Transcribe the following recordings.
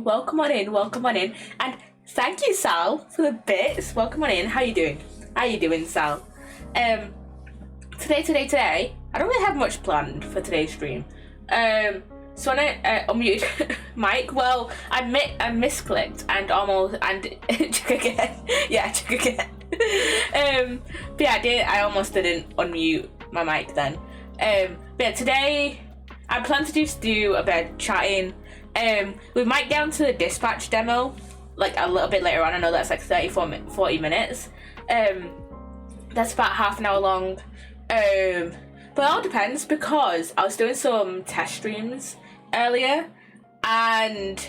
Welcome on in, welcome on in. And thank you, Sal, for the bits. Welcome on in. How you doing? How you doing, Sal? Today, I don't really have much planned for today's stream. So when I unmute mic, well, I misclicked and check again. Yeah, check again. But yeah, I almost didn't unmute my mic then. But yeah, today I plan to just do a bit of chatting. We might get onto the dispatch demo like a little bit later on. I know that's like 40 minutes. That's about half an hour long. But it all depends because I was doing some test streams earlier and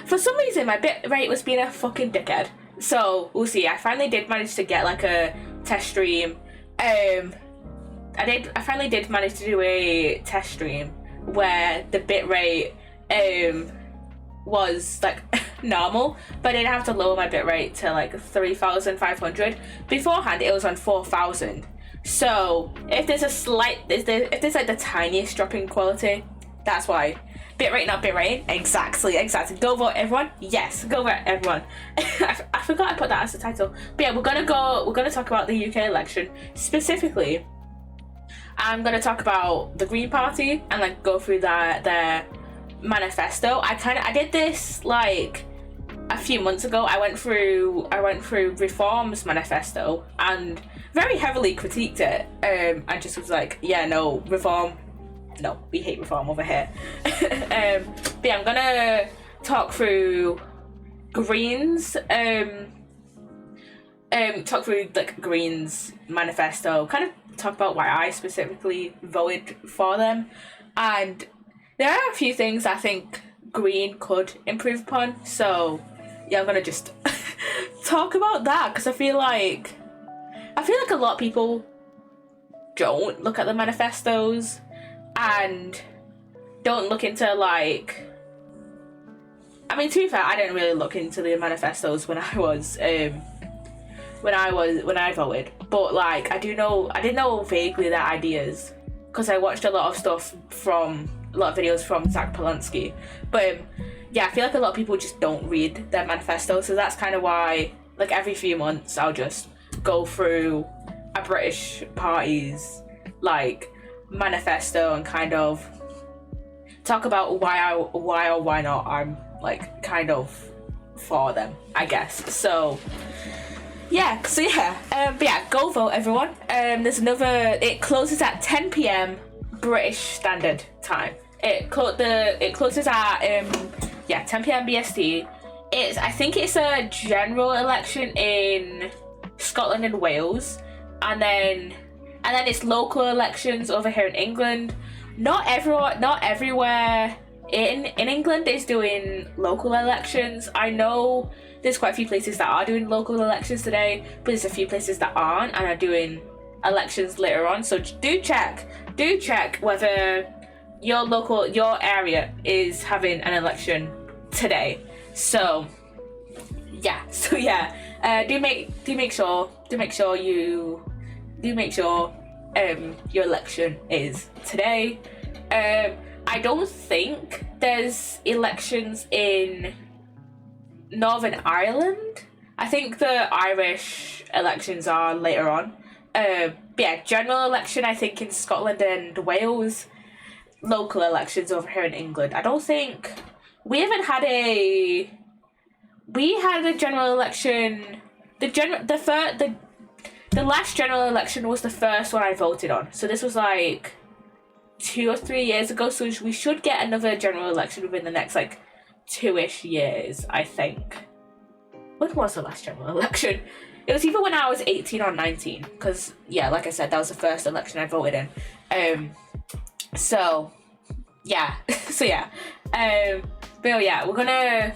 for some reason my bit rate was being a fucking dickhead. So we'll see. I finally did manage to get like a test stream. I finally did manage to do a test stream where the bit rate was like normal, but I didn't have to lower my bitrate to like 3,500. Beforehand it was on 4,000. So if there's if there's like the tiniest drop in quality, that's why. Bitrate, not bitrate. Exactly. Go vote, everyone. Yes, go vote, everyone. I forgot I put that as the title. But yeah, we're gonna talk about the UK election. Specifically, I'm gonna talk about the Green Party and like go through their manifesto. I did this like a few months ago. I went through Reform's manifesto and very heavily critiqued it. And just was like, yeah, no, Reform, no, we hate Reform over here. But yeah, I'm gonna talk through Greens, talk through like Greens manifesto, kind of talk about why I specifically voted for them, and there are a few things I think Green could improve upon. So yeah, I'm gonna just talk about that because I feel like a lot of people don't look at the manifestos and don't look into like. I mean, to be fair, I didn't really look into the manifestos when I voted, but like I did know vaguely their ideas because I watched a lot of videos from Zach Polanski. But yeah, I feel like a lot of people just don't read their manifesto, so that's kind of why like every few months I'll just go through a British party's like manifesto and kind of talk about why or why not I'm like kind of for them, I guess. So yeah, but yeah, go vote, everyone. It closes at 10 p.m. British Standard Time. It closes at 10 p.m. BST. I think it's a general election in Scotland and Wales, and then it's local elections over here in England. Not everywhere in England is doing local elections. I know there's quite a few places that are doing local elections today, but there's a few places that aren't and are doing elections later on. So do check whether your area is having an election today. So yeah, do make sure your election is today. I don't think there's elections in Northern Ireland. I think the Irish elections are later on. But yeah, general election I think in Scotland and Wales. Local elections over here in England. I don't think we had a general election. The last general election was the first one I voted on. So this was like 2 or 3 years ago. So we should get another general election within the next like 2-ish years, I think. When was the last general election? It was either when I was 18 or 19. Because yeah, like I said, that was the first election I voted in. So yeah. But yeah, we're gonna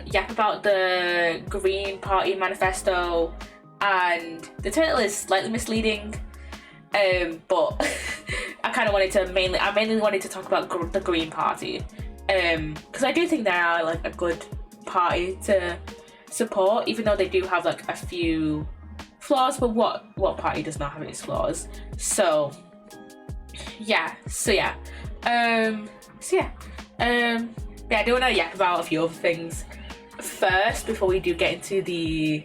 yap about the Green Party manifesto, and the title is slightly misleading, but I mainly wanted to talk about the Green Party, because I do think they are like a good party to support, even though they do have like a few flaws. But what party does not have its flaws? Yeah, yeah, I do want to yak about a few other things first before we do get into the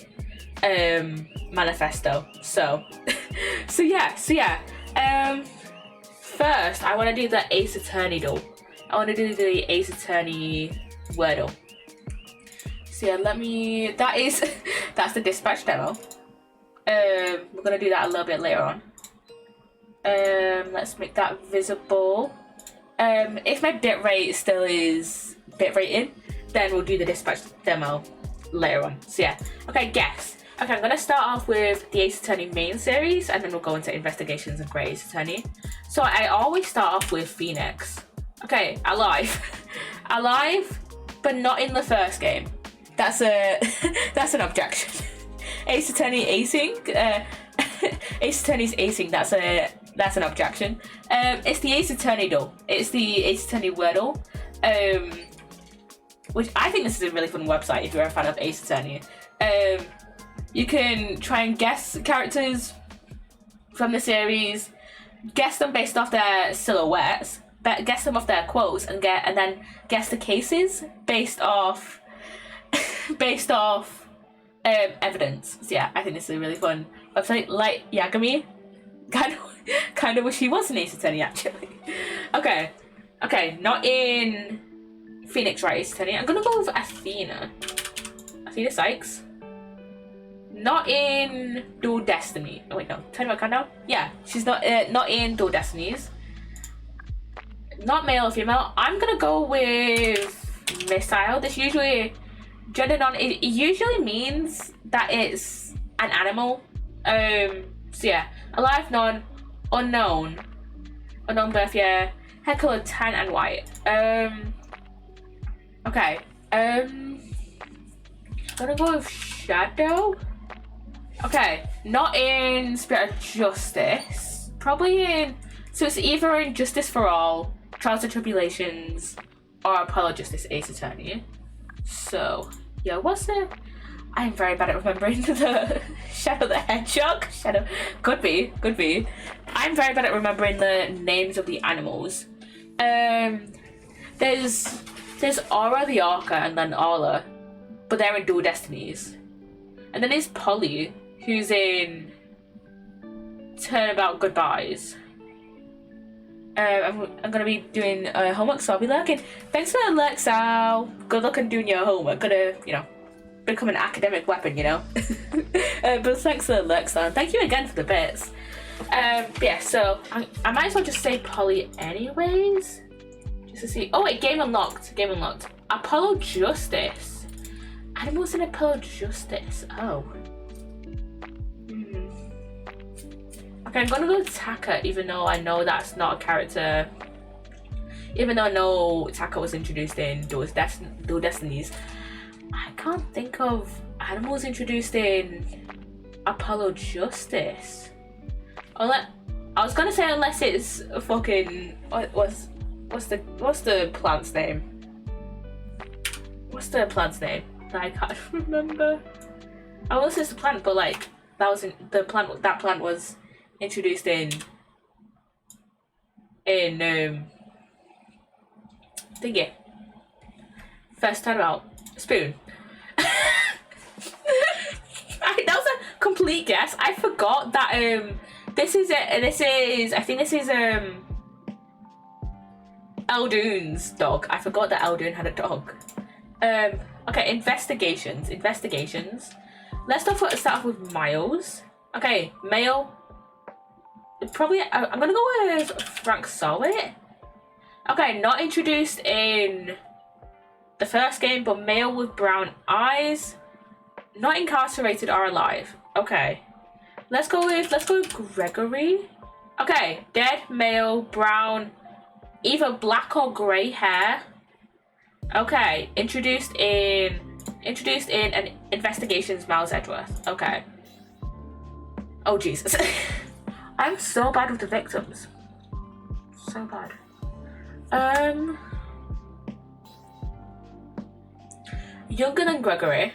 manifesto. So first I want to do the Ace Attorney though. I want to do the Ace Attorney Wordle. So yeah, that's the dispatch demo. We're gonna do that a little bit later on. Let's make that visible. If my bitrate still is bitrating, then we'll do the dispatch demo later on. So yeah, okay, guess. Okay, I'm gonna start off with the Ace Attorney main series, and then we'll go into investigations and Grey Ace Attorney. So I always start off with Phoenix. Okay, alive, alive, but not in the first game. That's an objection. Ace Attorney acing, Ace Attorney's acing. That's an objection. It's the Ace Attorney though. It's the Ace Attorney Wordle. Which I think this is a really fun website if you're a fan of Ace Attorney. You can try and guess characters from the series, guess them based off their silhouettes, guess them off their quotes, and then guess the cases based off evidence. So yeah, I think this is a really fun website. Like Yagami, kind of wish he was an Ace Attorney actually. Okay, not in Phoenix, right? Ace Attorney. I'm gonna go with Athena Sykes. Not in Dual Destiny. Oh wait, no. Turn my countdown. Yeah, she's not in Dual Destinies. Not male or female. I'm gonna go with Missile. This usually gender non. It usually means that it's an animal. So yeah, alive, non, unknown birth year, hair color tan and white. Okay. I'm gonna go with Shadow. Okay, not in Spirit of Justice. Probably in. So it's either in Justice for All, Trials and Tribulations, or Apollo Justice Ace Attorney. So yeah, what's it? I'm very bad at remembering the Shadow the Hedgehog. Shadow, could be. I'm very bad at remembering the names of the animals. There's Aura the Orca and then Arla, but they're in Dual Destinies. And then there's Polly, who's in Turnabout Goodbyes. I'm gonna be doing homework, so I'll be lurking. Thanks for the lurk, Sal. Good luck on doing your homework. Gonna, become an academic weapon, but thanks for the lurk, Sal. Thank you again for the bits. Yeah, so I might as well just say Polly anyways. Just to see. Oh wait, game unlocked. Apollo Justice. Animals in Apollo Justice. Oh. Okay, I'm gonna go with Taka, even though I know that's not a character. Even though I know Taka was introduced in Dual Destinies, I can't think of animals introduced in Apollo Justice. I was gonna say unless it's a fucking what's the plant's name? What's the plant's name? That I can't remember. I want to say it's the plant, but like that was the plant. That plant was introduced in thingy. First time out. Spoon. That was a complete guess. I forgot that this is Eldoon's dog. I forgot that Eldoon had a dog. Okay, investigations. Let's start off with Miles. Okay, male. Probably, I'm gonna go with Frank Solid. Okay, not introduced in the first game, but male with brown eyes. Not incarcerated or alive. Okay. Let's go with Gregory. Okay, dead, male, brown, either black or grey hair. Okay, introduced in an investigations Miles Edgeworth. Okay. Oh Jesus. I'm so bad with the victims. So bad. Younger than Gregory,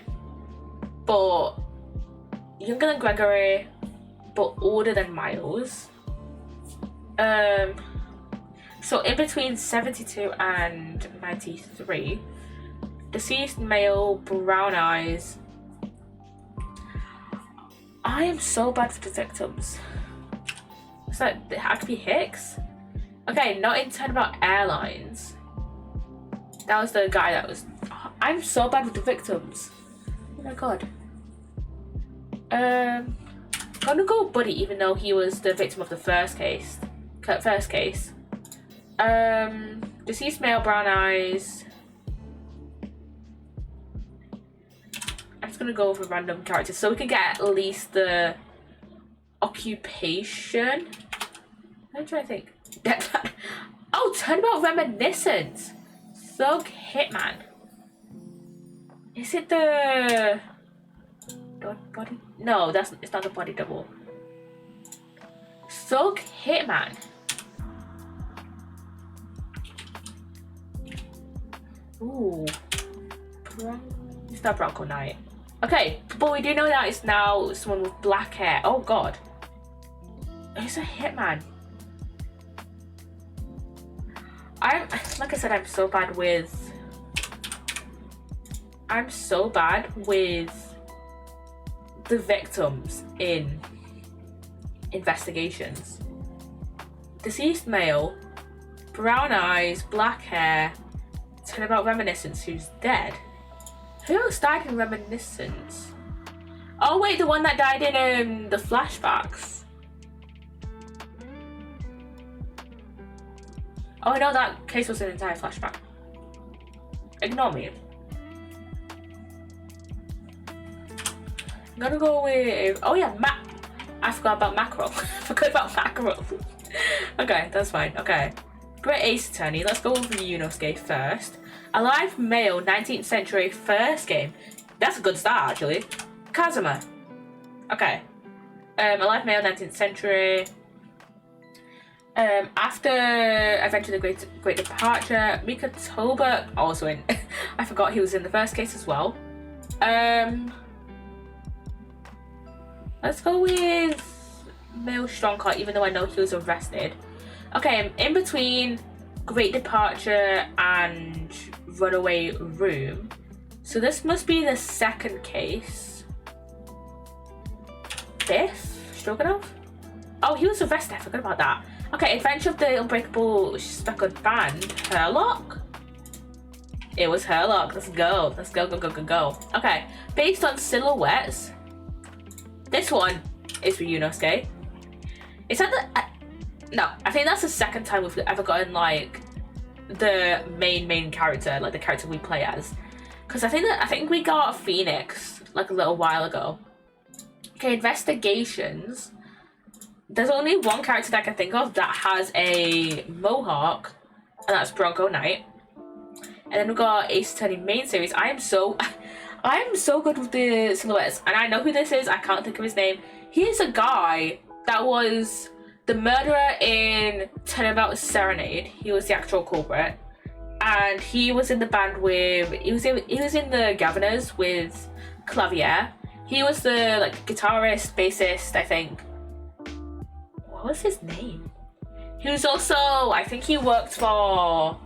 but older than Miles. So in between 72 and 93, deceased male, brown eyes. I am so bad for the victims. It's like, it had to be Hicks. Okay, not in Turn About Airlines. That was the guy that was. I'm so bad with the victims. Oh my god. I'm gonna go Buddy, even though he was the victim of the first case. Deceased male, brown eyes. I'm just gonna go with a random character so we can get at least the occupation. I'm trying to think. Oh, Turnabout Reminiscence. Thug Hitman. Is it the body? No, it's not the body double. Thug Hitman. Ooh. It's not Bronco Knight. Okay, but we do know that it's now someone with black hair. Oh god. It's a hitman. Like I said, I'm so bad with the victims in investigations. Deceased male, brown eyes, black hair, Turn About Reminiscence, who's dead. Who else died in Reminiscence? Oh wait, the one that died in the flashbacks. Oh no, that case was an entire flashback. Ignore me. I'm gonna go with, oh yeah, I forgot about Mackerel. I forgot about Mackerel. Okay, that's fine. Okay. Great Ace Attorney. Let's go with Yunosuke first. Alive male, 19th century, first game. That's a good start, actually. Kazuma. Okay. Alive male, 19th century. After Adventure the Great Departure, Mika Toba also in. I forgot he was in the first case as well. Let's go with male Strongheart, even though I know he was arrested. Okay, in between Great Departure and Runaway Room. So this must be the second case. Biff Stroganoff? Oh, he was arrested. I forgot about that. Okay, Adventure of the Unbreakable Speckled Band. Herlock? It was Herlock. Let's go. Let's go, go, go, go, go. Okay, based on silhouettes. This one is for Yunosuke. Is that the... no, I think that's the second time we've ever gotten, like, the main character, like the character we play as. Because I think we got Phoenix, like, a little while ago. Okay, investigations. There's only one character that I can think of that has a mohawk, and that's Bronco Knight. And then we've got Ace Attorney main series. I am so good with the silhouettes, and I know who this is. I can't think of his name. He is a guy that was the murderer in Turnabout Serenade. He was the actual culprit, and he was in the band with. He was in the Governors with Clavier. He was the like guitarist, bassist, I think. What was his name? He was also. I think he worked for.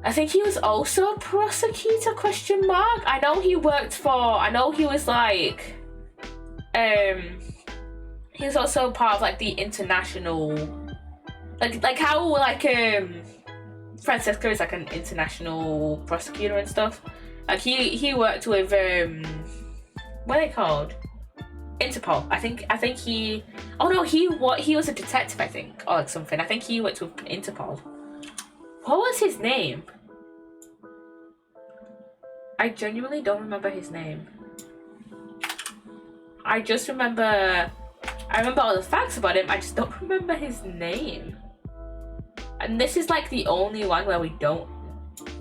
I think he was also a prosecutor, question mark. I know he worked for, I know he was like, he was also part of like the international, like how like, Francesco is like an international prosecutor and stuff. Like he worked with, what are they called? Interpol. I think he, oh no, he was a detective, I think, or like something. I think he worked with Interpol. What was his name? I genuinely don't remember his name. I remember all the facts about him. I just don't remember his name. And this is like the only one where we don't.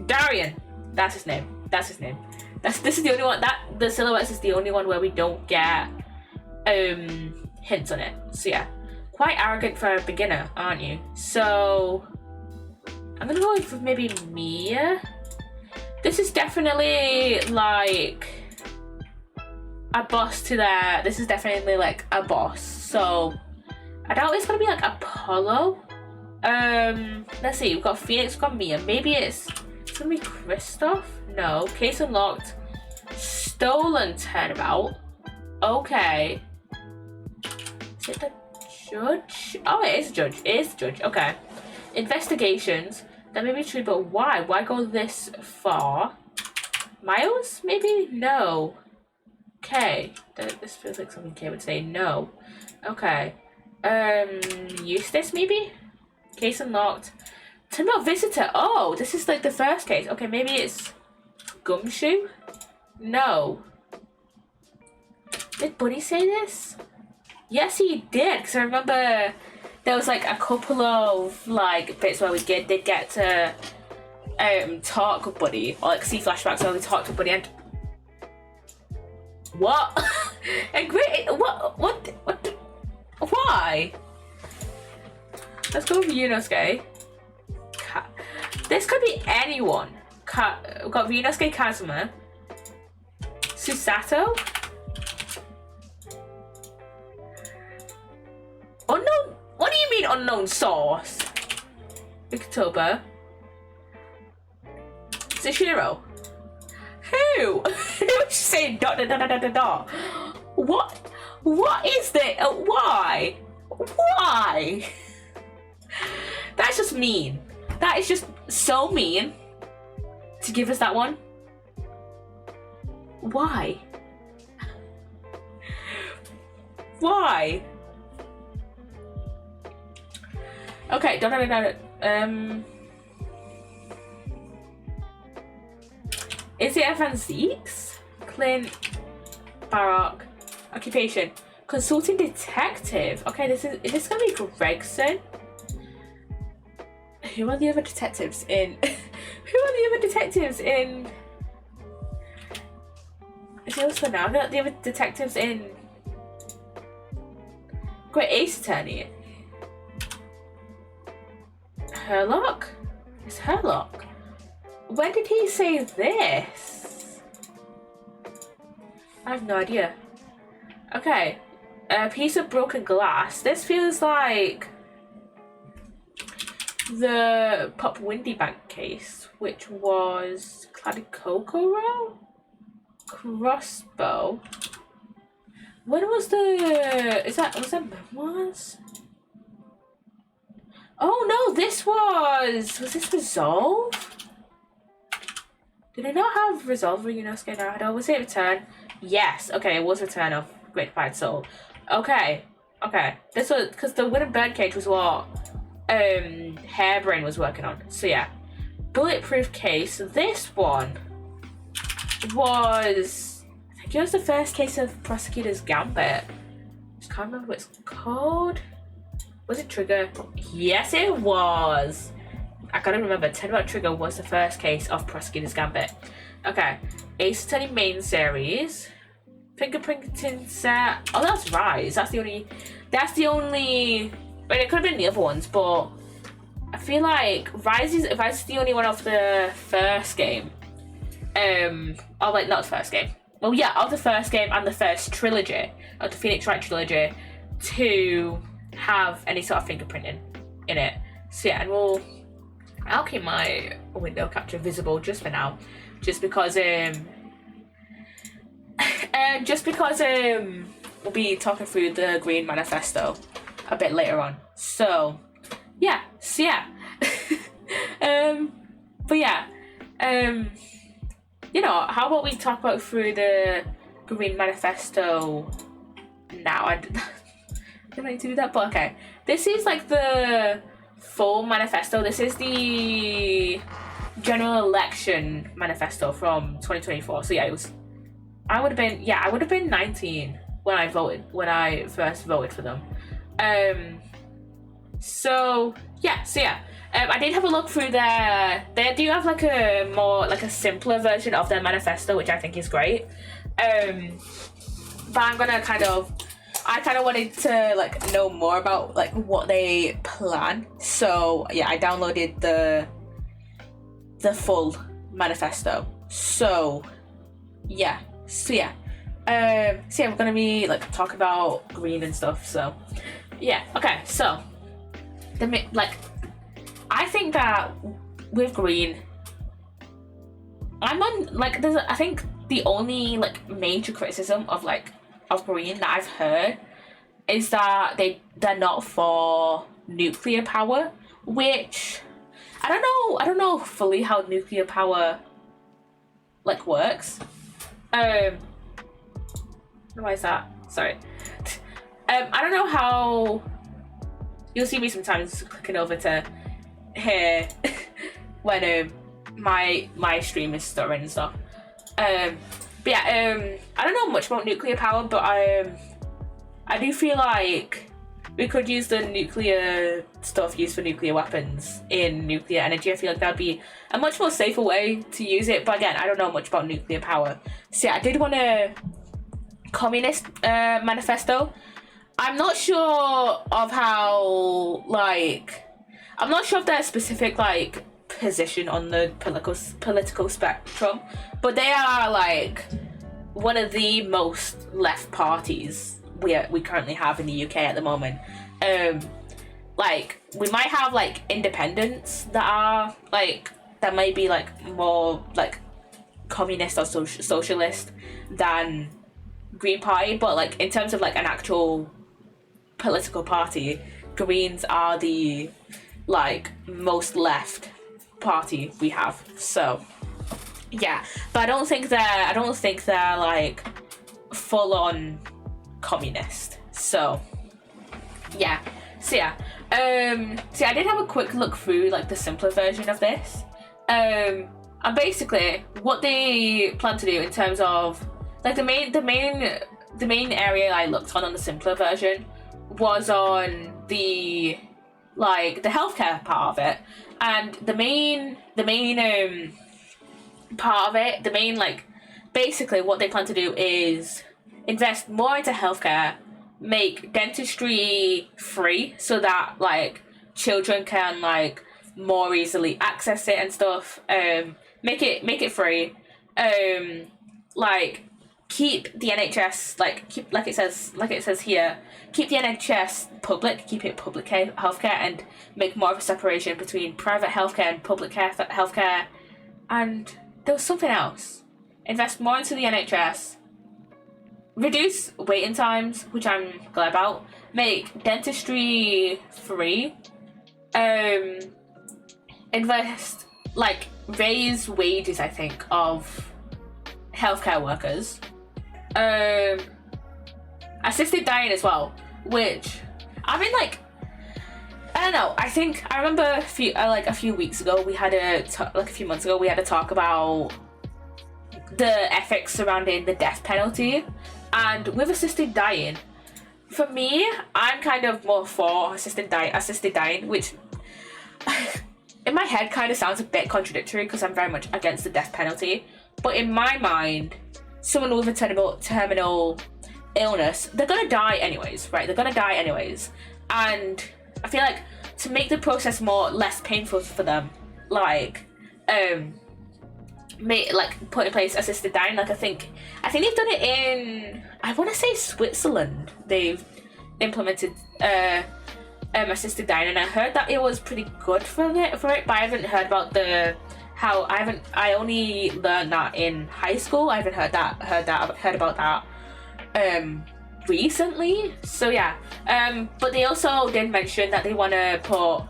Darian. That's his name. This is the only one that the silhouettes is the only one where we don't get hints on it. So yeah, quite arrogant for a beginner, aren't you? So. I'm gonna go with maybe Mia. This is definitely like a boss to their. This is definitely like a boss. So I doubt it's gonna be like Apollo. Let's see. We've got Phoenix, we've got Mia. Maybe it's gonna be Kristoff? No. Case unlocked. Stolen turnabout. Okay. Is it the judge? Oh, it is a judge. It is the judge. Okay. Investigations. That may be true, but why? Why go this far? Miles? Maybe? No. Okay. This feels like something Kay would say. No. Okay. Eustace, maybe? Case unlocked. Turnabout visitor. Oh, this is like the first case. Okay, maybe it's Gumshoe? No. Did Bunny say this? Yes, he did. Because I remember there was like a couple of like bits where we did get to talk with Bunny, or like see flashbacks where we talked to Bunny and what? And great. What? Why? Let's go with Yunosuke. This could be anyone. We've got Ryunosuke Kazuma. Susato? Unknown? What do you mean unknown source? Victober. Zashiro. Who? Who was saying dot dot dot dot dot dot? What? What is this? Why? Why? That's just mean. That is just so mean to give us that one. Why? Why? Okay, is it Evan Zeeks? Clint, Barak, occupation, consulting detective. Okay, is this gonna be Gregson? Who are the other detectives in? Who are the other detectives in? Is it also now the other detectives in Great Ace Attorney? Herlock? It's Herlock. When did he say this? I have no idea. Okay. A piece of broken glass. This feels like the Pop Windy Bank case, which was Cladded Kokoro? Crossbow. When was the... was that memoirs? Oh no, this was this Resolve? Did I not have Resolve for Yunosuke Naruto? Was it Return? Yes, okay, it was Return of Great Fight Soul. Okay. This was, because the Wooden Birdcage was what Hairbrain was working on. So yeah. Bulletproof case. This one was, I think it was the first case of Prosecutor's Gambit. Just can't remember what it's called. Was it Trigger? Yes, it was. I gotta remember, Turnabout Trigger was the first case of Prosecutor's Gambit. Okay. Ace Attorney main series. Fingerprinting set. Oh, that's Rise. That's the only. I mean, it could have been the other ones, but I feel like Rise is the only one of the first game. Oh, like not the first game. Well, yeah, of the first game and the first trilogy of the Phoenix Wright trilogy to have any sort of fingerprinting in it. So yeah, and I'll keep my window capture visible just for now, just because we'll be talking through the Green Manifesto a bit later on. So yeah. But yeah, you know, how about we talk about through the Green Manifesto now? I don't need to do that, but okay. This is like the full manifesto. This is the general election manifesto from 2024. So yeah, I would have been 19 when I first voted for them. So yeah. I did have a look through they do have like a more like a simpler version of their manifesto, which I think is great. But I kind of wanted to like know more about like what they plan. So yeah, I downloaded the full manifesto. So yeah. We're gonna be like talking about green and stuff. So yeah, okay. So I think that with green, I'm on like I think the only like major criticism of green that I've heard is that they're not for nuclear power, which I don't know fully how nuclear power like works. Why is that? Sorry. I don't know how. You'll see me sometimes clicking over to here when my stream is stuttering and stuff. But yeah, I don't know much about nuclear power, but I do feel like we could use the nuclear stuff used for nuclear weapons in nuclear energy. I feel like that'd be a much more safer way to use it. But again, I don't know much about nuclear power. So yeah, I did want a communist manifesto. I'm not sure of how, like, I'm not sure of their specific, like, position on the political spectrum, but they are, like, one of the most left parties we currently have in the UK at the moment. Like, we might have, like, independents that are, like, that may be, like, more, like, communist or socialist than Green Party, but, like, in terms of, like, an actual political party, Greens are the like most left party we have. So yeah, but I don't think they're like full on communist. So yeah. So yeah. So I did have a quick look through like the simpler version of this. And basically what they plan to do in terms of like the main area I looked on the simpler version was on the healthcare part of it, and the main part of it, basically what they plan to do is invest more into healthcare, make dentistry free so that like children can like more easily access it and stuff. Make it free. Like keep the NHS keep it says here, keep the NHS public, keep it public healthcare, and make more of a separation between private healthcare and public healthcare. And there was something else. Invest more into the NHS. Reduce waiting times, which I'm glad about. Make dentistry free. Invest raise wages, I think, of healthcare workers. Assisted dying as well, which I mean, I don't know. I think I remember a few weeks ago we had a few months ago we had a talk about the ethics surrounding the death penalty, and with assisted dying, for me, I'm kind of more for assisted dying, which in my head kind of sounds a bit contradictory because I'm very much against the death penalty, but in my mind, someone with a terminal illness, they're gonna die anyways, right? They're gonna die anyways, and I feel like to make the process less painful for them, put in place assisted dying. I think they've done it in, I want to say Switzerland. They've implemented assisted dying, and I heard that it was pretty good for it. But I haven't heard about I only learned that in high school. I haven't heard about that recently. So yeah. But they also did mention that they want to put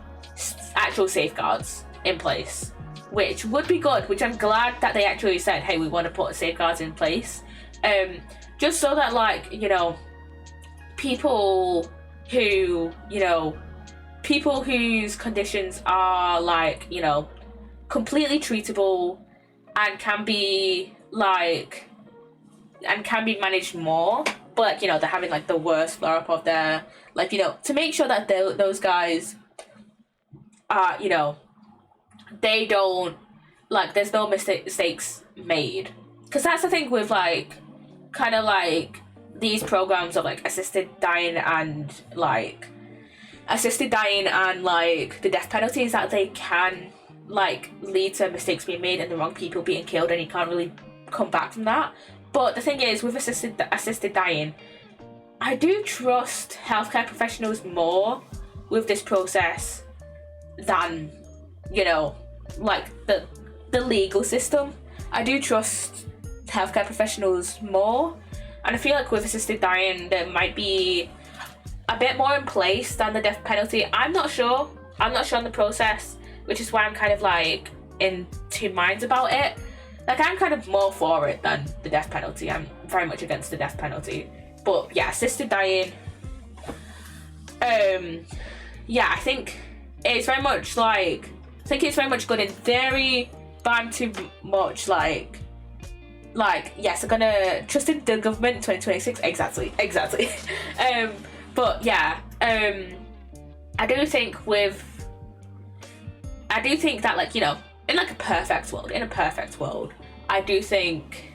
actual safeguards in place, which would be good, which I'm glad that they actually said, hey, we want to put safeguards in place. Just so that people whose conditions are completely treatable and can be managed more, but they're having the worst flare up of their to make sure that those guys are they don't there's no mistakes made, because that's the thing with these programs of assisted dying and the death penalty, is that they can lead to mistakes being made and the wrong people being killed, and you can't really come back from that. But the thing is, with assisted dying, I do trust healthcare professionals more with this process than you know, like the legal system. I do trust healthcare professionals more, and I feel like with assisted dying there might be a bit more in place than the death penalty. I'm not sure on the process, which is why I'm kind of like in two minds about it. Like, I'm kind of more for it than the death penalty. I'm very much against the death penalty, but yeah, assisted dying, yeah, I think it's very much like, I think it's very much good in theory, but I'm too much like yes, I'm gonna trust in the government in 2026. Exactly. But yeah, I do think that, like, you know, in like a perfect world, I do think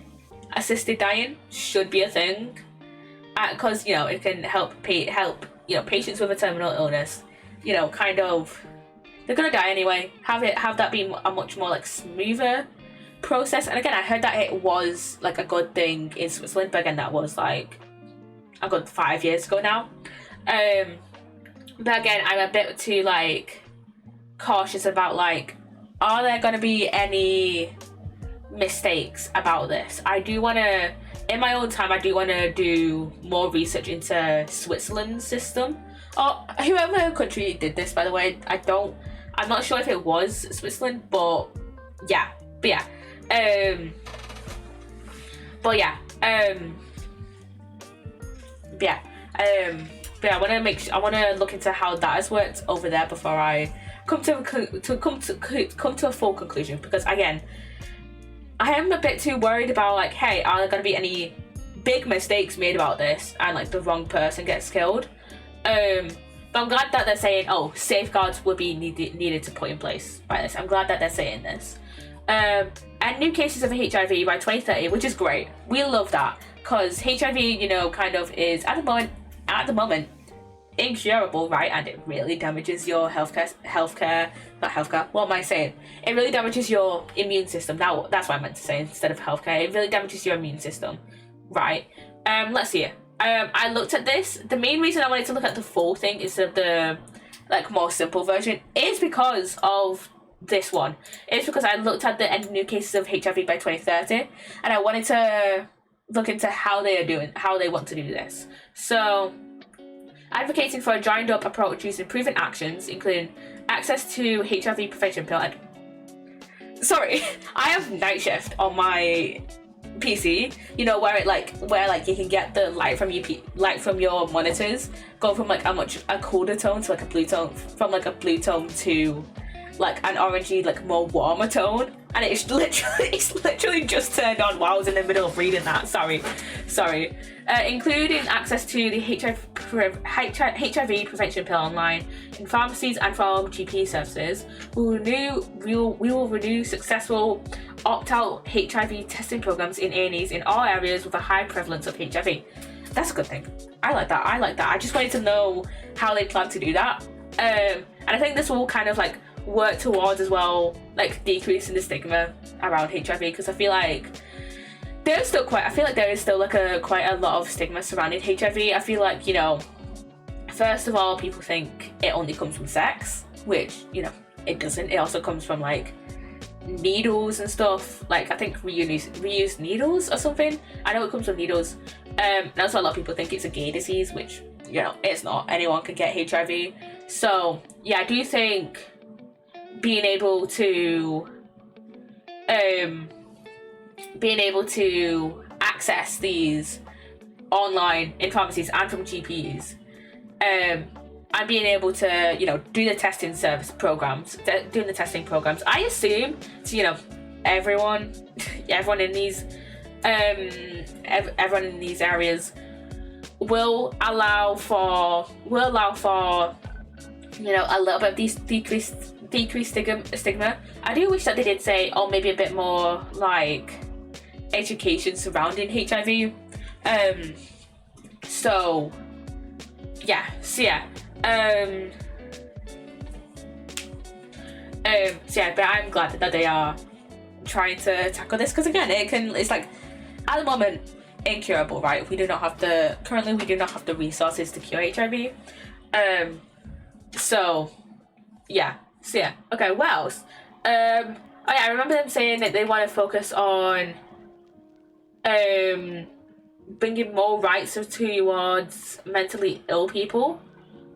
assisted dying should be a thing, because you know, it can help you know, patients with a terminal illness, you know, kind of, they're gonna die anyway, have that be a much more like smoother process. And again, I heard that it was like a good thing in Switzerland, but again, that was like a good 5 years ago now. But again, I'm a bit too like cautious about like, are there going to be any mistakes about this? I do want to, in my own time, I do want to do more research into Switzerland's system, or whoever country did this, by the way. I'm not sure if it was Switzerland, but yeah, I want to look into how that has worked over there before I come to a full conclusion, because again, I am a bit too worried about like, hey, are there going to be any big mistakes made about this and like the wrong person gets killed? But I'm glad that they're saying, oh, safeguards will be needed to put in place by this. I'm glad that they're saying this. And new cases of HIV by 2030, which is great. We love that, because HIV, you know, kind of is at the moment incurable, right? And it really damages your what am I saying? It really damages your immune system. Now, that's what I meant to say instead of healthcare. It really damages your immune system, right? Let's see. I looked at this. The main reason I wanted to look at the full thing instead of the like more simple version is because of this one. It's because I looked at the end new cases of HIV by 2030, and I wanted to look into how they want to do this. So, advocating for a joined up approach using proven actions, including access to HIV prevention pill. Sorry, I have night shift on my PC, you know, where you can get the light from your monitors go from like a colder tone to like a blue tone, from like a blue tone to like an orangey, like more warmer tone, and it's literally just turned on while I was in the middle of reading that. Sorry. Including access to the HIV prevention pill online in pharmacies and from GP services. We will renew successful opt-out HIV testing programs in A&Es in all areas with a high prevalence of HIV. That's a good thing. I like that. I just wanted to know how they plan to do that. And I think this will kind of like work towards as well, like decreasing the stigma around HIV, because I feel like there is still quite a lot of stigma surrounding HIV. I feel like, you know, first of all, people think it only comes from sex, which, you know, it doesn't. It also comes from like needles and stuff. Like, I think reused needles or something. I know it comes from needles. And also a lot of people think it's a gay disease, which, you know, it's not. Anyone can get HIV. So yeah, I do think being able to access these online in pharmacies and from GPs, and being able to, you know, do the testing programs. I assume to, you know, everyone in these areas will allow for, you know, a little bit of these decreased stigma. I do wish that they did say, oh, maybe a bit more like education surrounding HIV. But I'm glad that they are trying to tackle this, because again, it's like, at the moment, incurable, right? We do not have the resources to cure HIV. So yeah, okay, what else? Oh yeah, I remember them saying that they want to focus on bringing more rights towards mentally ill people.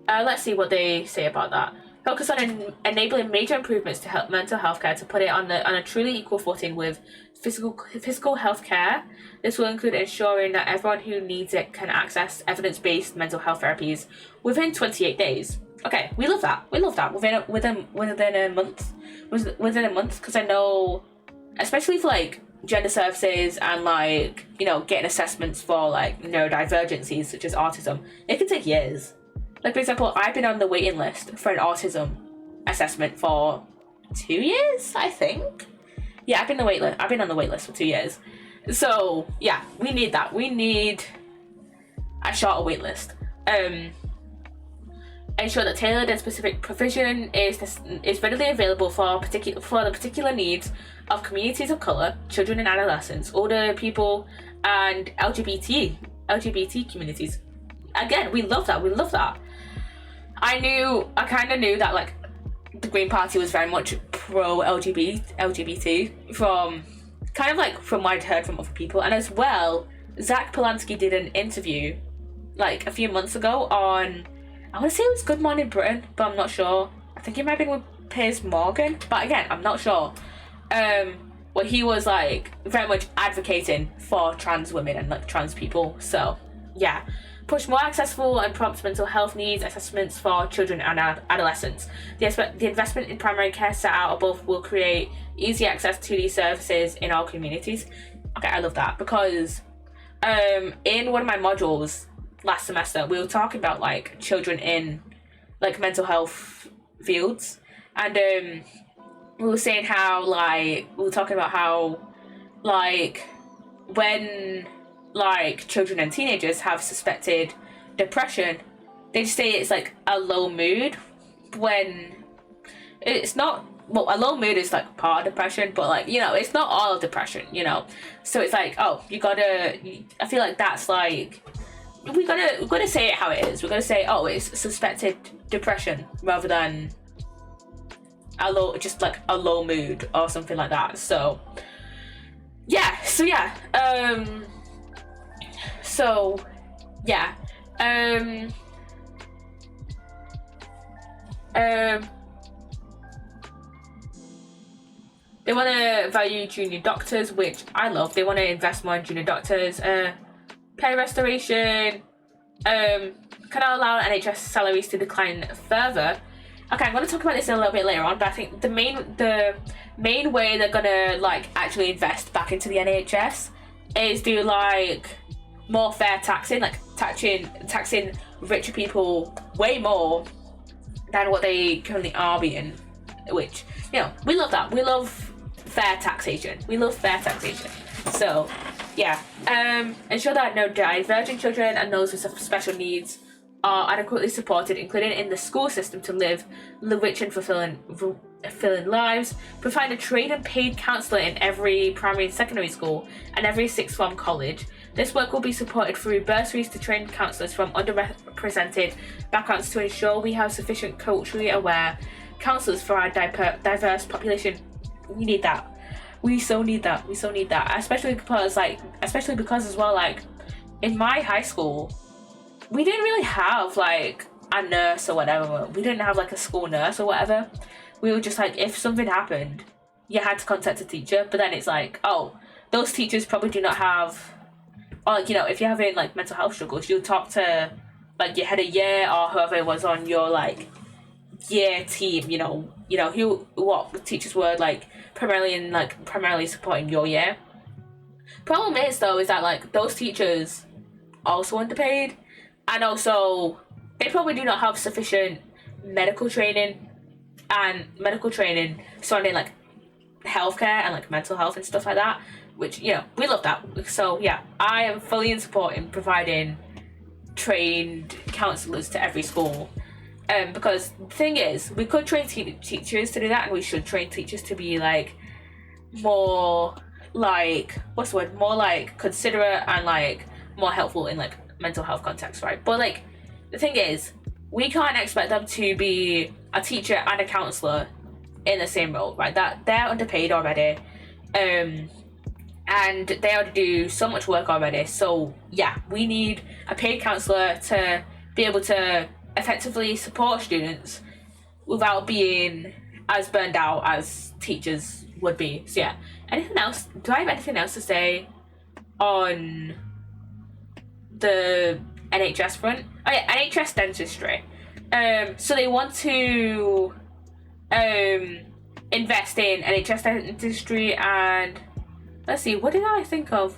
Let's see what they say about that. Focus on enabling major improvements to help mental health care to put it on a truly equal footing with physical health care. This will include ensuring that everyone who needs it can access evidence-based mental health therapies within 28 days. Okay, we love that. We love that within a month. Within a month, because I know, especially for like gender services and like, you know, getting assessments for like neurodivergencies such as autism, it can take years. Like, for example, I've been on the waiting list for an autism assessment for 2 years, I think. Yeah, I've been on the wait list for 2 years. So yeah, we need that. We need a shorter wait list. Ensure that tailored and specific provision is readily available for the particular needs of communities of colour, children and adolescents, older people, and LGBT communities. Again, we love that. We love that. I kind of knew that like the Green Party was very much pro LGBT from kind of like from what I'd heard from other people, and as well, Zach Polanski did an interview like a few months ago on, I want to say it was Good Morning Britain, but I'm not sure. I think it might have been with Piers Morgan, but again, I'm not sure. Where he was like very much advocating for trans women and like trans people. So yeah. Push more accessible and prompt mental health needs assessments for children and adolescents. The investment in primary care set out above will create easy access to these services in all communities. Okay, I love that, because in one of my modules last semester, we were talking about like children in like mental health fields, and we were saying how like we were talking about how like when like children and teenagers have suspected depression, they just say it's like a low mood, when it's not. Well, a low mood is like part of depression, but like, you know, it's not all of depression, you know. So it's like, oh, I feel like that's like we gotta say it how it is. We're gonna say, oh, it's suspected depression rather than a low mood or something like that. So yeah. They want to value junior doctors, which I love. They want to invest more in junior doctors. Pay restoration. Can allow NHS salaries to decline further. Okay, I'm going to talk about this a little bit later on, but I think the main way they're going to like actually invest back into the NHS is do like more fair taxing, like taxing richer people way more than what they currently are being, which, you know, we love that. We love fair taxation. So yeah, ensure that no divergent children and those with special needs are adequately supported, including in the school system, to live rich and fulfilling lives. Provide a trained and paid counsellor in every primary and secondary school and every sixth form college. This work will be supported through bursaries to trained counsellors from underrepresented backgrounds to ensure we have sufficient culturally aware counsellors for our diverse population. We need that. We so need that. Especially because as well, like in my high school, we didn't really have like a nurse or whatever. We didn't have like a school nurse or whatever. We were just like, if something happened, you had to contact a teacher. But then it's like, oh, those teachers probably do not have, or like, you know, if you're having like mental health struggles, you'll talk to like your head of year or whoever was on your like year team. You know what teachers were like primarily supporting your year. Problem is though, is that like those teachers also underpaid, and also they probably do not have sufficient medical training surrounding like healthcare and like mental health and stuff like that, which, you know, we love that. So yeah, I am fully in support in providing trained counsellors to every school, because the thing is, we could train teachers to do that, and we should train teachers to be like more like, what's the word, more like considerate and like more helpful in like mental health context, right? But like the thing is, we can't expect them to be a teacher and a counsellor in the same role, right? That they're underpaid already, and they already do so much work already. So yeah, we need a paid counsellor to be able to effectively support students without being as burned out as teachers would be. So yeah, anything else? Do I have anything else to say on the NHS front? Oh yeah, NHS dentistry. So they want to invest in NHS dentistry, and let's see, what did I think of?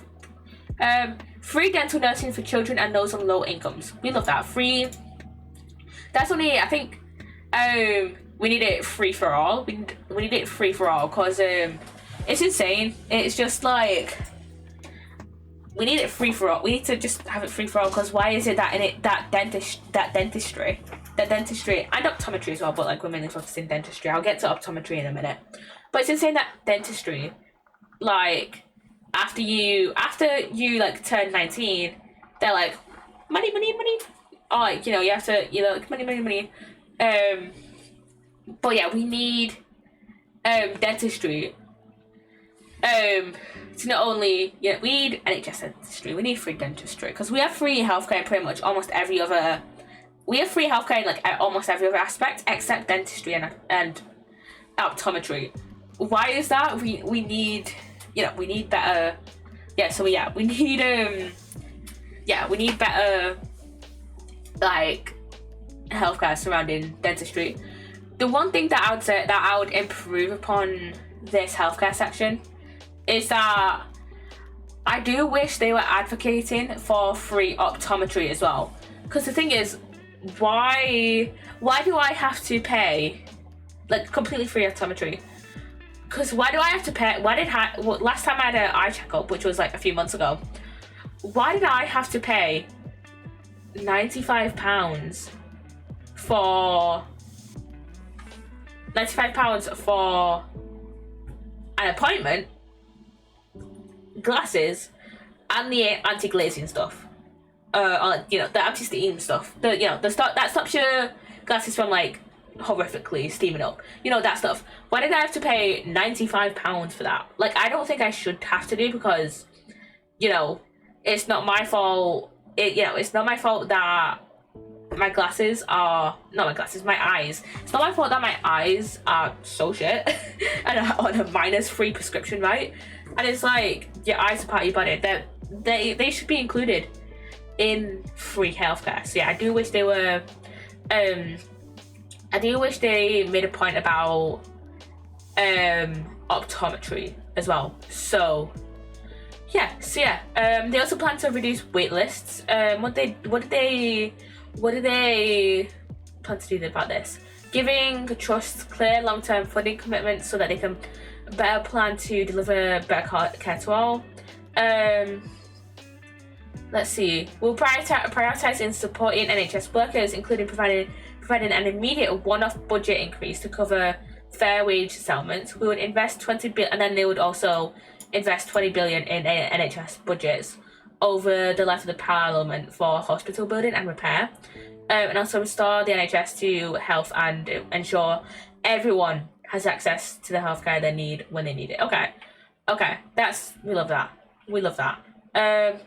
Free dental nursing for children and those on low incomes. We love that. Free. That's only, I think, we need it free for all. We need it free for all because it's insane. It's just like, we need it free for all. We need to just have it free for all because why is it that dentistry and optometry as well, but like we're mainly focusing dentistry. I'll get to optometry in a minute. But it's insane that dentistry, like, after you like turn 19, they're like, money. Or like, you have to, like, money. But yeah, we need dentistry. To not only, we need NHS dentistry, we need free dentistry, because we have free healthcare pretty much almost every other. We have free healthcare in like almost every other aspect except dentistry and optometry. Why is that? We need, we need better. We need better, like, healthcare surrounding dentistry. The one thing that I would say that I would improve upon this healthcare section is that I do wish they were advocating for free optometry as well. Because the thing is, why do I have to pay, like, completely free optometry? Because why do I have to pay? Last time I had an eye checkup, which was like a few months ago, why did I have to pay £95 for an appointment, glasses, and the anti-glazing stuff, the anti-steam stuff, that stops your glasses from like horrifically steaming up, that stuff. Why did I have to pay £95 for that? Like, I don't think I should have to do, because it's not my fault. It's not my fault that my eyes. It's not my fault that my eyes are so shit and are on a -3 prescription, right? And it's like, your eyes are part of your body. They should be included in free healthcare. So yeah, I do wish they were. I do wish they made a point about optometry as well. So yeah. They also plan to reduce wait lists. What do they plan to do about this? Giving trusts clear long-term funding commitments so that they can better plan to deliver better care to all. Let's see. We'll prioritize in supporting NHS workers, including providing an immediate one-off budget increase to cover fair wage settlements. We would invest 20 billion, and then they would also invest 20 billion in NHS budgets over the life of the Parliament for hospital building and repair, and also restore the NHS to health and ensure everyone has access to the healthcare they need when they need it. Okay, we love that.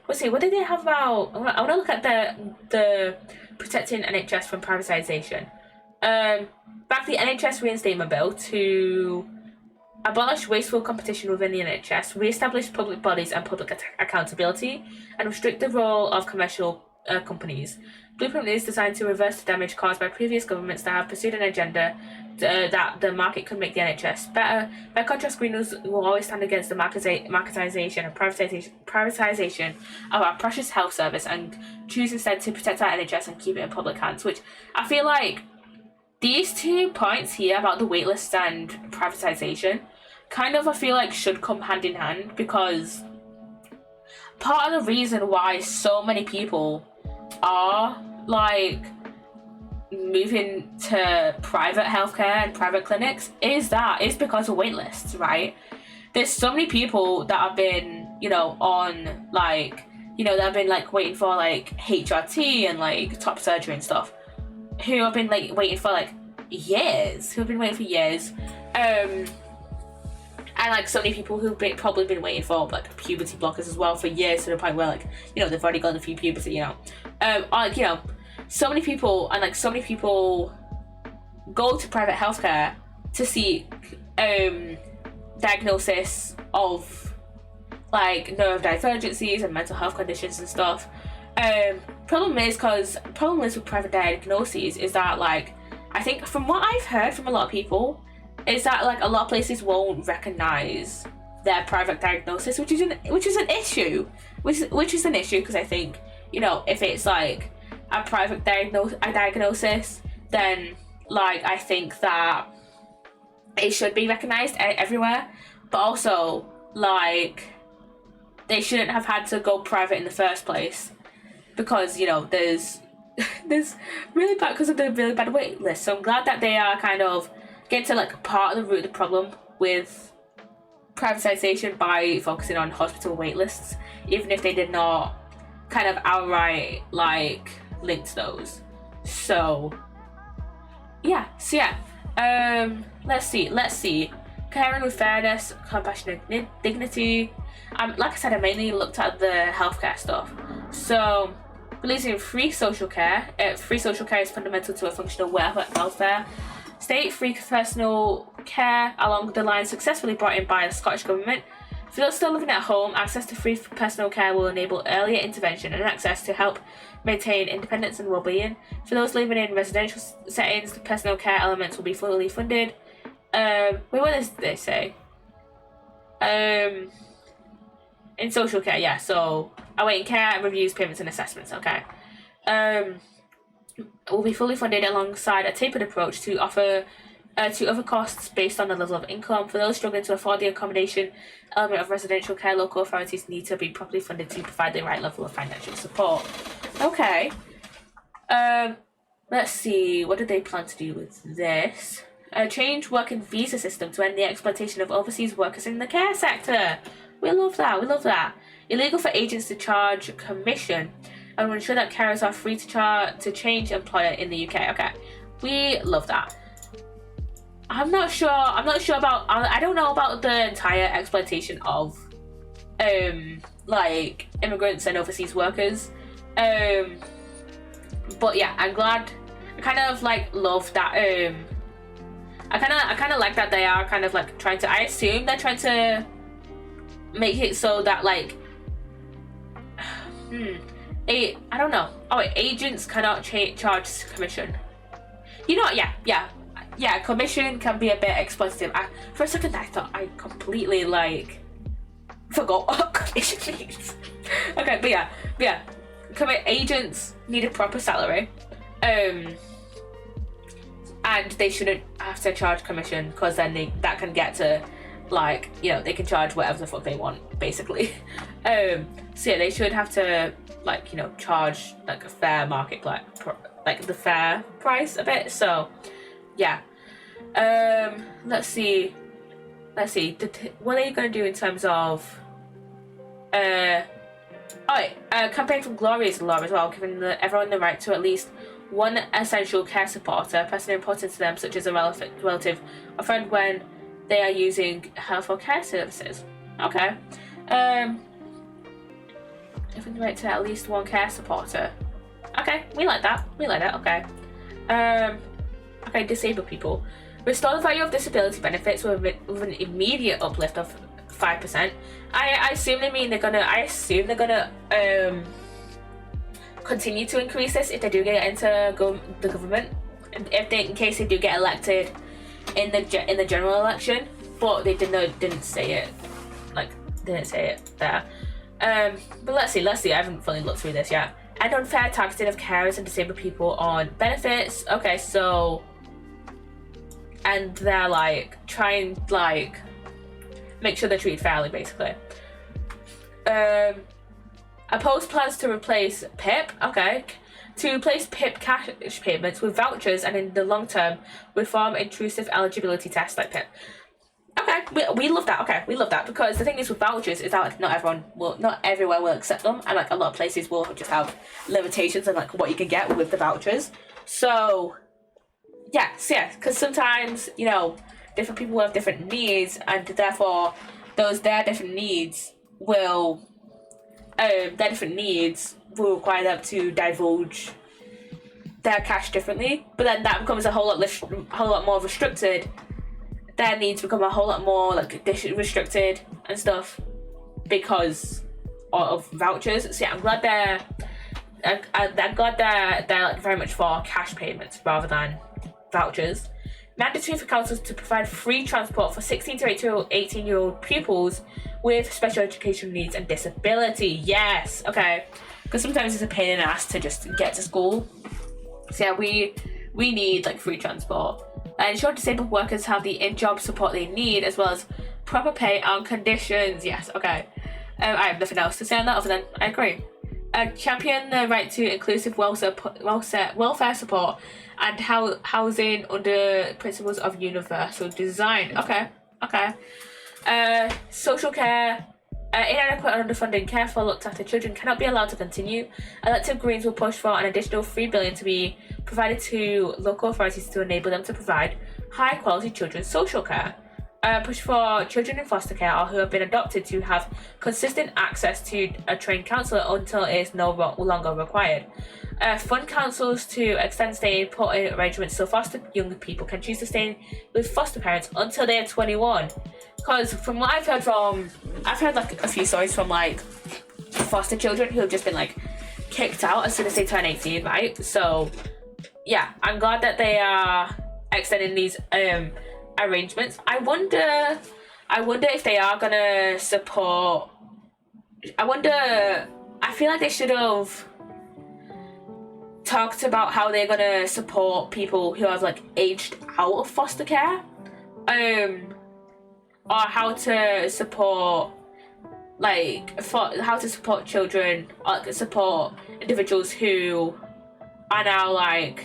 Let's see, what did they have about? I want to look at the protecting NHS from privatisation. Back the NHS reinstatement bill to abolish wasteful competition within the NHS, re-establish public bodies and public accountability, and restrict the role of commercial companies. Blueprint is designed to reverse the damage caused by previous governments that have pursued an agenda that the market could make the NHS better. By contrast, Greeners will always stand against the marketisation and privatisation of our precious health service and choose instead to protect our NHS and keep it in public hands, which I feel like these 2 points here about the waitlists and privatisation I feel like should come hand in hand, because part of the reason why so many people are like moving to private healthcare and private clinics is because of wait lists, right? There's so many people that have been, on like, that have been like waiting for like HRT and like top surgery and stuff, who have been like waiting for years, And like so many people who've probably been waiting for like puberty blockers as well for years, to the point where like, you know, they've already gone through puberty, you know. Like, you know, so many people go to private healthcare to seek diagnosis of like neurodivergencies and mental health conditions and stuff. Problem is with private diagnoses is that, like, I think from what I've heard from a lot of people, is that like a lot of places won't recognize their private diagnosis, which is an issue, because I think, you know, if it's like a private diagnosis, then like I think that it should be recognized everywhere, but also like they shouldn't have had to go private in the first place, because, you know, there's really bad, because of the really bad wait list. So I'm glad that they are kind of getting to like part of the root of the problem with privatization by focusing on hospital wait lists, even if they did not kind of outright like link to those. So yeah, let's see. Caring with fairness, compassion, and dignity. Like I said, I mainly looked at the healthcare stuff. So, believes in free social care. Free social care is fundamental to a functional welfare state. Free personal care, along the lines successfully brought in by the Scottish Government. For those still living at home, access to free personal care will enable earlier intervention and access to help maintain independence and well-being. For those living in residential settings, the personal care elements will be fully funded. What does they say? In social care, yeah, so awaiting care, reviews, payments and assessments, okay. Will be fully funded alongside a tapered approach to offer to other costs based on the level of income. For those struggling to afford the accommodation element of residential care, local authorities need to be properly funded to provide the right level of financial support. Okay. Let's see, what did they plan to do with this? Change working visa system to end the exploitation of overseas workers in the care sector. We love that. Illegal for agents to charge commission, and will ensure that carers are free to change employer in the UK. Okay, we love that. I'm not sure about. I don't know about the entire exploitation of, like immigrants and overseas workers. But yeah, I'm glad. I kind of like love that. I kind of like that they are kind of like trying to. I assume they're trying to make it so that like, I don't know. Oh wait, agents cannot charge commission. You know what? Yeah. Commission can be a bit exploitative. For a second, I thought I completely like forgot what commission means. Okay, but yeah. Agents need a proper salary, and they shouldn't have to charge commission, because then that can get to, like, you know, they can charge whatever the fuck they want, basically. So yeah, they should have to, like, you know, charge like a fair market, like the fair price a bit. So yeah. Let's see. What are you gonna do in terms of campaign for glory is law as well, giving everyone the right to at least one essential care supporter, a person important to them, such as a relative or friend, when they are using health or care services. Okay. Giving the right to at least one care supporter. Okay, we like that. Okay. Okay, disabled people. Restore the value of disability benefits with an immediate uplift of 5%. I assume they're gonna continue to increase this if they do get into the government, in case they do get elected in the general election. But they didn't say it there. But let's see. I haven't fully looked through this yet. And unfair targeting of carers and disabled people on benefits. Okay, so, and they're like trying like make sure they're treated fairly, basically. Oppose plans to replace PIP. Okay, to replace PIP cash payments with vouchers, and in the long term, reform intrusive eligibility tests like PIP. Okay, we love that. Okay, we love that, because the thing is with vouchers is that like not everywhere will accept them, and like a lot of places will just have limitations on like what you can get with the vouchers. So yeah, because sometimes, you know, different people have different needs, and therefore their different needs will require them to divulge their cash differently. But then that becomes a whole lot more restricted. Their needs become a whole lot more like restricted and stuff because of vouchers. So yeah, I'm glad they're like very much for cash payments rather than vouchers. Mandatory for councils to provide free transport for 16 to 18-year-old pupils with special education needs and disability. Yes, okay. Because sometimes it's a pain in the ass to just get to school. So yeah, we need like free transport. And ensure disabled workers have the in-job support they need, as well as proper pay and conditions. Yes, okay. I have nothing else to say on that other than I agree. Champion the right to inclusive welfare support and housing under principles of universal design. Okay. Social care. Inadequate and underfunded care for looked after children cannot be allowed to continue. Elected Greens will push for an additional $3 billion to be provided to local authorities to enable them to provide high quality children's social care. Push for children in foster care or who have been adopted to have consistent access to a trained counsellor until it is no longer required. Fund councils to extend stay put arrangements so foster young people can choose to stay with foster parents until they are 21. Because from what I've heard like a few stories from like foster children who have just been like kicked out as soon as they turn 18, right? So yeah, I'm glad that they are extending these arrangements. I wonder if they are gonna support. I feel like they should have talked about how they're gonna support people who have like aged out of foster care, or how to support children, or support individuals who are now like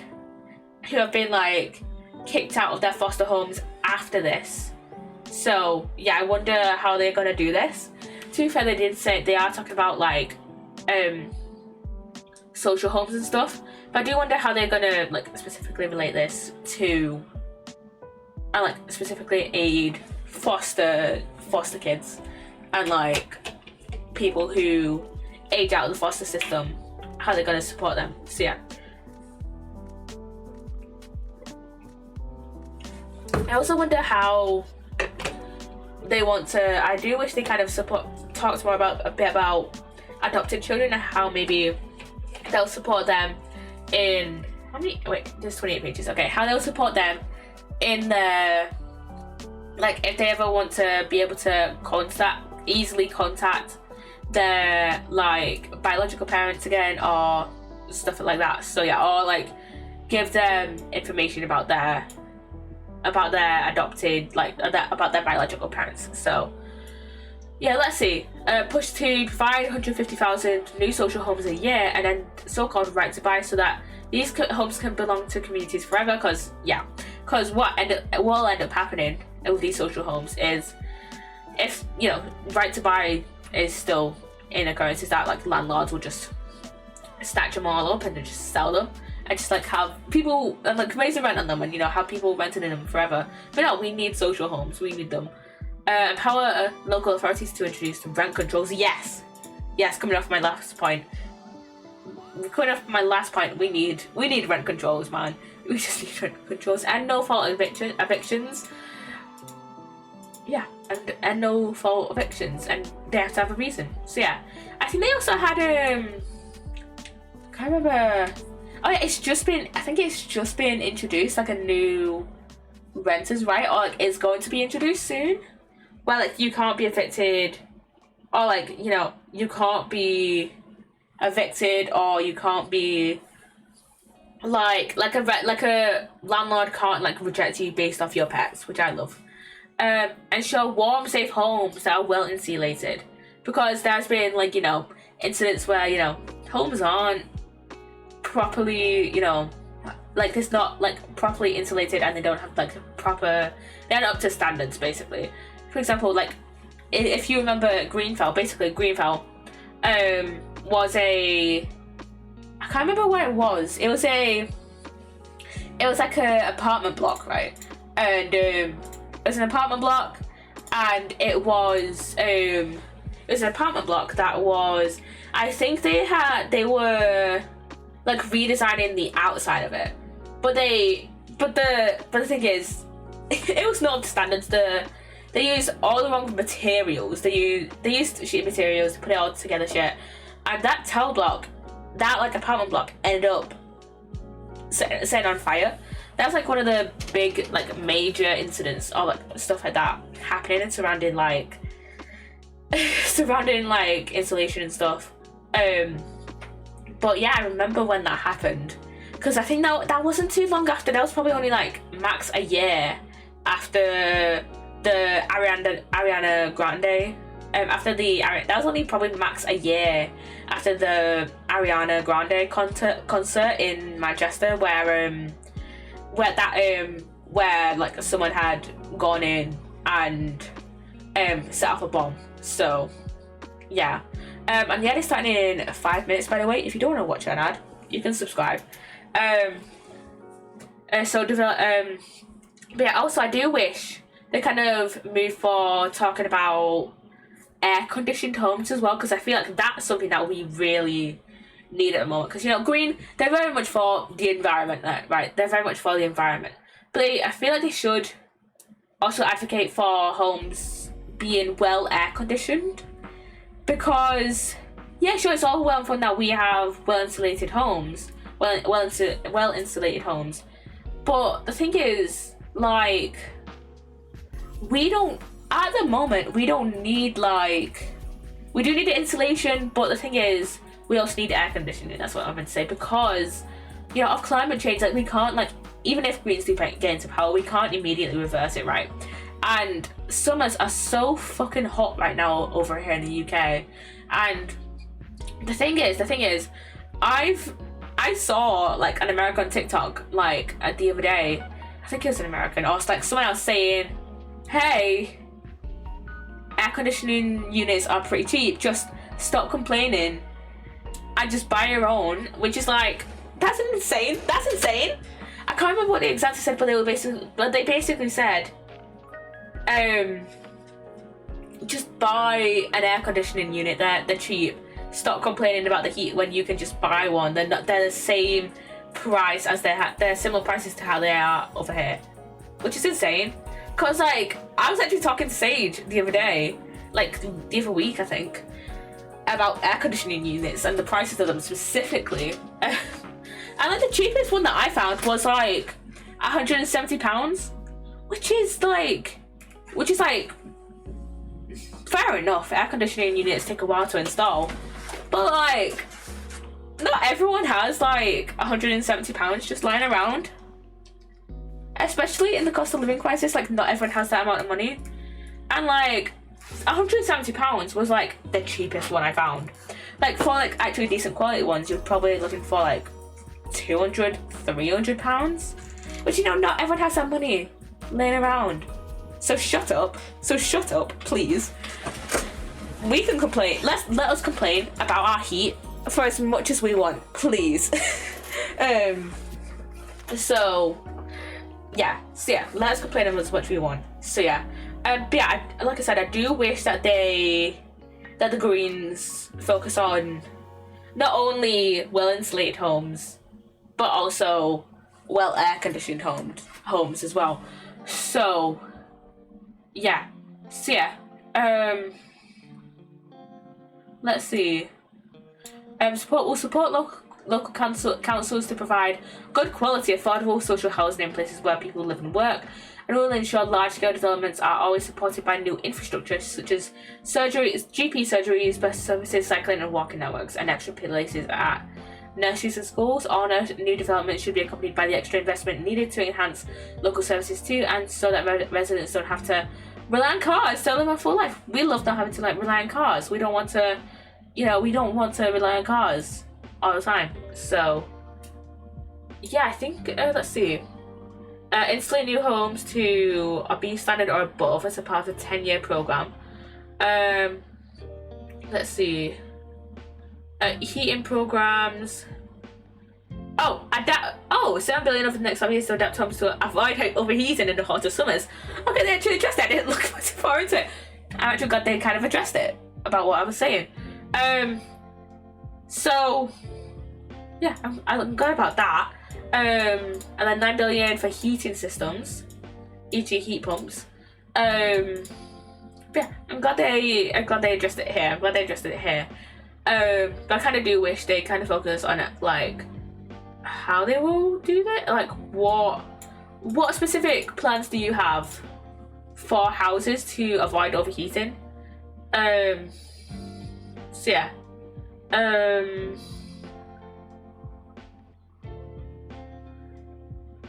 who have been like kicked out of their foster homes after this. So yeah, I wonder how they're gonna do this. To be fair, they did say they are talking about like social homes and stuff, but I do wonder how they're gonna like specifically relate this to and like specifically aid foster kids and like people who age out of the foster system, how they're gonna support them. So yeah, I also wonder how they want to. I do wish they kind of talked more about adopted children and how maybe they'll support them in there's 28 pages. Okay, how they'll support them in the like if they ever want to be able to easily contact their like biological parents again or stuff like that. So yeah, or like give them information about their adopted about their biological parents. So yeah, let's see. Push to provide 150,000 new social homes a year and then so-called right to buy so that these homes can belong to communities forever. Because what will end up happening with these social homes is, if right to buy is still in occurrence, is that like landlords will just snatch them all up and then just sell them and just like have people and like raise the rent on them and have people renting in them forever. But no, we need social homes. We need them. Empower local authorities to introduce rent controls. Yes, coming off my last point, we need rent controls, man. We just need rent controls and no fault evictions. Yeah, and no fault evictions, and they have to have a reason. So yeah, I think they also had I can't remember. Oh yeah, I think it's just been introduced, like a new renters right, or like is going to be introduced soon. Well, like you can't be evicted, or like you can't be evicted, or you can't be like a landlord can't like reject you based off your pets, which I love. Ensure warm, safe homes that are well insulated, because there's been like incidents where homes aren't properly like it's not like properly insulated and they don't have like they're not up to standards basically. For example, like if you remember Greenfell was I can't remember where it was. It was like a apartment block, right? And an apartment block, and it was an apartment block that was, I think they were like redesigning the outside of it, but the thing is, it was not up to standards. They used all the wrong materials. They used shit materials to put it all together shit, and that tower block, that like apartment block, ended up set on fire. That was like one of the big like major incidents or like stuff like that happening and surrounding like insulation and stuff. But yeah, I remember when that happened, because I think that wasn't too long after. That was probably only like max a year after the Ariana Grande. That was only probably max a year after the Ariana Grande concert in Manchester, where like someone had gone in and set off a bomb. So yeah, and the ad is starting in 5 minutes, by the way. If you don't want to watch an ad, you can subscribe. But yeah, also I do wish they kind of move for talking about air conditioned homes as well, because I feel like that's something that we really need at the moment. Because, you know, green, they're very much for the environment, right? They're very much for the environment, but I feel like they should also advocate for homes being well air conditioned, because yeah, sure, it's all well and fun that we have well insulated homes, well insulated homes, but the thing is, like, we don't at the moment, we don't need, like, we do need the insulation, but the thing is, we also need air conditioning. That's what I'm going to say, because, you know, of climate change, like, we can't, like, even if Greens do get into power, we can't immediately reverse it, right? And summers are so fucking hot right now over here in the UK. And the thing is, I saw, like, an American TikTok, like, the other day. I think it was an American, or it's like someone else saying, hey, air conditioning units are pretty cheap, just stop complaining and just buy your own. Which is like, that's insane. I can't remember what they exactly said, but they basically said, just buy an air conditioning unit. They're cheap. Stop complaining about the heat when you can just buy one. They're the same price as they're similar prices to how they are over here, which is insane. Cause like, I was actually talking to Sage the other day, like the other week I think, about air conditioning units and the prices of them specifically. And like the cheapest one that I found was like £170, which is like fair enough. Air conditioning units take a while to install, but like, not everyone has like £170 just lying around. Especially in the cost of living crisis, like, not everyone has that amount of money. And like, £170 was like the cheapest one I found. Like, for like actually decent quality ones, you're probably looking for like £200, £300, which, you know, not everyone has that money laying around. So shut up, please. We can complain. Let us complain about our heat for as much as we want, please. So yeah, let's complain as much as we want. So yeah, but yeah, like I said, I do wish that the Greens focus on not only well insulated homes, but also well air conditioned homes as well. So yeah, let's see. We'll support local councils to provide good quality, affordable social housing in places where people live and work, and will ensure large-scale developments are always supported by new infrastructure such as surgeries, GP surgeries, bus services, cycling and walking networks, and extra places at nurseries and schools. All new developments should be accompanied by the extra investment needed to enhance local services too, and so that residents don't have to rely on cars to live a full life. We love not having to like rely on cars. We don't want to rely on cars all the time. So yeah, I think let's see. Insulate new homes to a B standard or above as a part of a 10-year program. Let's see. Heating programs. oh, 7 billion over the next 5 years to adapt homes to avoid overheating in the hotter summers. Okay, they actually addressed that. I didn't look too far into it. I'm actually glad they kind of addressed it about what I was saying. So yeah, I'm glad about that. And then 9 billion for heating systems, e.g. heat pumps. Yeah, I'm glad they addressed it here. But I kind of do wish they kind of focus on it, like how they will do that. Like what specific plans do you have for houses to avoid overheating? So yeah.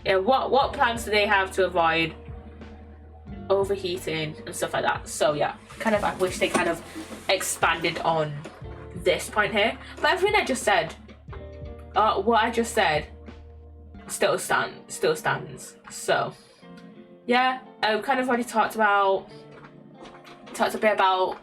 Yeah, what plans do they have to avoid overheating and stuff like that? So yeah, kind of I wish they kind of expanded on this point here. But everything I just said, what I just said still stands. So yeah, I kind of already talked a bit about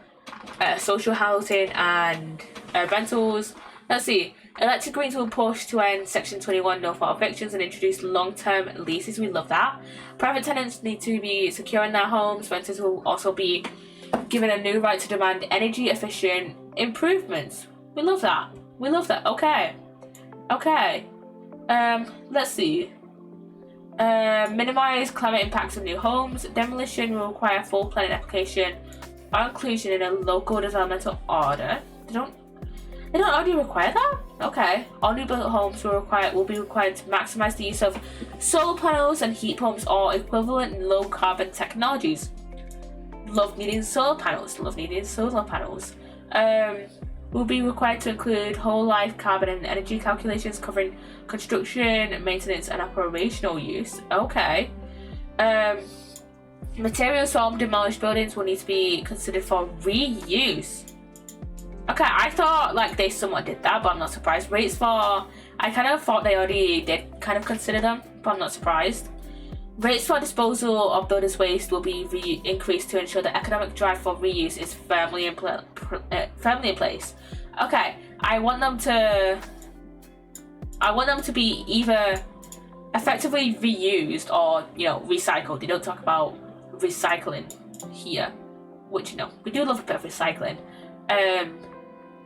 social housing and rentals. Let's see. Elected Greens will push to end Section 21 no-fault evictions and introduce long-term leases. We love that. Private tenants need to be secure in their homes. Renters will also be given a new right to demand energy-efficient improvements. We love that. Okay. Let's see. Minimize climate impacts of new homes. Demolition will require full planning application or inclusion in a local developmental order. They don't already require that? Okay. All new built homes will be required to maximize the use of solar panels and heat pumps or equivalent low carbon technologies. Love needing solar panels. Will be required to include whole life carbon and energy calculations covering construction, maintenance and operational use. Okay. Materials from demolished buildings will need to be considered for reuse. Okay, I thought like they somewhat did that, but I'm not surprised. I kind of thought they already did kind of consider them, but I'm not surprised. Rates for disposal of builders' waste will be increased to ensure the economic drive for reuse is firmly in place. Okay, I want them to be either effectively reused or, recycled. They don't talk about recycling here, which, we do love a bit of recycling.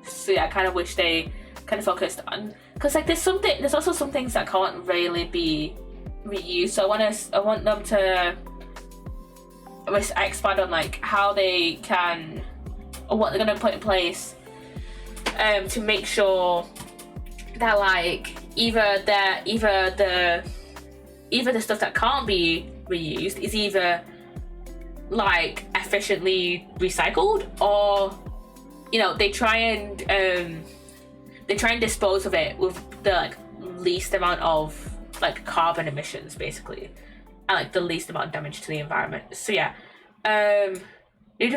So yeah, I kind of wish they kind of focused on, because like there's also some things that can't really be reused. So I want them to expand on like how they can, or what they're gonna put in place, to make sure that like either the stuff that can't be reused is either like efficiently recycled, or they try and dispose of it with the like least amount of like carbon emissions, basically, and like the least amount of damage to the environment. So yeah, new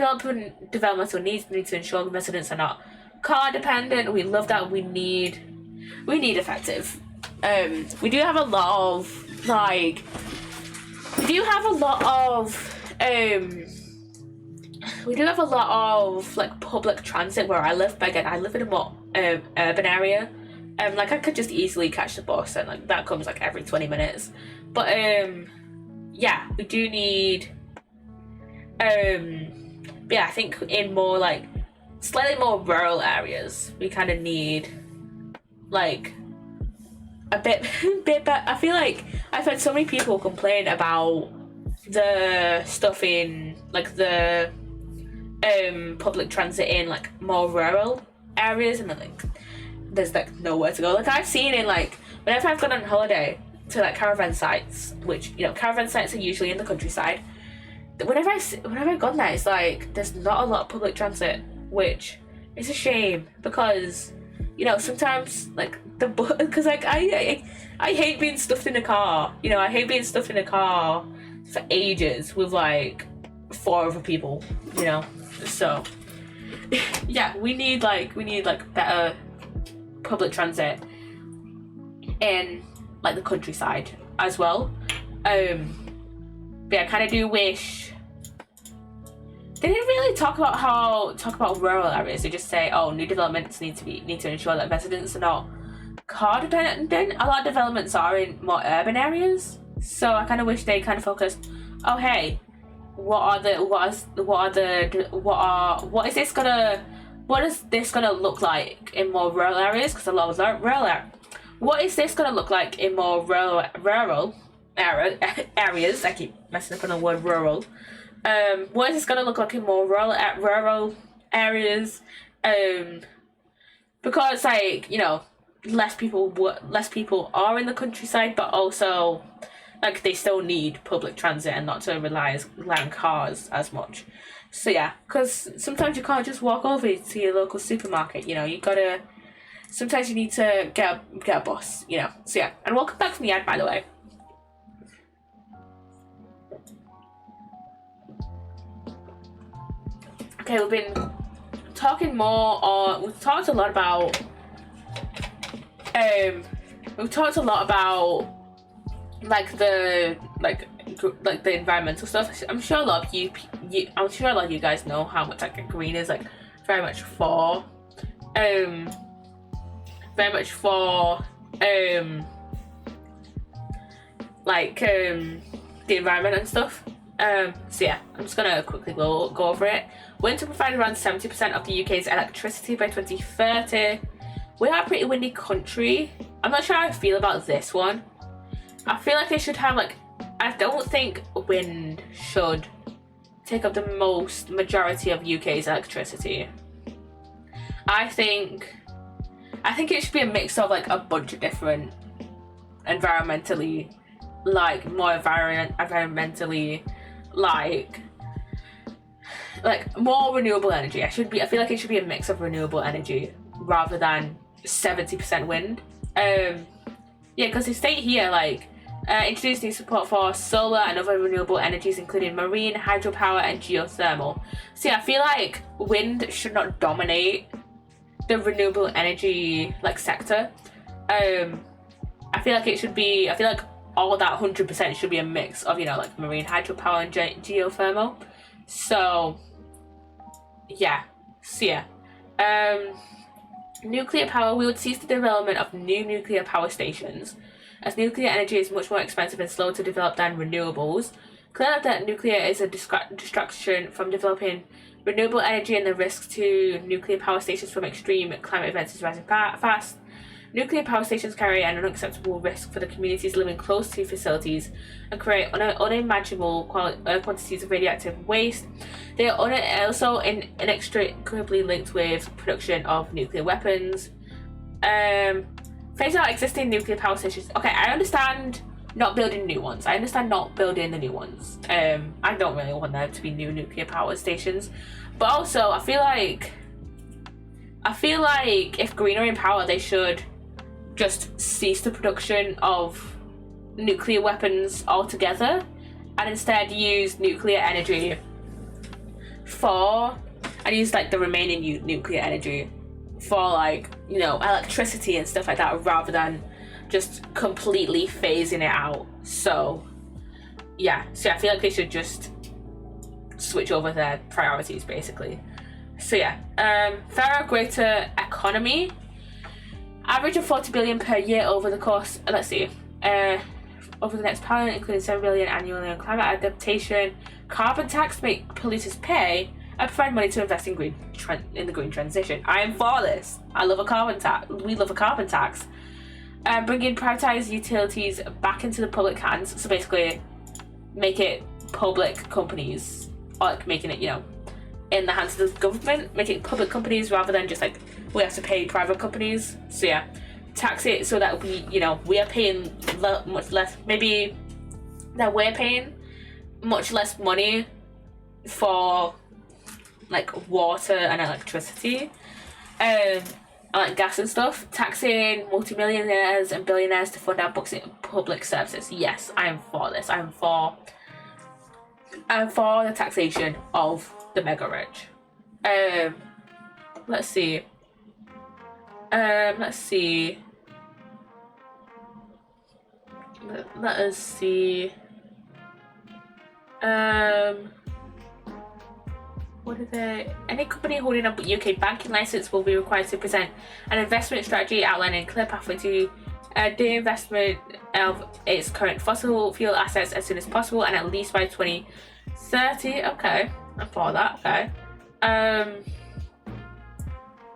developmental needs need to ensure residents are not car dependent. We love that. We need effective. We do have a lot of like public transit where I live, but again I live in a more urban area. Like I could just easily catch the bus, and like that comes like every 20 minutes. But yeah, we do need I think in more like slightly more rural areas we kind of need like a bit better. I feel like I've had so many people complain about the stuff in like the public transit in like more rural areas, and then like there's like nowhere to go. Like I've seen in like whenever I've gone on holiday to like caravan sites, which caravan sites are usually in the countryside. Whenever I've gone there, it's like there's not a lot of public transit, which is a shame, because sometimes like because like I hate being stuffed in a car. I hate being stuffed in a car for ages with like 4 other people. So yeah, we need better public transit in like the countryside as well. But I kind of do wish they didn't really talk about rural areas. They just say, oh, new developments need to ensure that residents are not car dependent. A lot of developments are in more urban areas, so I kind of wish they kind of focused. Oh hey, what is this gonna look like in more rural areas? Because a lot of what is this gonna look like in more rural areas? I keep messing up on the word rural. What is this gonna look like in more rural areas? Because like, you know, less people are in the countryside, but also like they still need public transit and not to rely on cars as much. So yeah, because sometimes you can't just walk over to your local supermarket. You know, you gotta. Sometimes you need to get a bus. You know. So yeah, and welcome back from the ad, by the way. Okay, we've been talking more, or we've talked a lot about. We've talked a lot about like the environmental stuff. I'm sure a lot of you guys know how much like green is like very much for the environment and stuff. So yeah, I'm just gonna quickly go over it. Wind to provide around 70% of the UK's electricity by 2030. We are a pretty windy country. I'm not sure how I feel about this one. I feel like they should have like, I don't think wind should take up the majority of UK's electricity. I think it should be a mix of like a bunch of different environmentally more renewable energy. I feel like it should be a mix of renewable energy rather than 70% wind. Yeah, because they state here like introduce new support for solar and other renewable energies, including marine, hydropower, and geothermal. So yeah, I feel like wind should not dominate the renewable energy like sector. I feel like all that 100% should be a mix of, you know, like marine, hydropower, and geothermal. So yeah, nuclear power. We would cease the development of new nuclear power stations, as nuclear energy is much more expensive and slow to develop than renewables. Clear that nuclear is a distraction from developing renewable energy, and the risks to nuclear power stations from extreme climate events is rising fast. Nuclear power stations carry an unacceptable risk for the communities living close to facilities and create unimaginable quantities of radioactive waste. They are also inextricably linked with production of nuclear weapons. Phase out existing nuclear power stations. Okay, I understand not building new ones. I understand not building the new ones. I don't really want there to be new nuclear power stations. But also, I feel like if green are in power, they should just cease the production of nuclear weapons altogether and instead use nuclear energy use like the remaining nuclear energy for like, you know, electricity and stuff like that, rather than just completely phasing it out. So yeah, I feel like they should just switch over their priorities basically. So yeah, fairer, greater economy. Average of 40 billion per year over the course, over the next parliament, including 7 billion annually on climate adaptation. Carbon tax, make polluters pay, and provide money to invest in the green transition. I am for this. I love a carbon tax. We love a carbon tax. Bringing privatised utilities back into the public hands. So basically, make it public companies, or like making it, you know, in the hands of the government, make it public companies rather than just like we have to pay private companies. So yeah, tax it so that we are paying much less, maybe that we're paying much less money for like water and electricity and like gas and stuff. Taxing multimillionaires and billionaires to fund our public services. Yes, I am for this. I'm for the taxation of the mega rich. Let's see. Let us see. what is it? Any company holding a UK banking license will be required to present an investment strategy outlining a clear pathway to the investment of its current fossil fuel assets as soon as possible and at least by 2030. Okay, I follow that. Okay.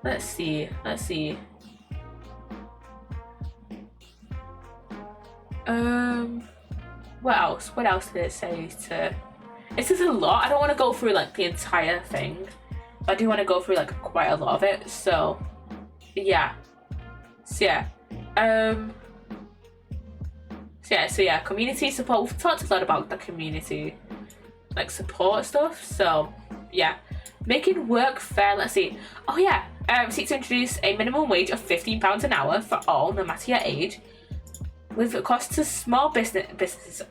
Let's see. What else did it say to... This is a lot. I don't want to go through like the entire thing, but I do want to go through like quite a lot of it. So yeah. Community support. We've talked a lot about the community like support stuff. So yeah, making work fair. Let's see. Oh yeah. Seek to introduce a minimum wage of £15 an hour for all, no matter your age. With costs to small businesses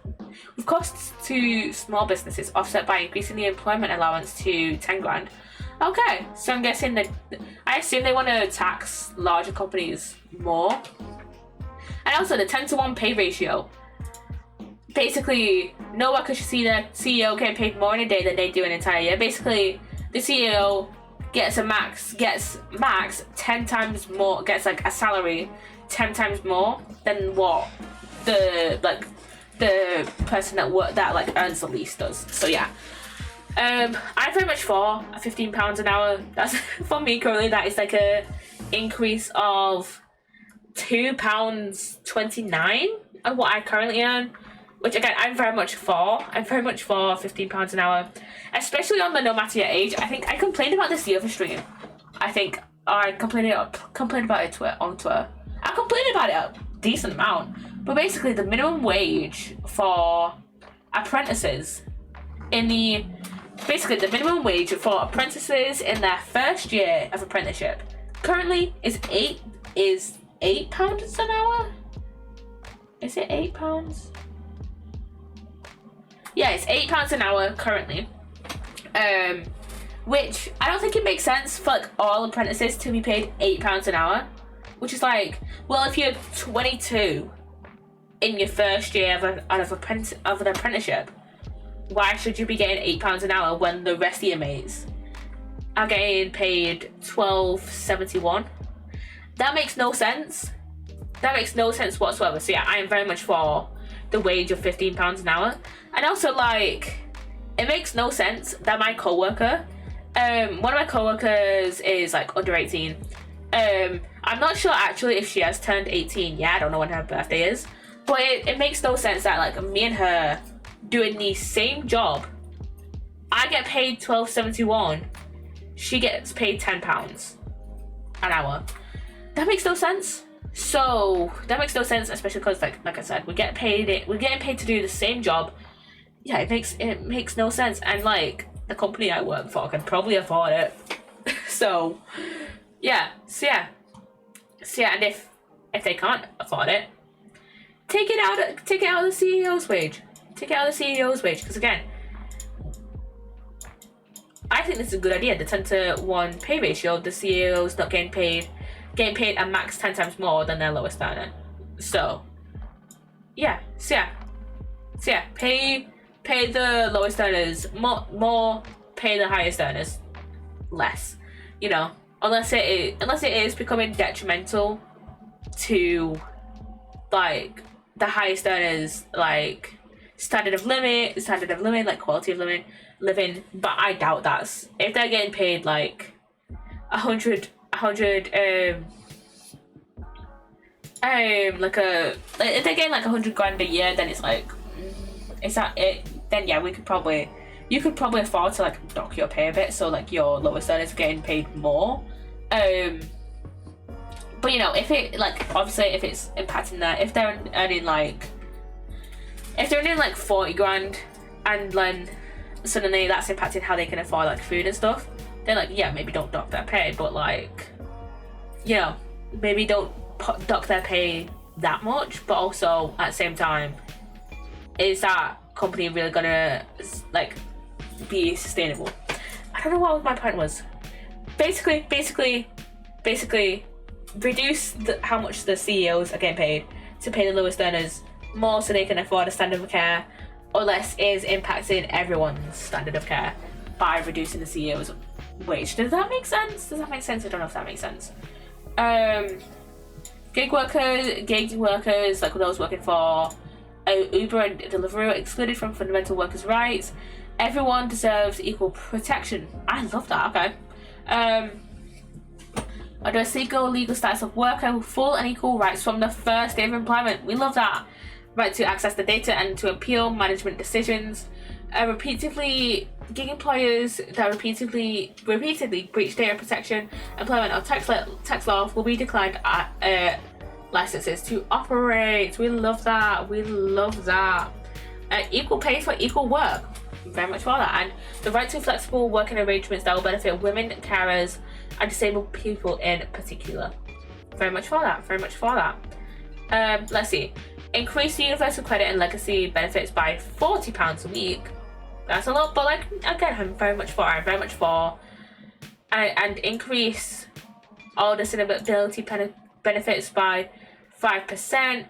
offset by increasing the employment allowance to 10 grand. Okay, so I'm guessing that I assume they want to tax larger companies more. And also the 10-to-1 pay ratio. Basically, no worker should see their CEO getting paid more in a day than they do an entire year. Basically, the CEO gets max 10 times more, gets like a salary 10 times more than what the person that earns the least does. So yeah, I'm very much for £15 an hour. That's for me currently. That is like a increase of £2.29 of what I currently earn, which again I'm very much for. I'm very much for £15 an hour, especially on the no matter your age. I think I complained about this the other stream. I think I complained about it on Twitter. I complained about it a decent amount, but basically the minimum wage for apprentices the minimum wage for apprentices in their first year of apprenticeship currently is £8 an hour. Is it £8? Yeah, it's £8 an hour currently. Which I don't think it makes sense for like all apprentices to be paid £8 an hour. Which is like, well, if you're 22 in your first year of an apprenticeship, why should you be getting £8 an hour when the rest of your mates are getting paid £12.71? That makes no sense. That makes no sense whatsoever. So yeah, I am very much for the wage of £15 an hour. And also, like, it makes no sense that my coworker, one of my coworkers is like under 18. I'm not sure actually if she has turned 18 yet. I don't know when her birthday is, but it makes no sense that like me and her doing the same job, I get paid £12.71, she gets paid £10 an hour. That makes no sense. So that makes no sense, especially because like I said, we're getting paid to do the same job. Yeah, it makes no sense, and like the company I work for can probably afford it. So yeah, and if they can't afford it, take it out of the CEO's wage. Take it out of the CEO's wage, because again, I think this is a good idea. The 10-to-1 pay ratio, the CEO's not getting paid a max 10 times more than their lowest earner. So yeah, pay the lowest earners more, pay the highest earners less. You know, unless it is becoming detrimental to like the highest earners, like standard of living, like quality of living. But I doubt that's, if they're getting paid like if they're getting like 100 grand a year, then it's like, is that it? Then yeah, you could probably afford to like dock your pay a bit, so like your lowest earners are getting paid more. But you know, if it like, obviously if it's impacting that, if they're earning like 40 grand and then suddenly that's impacting how they can afford like food and stuff, then like, yeah, maybe don't dock their pay, but like, you know, maybe don't dock their pay that much. But also at the same time, is that company really gonna like be sustainable? I don't know what my point was. Basically reduce how much the CEOs are getting paid to pay the lowest earners more, so they can afford a standard of care, unless it is impacting everyone's standard of care. by reducing the CEO's wage. Does that make sense? Does that make sense? I don't know if that makes sense. Gig workers, like those working for Uber and Deliveroo, are excluded from fundamental workers' rights. Everyone deserves equal protection. I love that. Okay. Under a single legal status of worker, full and equal rights from the first day of employment. We love that. Right to access the data and to appeal management decisions. Gig employers that repeatedly breach data protection, employment or tax law will be declined licenses to operate. We love that. We love that. Equal pay for equal work. Very much for that. And the right to flexible working arrangements that will benefit women, carers, and disabled people in particular. Very much for that. Very much for that. Let's see. Increase the universal credit and legacy benefits by £40 a week. That's a lot, but like again, I'm very much for. And increase all disability benefits by 5%.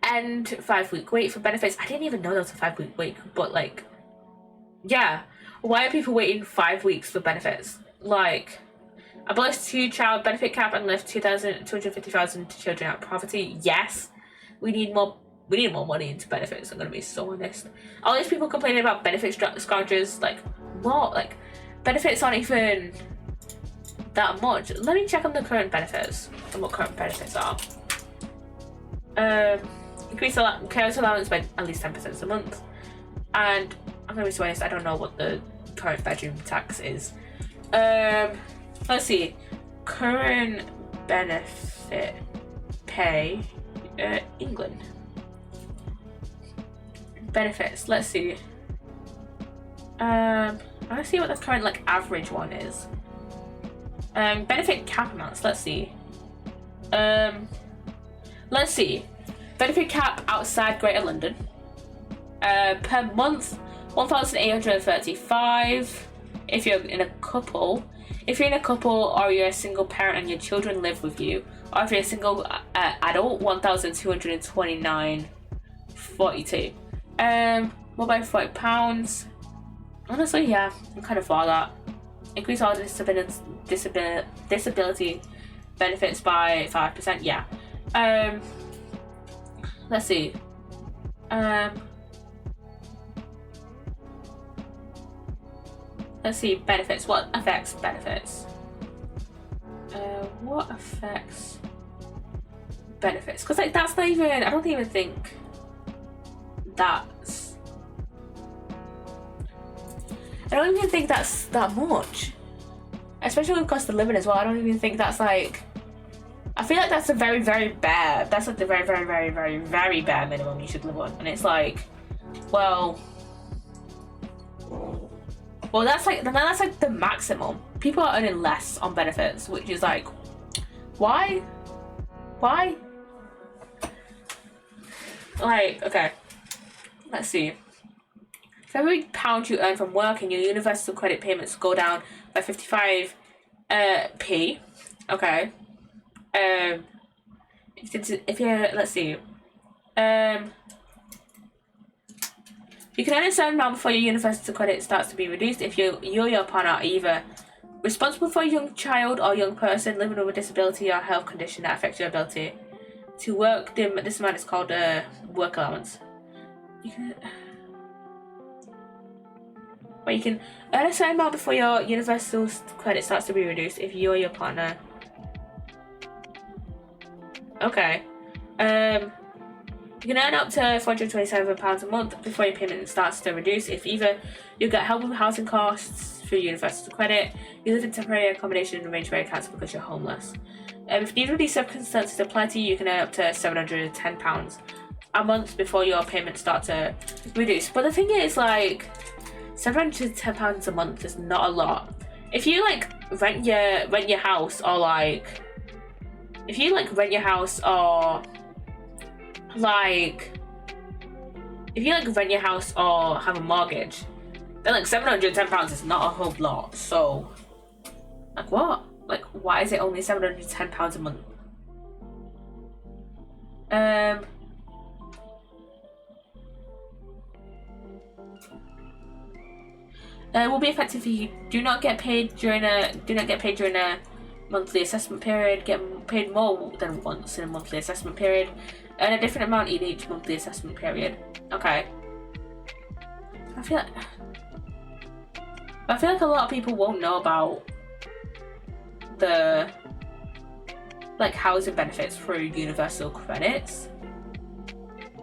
End 5-week wait for benefits. I didn't even know there was a 5-week wait, but like, yeah. Why are people waiting 5 weeks for benefits? Like, abolish 2-child benefit cap and lift 250,000 children out of poverty. Yes, we need more money into benefits. I'm gonna be so honest. All these people complaining about benefit scourges, like what? Like, benefits aren't even that much. Let me check on the current benefits and what current benefits are. Increase carers allowance by at least 10% a month, and I'm gonna be so honest, I don't know what the current bedroom tax is. Let's see. Current benefit pay England. Benefits. Let's see. I want to see what the current like average one is. Benefit cap amounts. Let's see. Let's see. Benefit cap outside Greater London. Per month, 1,835. If you're in a couple. If you're in a couple or you're a single parent and your children live with you, or if you're a single adult, 1,229.42. What about £40? Honestly, yeah, I'm kind of for that. Increase all disability benefits by 5%. Yeah. Let's see. Let's see, benefits. What affects benefits? What affects benefits? Because like that's not even. I don't even think that's. I don't even think that's that much. Especially with cost of living as well. I don't even think that's like. I feel like that's a very, very bare. That's like the very, very, very, very, very bare minimum you should live on, and it's like, well, that's like the maximum. People are earning less on benefits, which is like, why? Like, okay, let's see. For every £1 you earn from working, your universal credit payments go down by 55p. Okay. If you're, let's see. You can earn a certain amount before your universal credit starts to be reduced if you or your partner are either responsible for a young child or young person living with a disability or health condition that affects your ability to work. This amount is called a work allowance. You can earn a certain amount before your universal credit starts to be reduced if you or your partner. Okay. You can earn up to £427 a month before your payment starts to reduce if either you get help with housing costs through universal credit, you live in temporary accommodation arranged by a council because you're homeless. If neither of these circumstances apply to you, you can earn up to £710 a month before your payments start to reduce. But the thing is, like, £710 a month is not a lot. If you like rent your house or like. If you like rent your house or like if you like rent your house or have a mortgage, then like £710 is not a whole lot. So like what? Like why is it only £710 a month? Will be effective if you do not get paid during a monthly assessment period. Get paid more than once in a monthly assessment period, and a different amount in each monthly assessment period. Okay. I feel like a lot of people won't know about the like housing benefits through universal credits,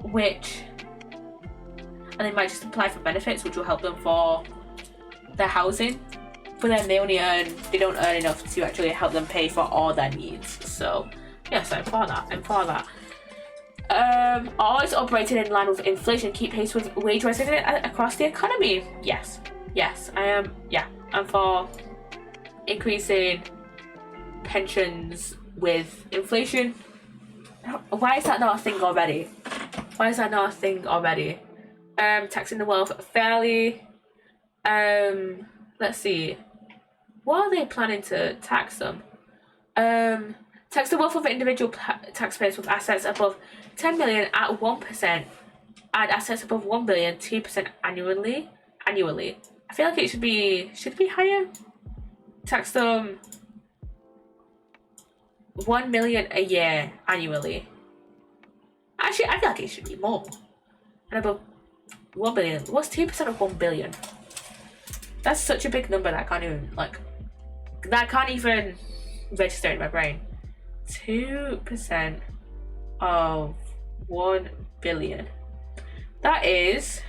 and they might just apply for benefits which will help them for their housing, but then they don't earn enough to actually help them pay for all their needs. So yes, I'm for that. Always operated in line with inflation, keep pace with wage rises across the economy. Yes, I am. Yeah, I'm for increasing pensions with inflation. Why is that not a thing already? Taxing the wealth fairly. Let's see. What are they planning to tax them? Tax the wealth of individual taxpayers with assets above 10 million at 1%, and assets above 1 billion 2% annually. I feel like it should be higher. Tax them 1 million a year annually. Actually, I feel like it should be more. And above 1 billion. What's 2% of 1 billion? That's such a big number that I can't even register in my brain. 2% of 1 billion. That is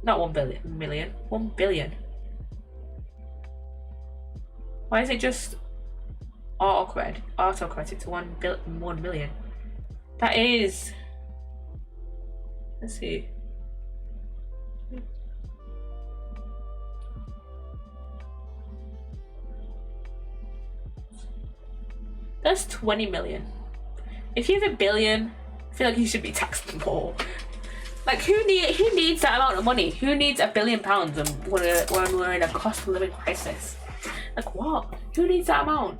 not 1 million. 1 billion. Why is it just auto-credit to 1 million? That is, let's see. That's 20 million. If you have 1 billion, I feel like you should be taxed more. Like, who needs that amount of money? Who needs £1 billion when we're in a cost of living crisis? Like, what? Who needs that amount?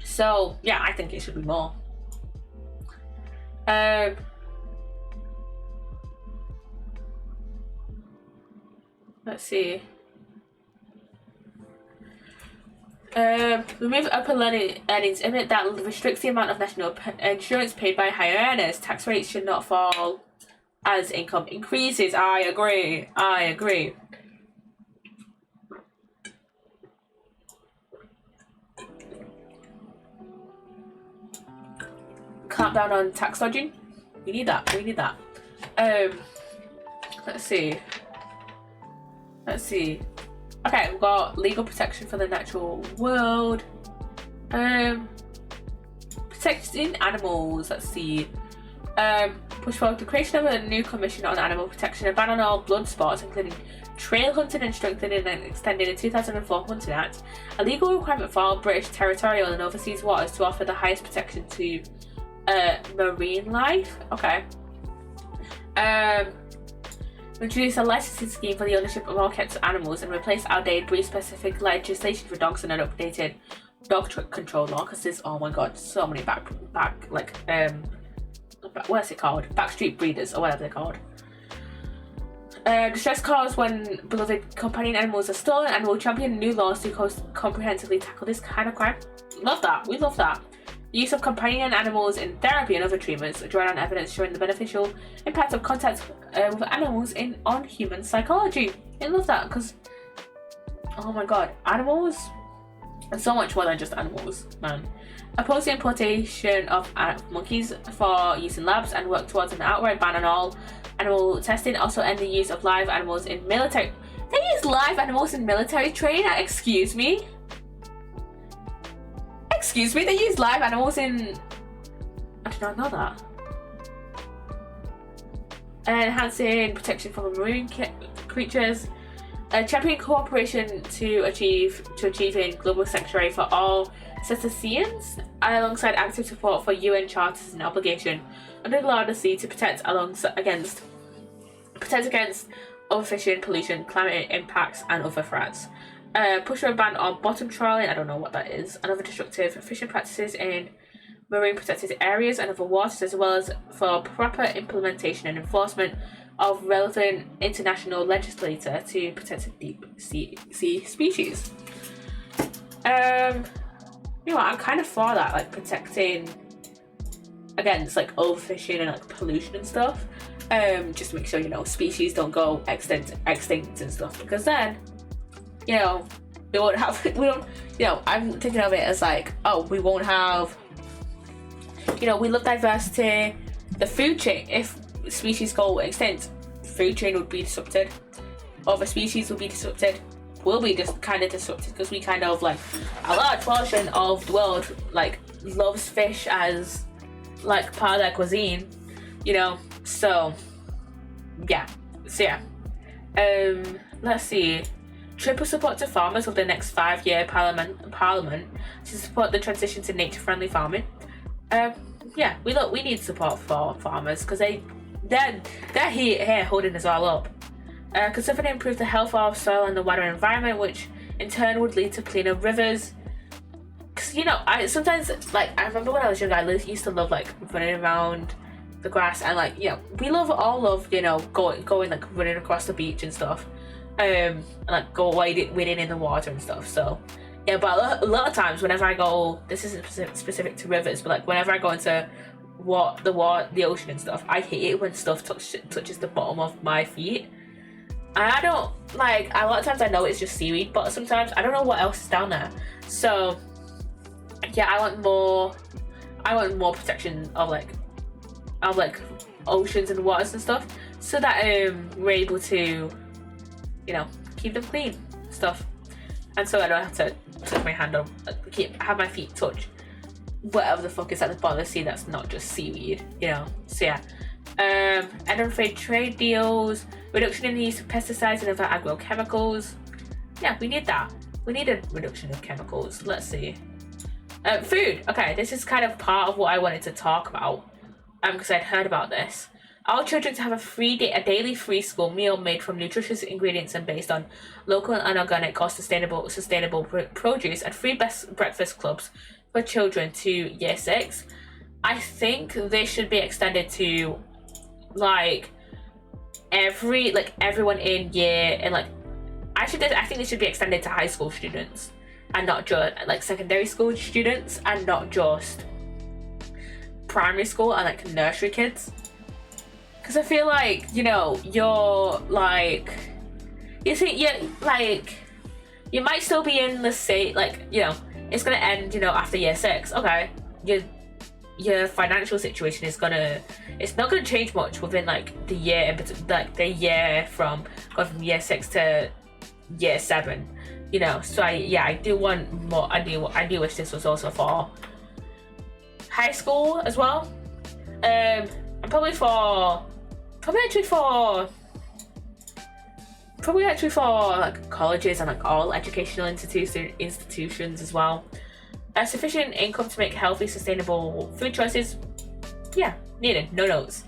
So yeah, I think it should be more. Let's see. Remove upper earnings limit that restricts the amount of national insurance paid by higher earners. Tax rates should not fall as income increases. I agree. Clamp down on tax dodging. We need that. Let's see. Okay, we've got legal protection for the natural world. Protecting animals. Let's see. Push for the creation of a new commission on animal protection, a ban on all blood sports, including trail hunting, and strengthening and extending the 2004 Hunting Act. A legal requirement for all British territorial and overseas waters to offer the highest protection to marine life. Okay. Introduce a licensing scheme for the ownership of all kept animals and replace outdated breed-specific legislation for dogs and an updated dog control law, because there's, oh my god, so many what's it called? Backstreet breeders, or whatever they're called. Distress caused when beloved companion animals are stolen, and will champion new laws to comprehensively tackle this kind of crime. Love that. We love that. The use of companion animals in therapy and other treatments, drawing on evidence showing the beneficial impact of contact with animals on human psychology. I love that, because, oh my god, animals are so much more than just animals, man. Oppose the importation of monkeys for use in labs and work towards an outright ban on all animal testing. Also end the use of live animals in military. They use live animals in military training? Excuse me, they use live animals in... I did not know that. Enhancing protection for marine creatures. Champion cooperation to achieving global sanctuary for all cetaceans, alongside active support for UN charters and obligation under the law of the sea to protect against overfishing, pollution, climate impacts, and other threats. Push for a ban on bottom trawling, I don't know what that is, and other destructive fishing practices in marine protected areas and other waters, as well as for proper implementation and enforcement of relevant international legislator to protect the deep sea species. I'm kind of for that, like protecting against like overfishing and like pollution and stuff. Just to make sure species don't go extinct and stuff, because then we won't have I'm thinking of it as like, oh, we won't have we love diversity. The food chain, if species go extinct, food chain would be disrupted. Other species will be disrupted. Will be just kind of disrupted, because we kind of like a large portion of the world like loves fish as like part of their cuisine, so yeah. Let's see. Triple support to farmers of the next 5-year parliament to support the transition to nature-friendly farming. We need support for farmers, because they're here holding us all up. Conserve and improve the health of soil and the wider environment, which in turn would lead to cleaner rivers. Because I sometimes, like, I remember when I was younger, I used to love like running around the grass, and like we all love going like running across the beach and stuff, and like go wading in the water and stuff. So yeah, but a lot of times whenever I go, this isn't specific to rivers, but like whenever I go into the ocean and stuff, I hate it when stuff touches the bottom of my feet. And I don't like, a lot of times I know it's just seaweed, but sometimes I don't know what else is down there. So yeah, I want more protection of like oceans and waters and stuff, so that we're able to keep them clean stuff, and so I don't have to touch my hand on have my feet touch whatever the fuck is at the bottom of the sea that's not just seaweed, so yeah. And unfair trade deals, reduction in the use of pesticides and other agrochemicals. Yeah, we need that. We need a reduction of chemicals. Let's see. Food. Okay, this is kind of part of what I wanted to talk about, because I'd heard about this. All children to have a daily free school meal made from nutritious ingredients and based on local and organic or sustainable produce, and free breakfast clubs for children to year 6. I think this should be extended to like everyone in year, and like I think this should be extended to high school students, and not just like secondary school students, and not just primary school and like nursery kids. Because I feel like you're like, you might still be in the state, like it's gonna end after year 6. Okay, your financial situation it's not gonna change much within like the year, like the year from going from year 6 to year 7, so I do want more. I do wish this was also for high school as well. And probably actually for like colleges and like all educational institutions as well. Sufficient income to make healthy, sustainable food choices. Yeah, needed. No notes.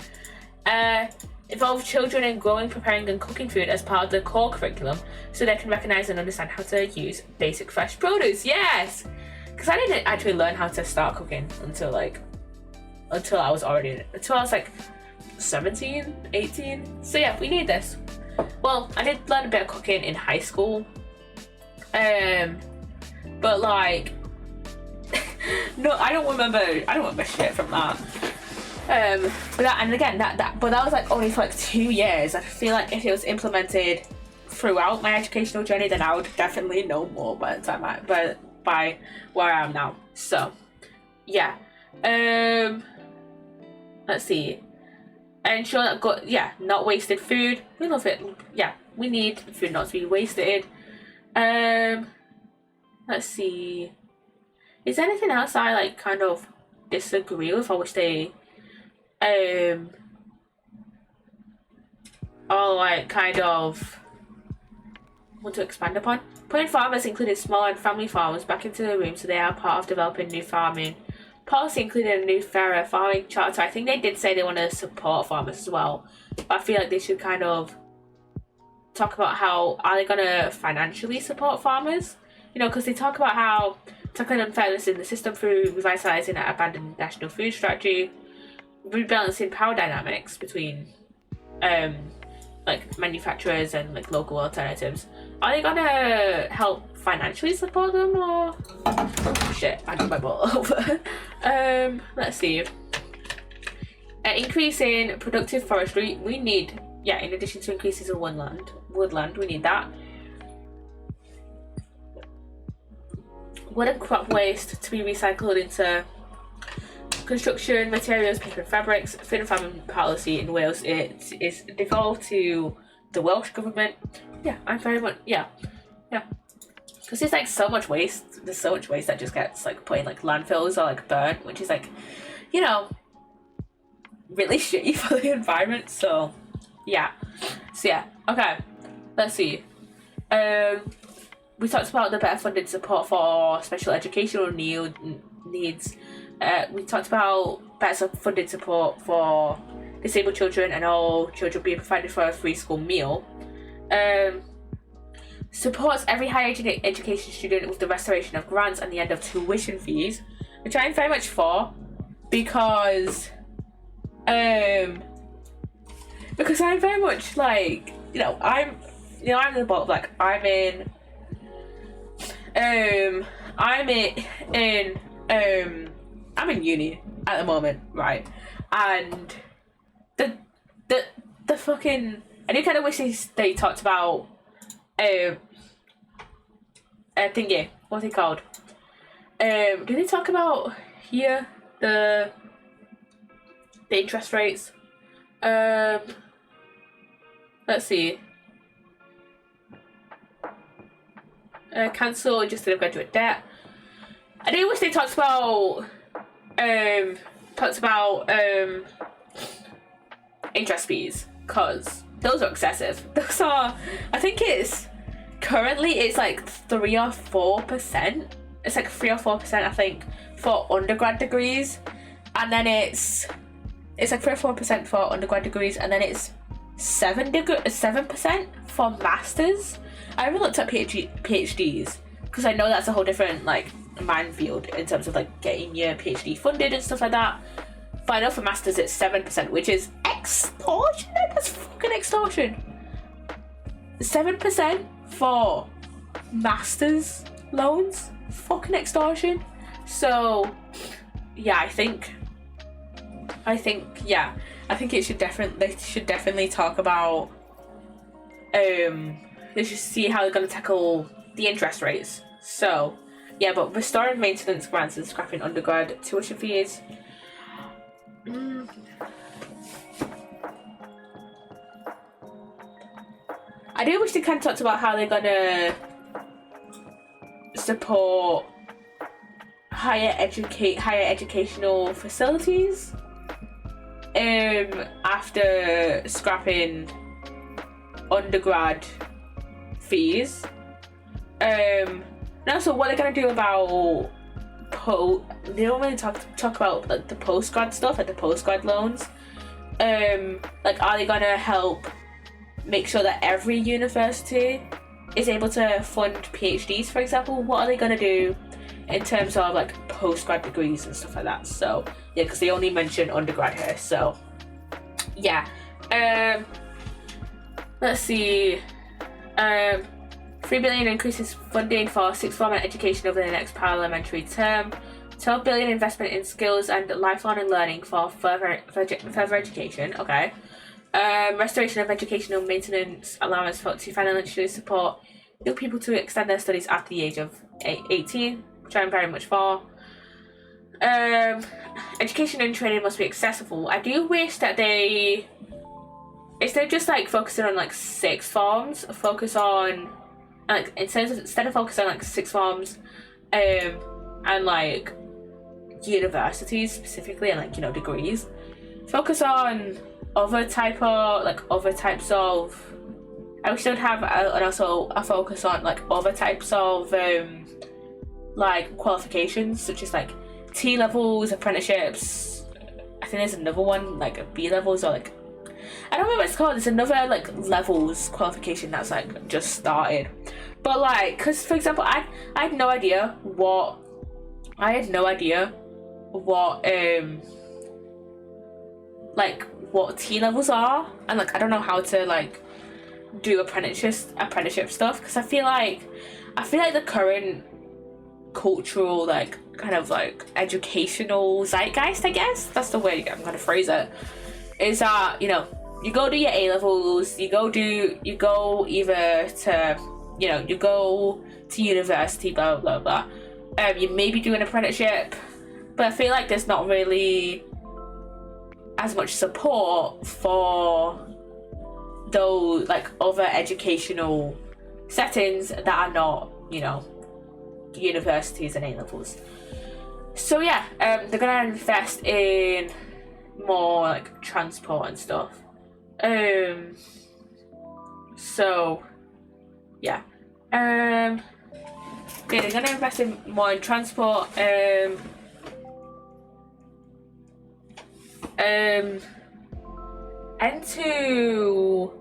Involve children in growing, preparing and cooking food as part of the core curriculum, so they can recognise and understand how to use basic fresh produce. Yes! Because I didn't actually learn how to start cooking until I was like 17, 18. So yeah, we need this. Well, I did learn a bit of cooking in high school. But like no, I don't remember shit from that. But that was like only for like 2 years. I feel like if it was implemented throughout my educational journey, then I would definitely know more by the time by where I am now. So yeah. Let's see. Ensure that not wasted food. We love it. Yeah, we need food not to be wasted. Let's see. Is there anything else I like kind of disagree with, or wish they or like kind of want to expand upon? Putting farmers, including small and family farmers, back into the room so they are part of developing new farming policy, including a new fairer farming charter. I think they did say they want to support farmers as well, but I feel like they should kind of talk about how are they going to financially support farmers, because they talk about how tackling unfairness in the system through revitalising an abandoned national food strategy, rebalancing power dynamics between like manufacturers and like local alternatives, are they gonna help financially support them, or shit, I got my ball over. Let's see. An increase in productive forestry, we need, yeah, in addition to increases in woodland, we need that. Wood and crop waste to be recycled into construction materials, paper and fabrics. Food and farming policy in Wales, it is devolved to the Welsh government. Yeah, I'm very much, yeah. Because there's like so much waste. There's so much waste that just gets like put in like landfills or like burnt, which is like, you know, really shitty for the environment. So yeah. Okay. Let's see. We talked about the better funded support for special educational needs. We talked about better funded support for disabled children and all children being provided for a free school meal. Supports every higher education student with the restoration of grants and the end of tuition fees, which I'm very much for, because I'm very much like, I'm in the boat, like I'm in uni at the moment, right? And the fucking, I do kind of wish they talked about thingy, what's it called? Did they talk about here the interest rates? Let's see. Cancel adjusted graduate debt. I do wish they talked about interest fees, because those are excessive. Those are, I think currently it's like 3 or 4%. It's like 3 or 4%, I think, for undergrad degrees, and then it's like 3 or 4% for undergrad degrees, and then it's 7% for masters. I haven't looked at PhDs because I know that's a whole different like minefield in terms of like getting your PhD funded and stuff like that. But I know for masters it's 7%, which is extortionate. That's fucking extortion. 7% for masters loans, fucking extortion. So yeah, I think it should definitely talk about they should see how they're going to tackle the interest rates. So yeah, but restoring maintenance grants and scrapping undergrad tuition fees. I do wish they kind of talked about how they're going to support higher educational facilities after scrapping undergrad fees. And also what they're going to do about they don't really talk about like the postgrad stuff, like the postgrad loans. Like, are they going to help make sure that every university is able to fund PhDs, for example? What are they going to do in terms of like postgrad degrees and stuff like that? So yeah, because they only mention undergrad here. So yeah, let's see. 3 billion increases funding for sixth form education over the next parliamentary term. 12 billion investment in skills and lifelong learning for further education. Okay. Restoration of educational maintenance allowance to financially support young people to extend their studies after the age of 18, which I'm very much for. Education and training must be accessible. I do wish that they, instead of just like focusing on like sixth forms, focus on like instead of focusing on like sixth forms and like universities specifically and like, you know, degrees, focus on other types of, I wish they would have and also a focus on like other types of like qualifications, such as like T levels, apprenticeships. I think there's another one like B levels, or like, I don't know what it's called. There's another like levels qualification that's like just started. But like, because for example, I had no idea what like what T levels are, and like I don't know how to like do apprenticeship stuff, because I feel like the current cultural, like, kind of like educational zeitgeist, I guess that's the way I'm gonna phrase it, is that, you know, you go do your A-levels, you go either to, you know, you go to university, blah blah blah. You maybe do an apprenticeship, but I feel like there's not really as much support for those, like, other educational settings that are not, you know, universities and A-levels. So yeah, they're gonna invest in more, like, transport and stuff. So yeah, yeah, they're gonna invest in more in transport, into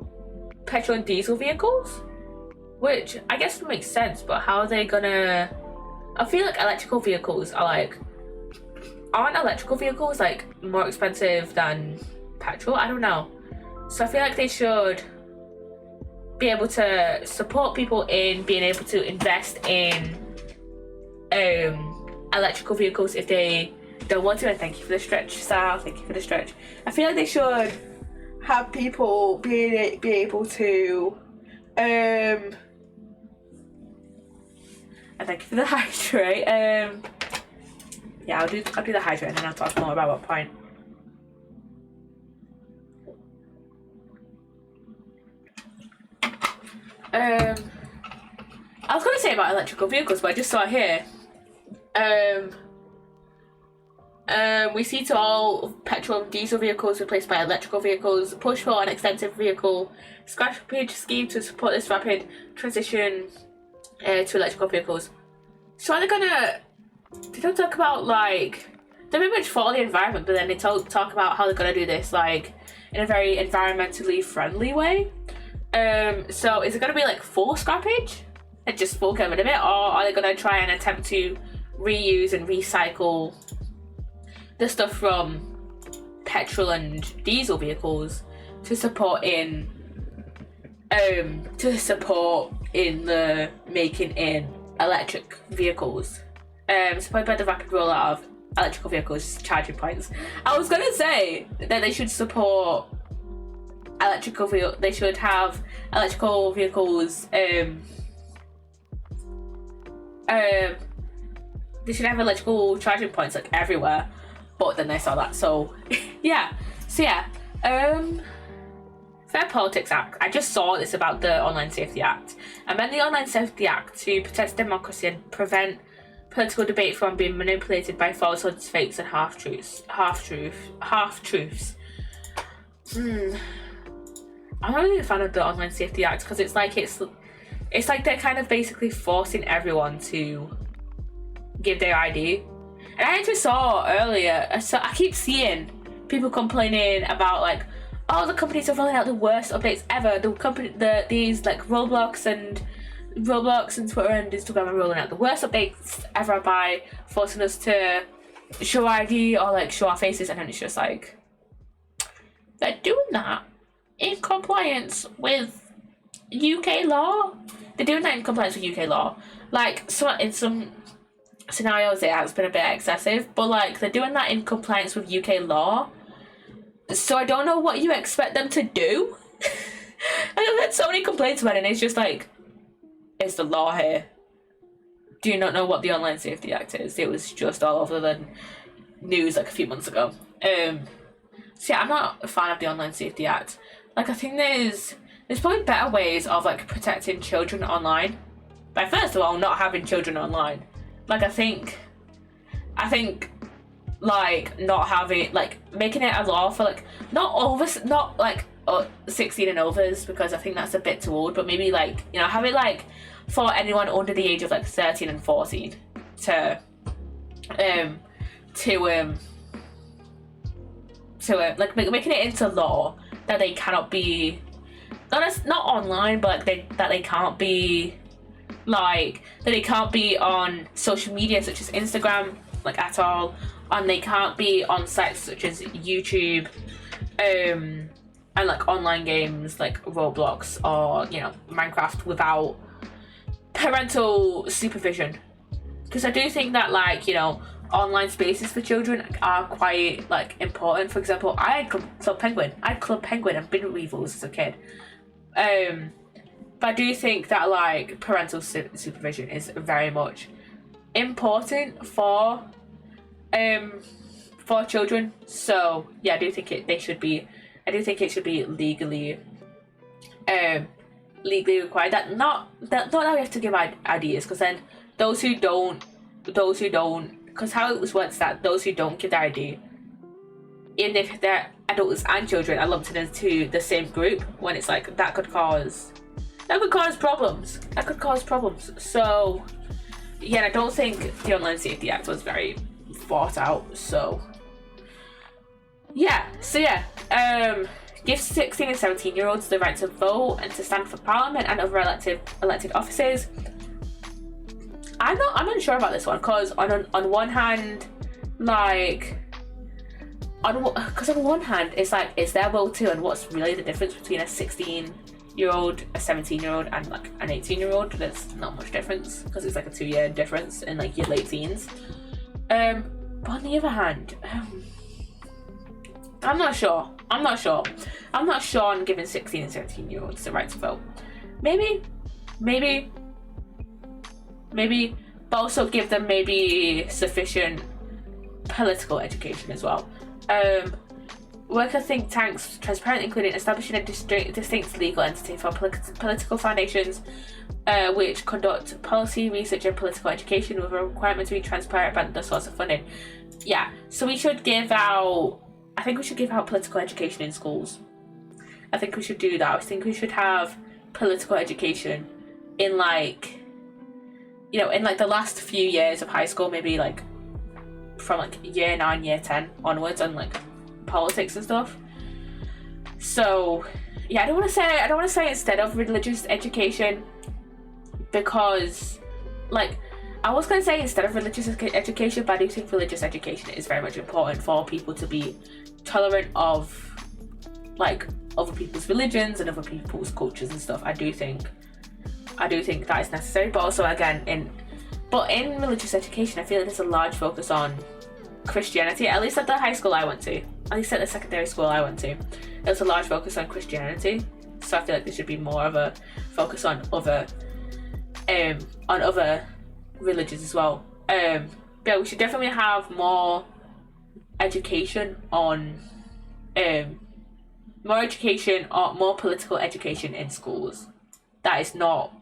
petrol and diesel vehicles, which I guess makes sense, but how are they gonna... I feel like electrical vehicles are like... Aren't electrical vehicles, like, more expensive than petrol? I don't know. So I feel like they should be able to support people in being able to invest in electrical vehicles if they don't want to. And thank you for the stretch, Sal. Thank you for the stretch. I feel like they should have people be able to and thank you for the hydrate. Yeah, I'll do the hydrate and then I'll talk more about what point. I was gonna say about electrical vehicles, but I just saw it here. We see to all petrol and diesel vehicles replaced by electrical vehicles, push for an extensive vehicle scrappage scheme to support this rapid transition to electrical vehicles. So are they gonna... They don't talk about, like... They're very much for the environment, but then they talk about how they're gonna do this, like, in a very environmentally friendly way. So is it gonna be, like, full scrappage? And just full get rid of it? Or are they gonna try and attempt to reuse and recycle the stuff from petrol and diesel vehicles to support in the making in electric vehicles, supported by the rapid rollout of electrical vehicles charging points. I was gonna say that they should support they should have electrical vehicles, they should have electrical charging points, like, everywhere. But then they saw that, so yeah. So yeah, Fair Politics Act. I just saw this about the Online Safety Act. Amend the Online Safety Act to protect democracy and prevent political debate from being manipulated by falsehoods, fakes, and half-truths. I'm not really a fan of the Online Safety Act because it's like they're kind of basically forcing everyone to give their ID. And I actually saw earlier, so I keep seeing people complaining about, like, oh, the companies are rolling out the worst updates ever. These like Roblox and Twitter and Instagram are rolling out the worst updates ever by forcing us to show ID or, like, show our faces, and then it's just like, they're doing that in compliance with UK law. They're doing that in compliance with UK law. Like, so in some scenarios it has been a bit excessive, but, like, they're doing that in compliance with UK law. So I don't know what you expect them to do. I've had so many complaints about it, and it's just like, it's the law here. Do you not know what the Online Safety Act is? It was just all over the news like a few months ago. So yeah, I'm not a fan of the Online Safety Act. Like, I think there's probably better ways of, like, protecting children online. By first of all, not having children online. Like, I think like, not having, like, making it a law for, like, not 16 and overs, because I think that's a bit too old, but maybe, like, you know, have it, like, for anyone under the age of, like, 13 and 14 to like, making it into law that they cannot be, not online, but, like, that they can't be, like, that they can't be on social media such as Instagram, like, at all, and they can't be on sites such as YouTube, and like online games like Roblox or Minecraft without parental supervision. Because I do think that online spaces for children are quite like important. For example, I had Club Penguin and Bin Weevils as a kid. But I do think that like parental supervision is very much important for children. So yeah, I do think it should be legally required. Not that we have to give ideas, because then those who don't, because how it works that those who don't give their ID, even if they're adults and children, are lumped into the same group, when it's like that could cause problems. So yeah, I don't think the Online Safety Act was very thought out. So yeah, give 16 and 17-year-olds the right to vote and to stand for parliament and other elected offices. I'm not sure about this one, because on one hand, it's like, is their vote too, and what's really the difference between a 16-year-old, a 17-year-old, and like an 18-year-old? There's not much difference, because it's like a 2-year difference in like your late teens. But on the other hand, I'm not sure on giving 16 and 17-year-olds the right to vote. Maybe, but also give them maybe sufficient political education as well. Worker think tanks, transparent, including establishing a distinct legal entity for political foundations, which conduct policy, research, and political education, with a requirement to be transparent about the source of funding. Yeah, so we should give out political education in schools. I think we should do that. I think we should have political education in in the last few years of high school, maybe like from like year 9, year 10 onwards, on like politics and stuff. So yeah, I don't want to say instead of religious education, because I was going to say instead of religious education, but I do think religious education is very much important for people to be tolerant of like other people's religions and other people's cultures and stuff. I do think that is necessary, but also again in religious education, I feel like there's a large focus on Christianity, at least at the high school I went to, at least at the secondary school I went to. There's a large focus on Christianity, so I feel like there should be more of a focus on other religions as well. But we should definitely have more education on more political education in schools that is not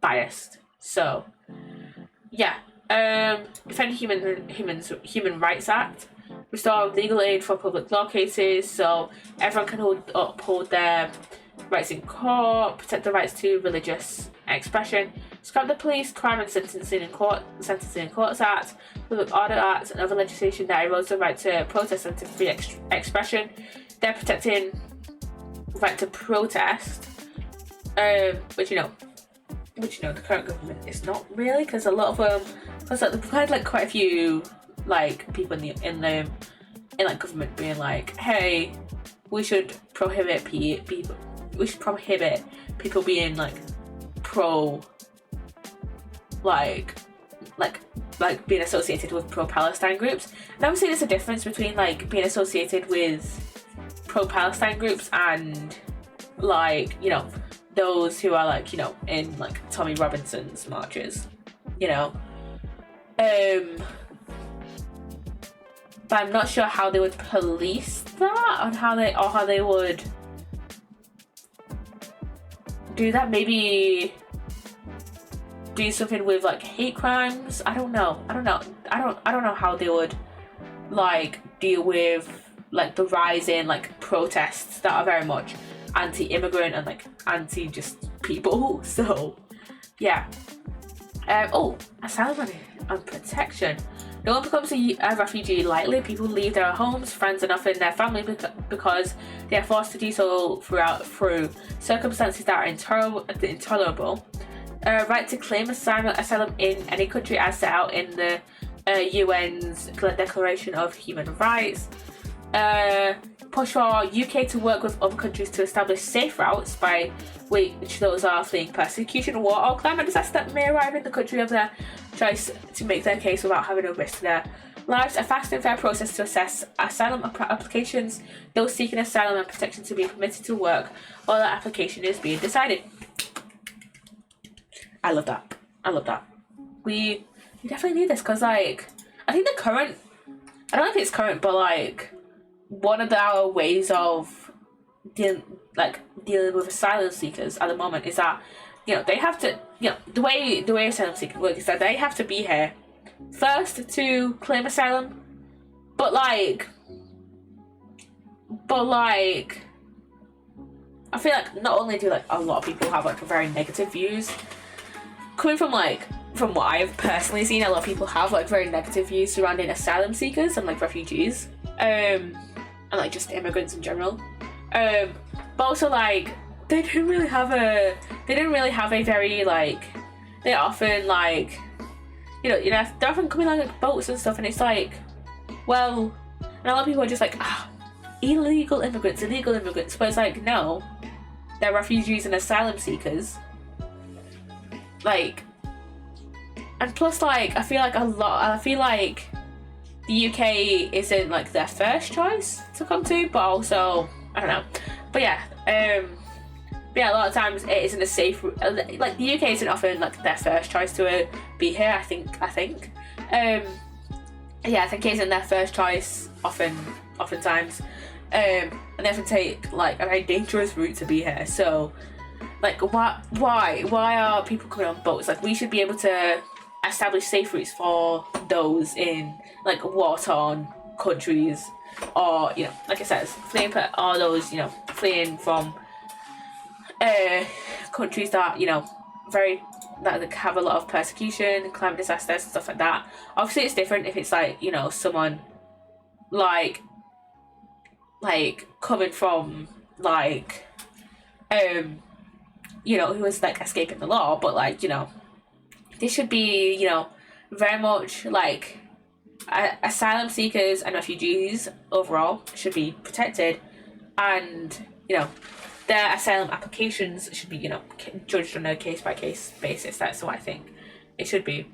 biased. So yeah, defend Human Rights Act, restore legal aid for public law cases so everyone can uphold their rights in court, protect the rights to religious expression, scrap the Police Crime and Sentencing in Courts Act, Public Order Act, and other legislation that erodes the right to protest and to free expression. They're protecting the right to protest, which the current government is not really, because a lot of them, we've had quite a few people in government being like, hey, we should prohibit people being pro being associated with pro-Palestine groups. And obviously there's a difference between being associated with pro-Palestine groups and those who are in Tommy Robinson's marches, but I'm not sure how they would police that, or how they would do that. Maybe do something with hate crimes. I don't know how they would deal with the rise in protests that are very much anti-immigrant and anti just people. So yeah. Asylum and protection. No one becomes a refugee lightly. People leave their homes, friends, and often their family because they are forced to do so through circumstances that are intolerable. Right to claim asylum in any country as set out in the UN's Declaration of Human Rights. push for UK to work with other countries to establish safe routes by which those are fleeing persecution, war, or climate disaster that may arrive in the country of their choice to make their case without having a risk to their lives. A fast and fair process to assess asylum applications, those seeking asylum and protection to be permitted to work while their application is being decided. I love that. I love that. We definitely need this because, like, I think the current, I don't know if it's current, but like one of our ways of dealing with asylum seekers at the moment is that, you know, they have to, you know, the way asylum seekers work is that they have to be here first to claim asylum, but like I feel like not only do like a lot of people have like very negative views coming from what I've personally seen, a lot of people have like very negative views surrounding asylum seekers and like refugees, and like just immigrants in general. But also like they didn't really have a very like, they're often like, you know, they're often coming on like boats and stuff, and it's like, well, and a lot of people are just like, illegal immigrants, but it's like, no, they're refugees and asylum seekers. Like, and plus, like, I feel like the UK isn't like their first choice to come to, but also, I don't know. But yeah, a lot of times it isn't a safe, like the UK isn't often like their first choice to be here, I think. Yeah, I think it isn't their first choice oftentimes. And they often take like a very dangerous route to be here. So like, why are people coming on boats? Like, we should be able to establish safe routes for those in like war-torn countries, or, you know, like I said, fleeing from countries that, you know, that have a lot of persecution, climate disasters, and stuff like that. Obviously, it's different if it's like, you know, someone like coming from like you know, who was like escaping the law, but like, you know, this should be, you know, very much like asylum seekers and refugees overall should be protected, and, you know, their asylum applications should be, you know, judged on a case-by-case basis. That's what I think it should be.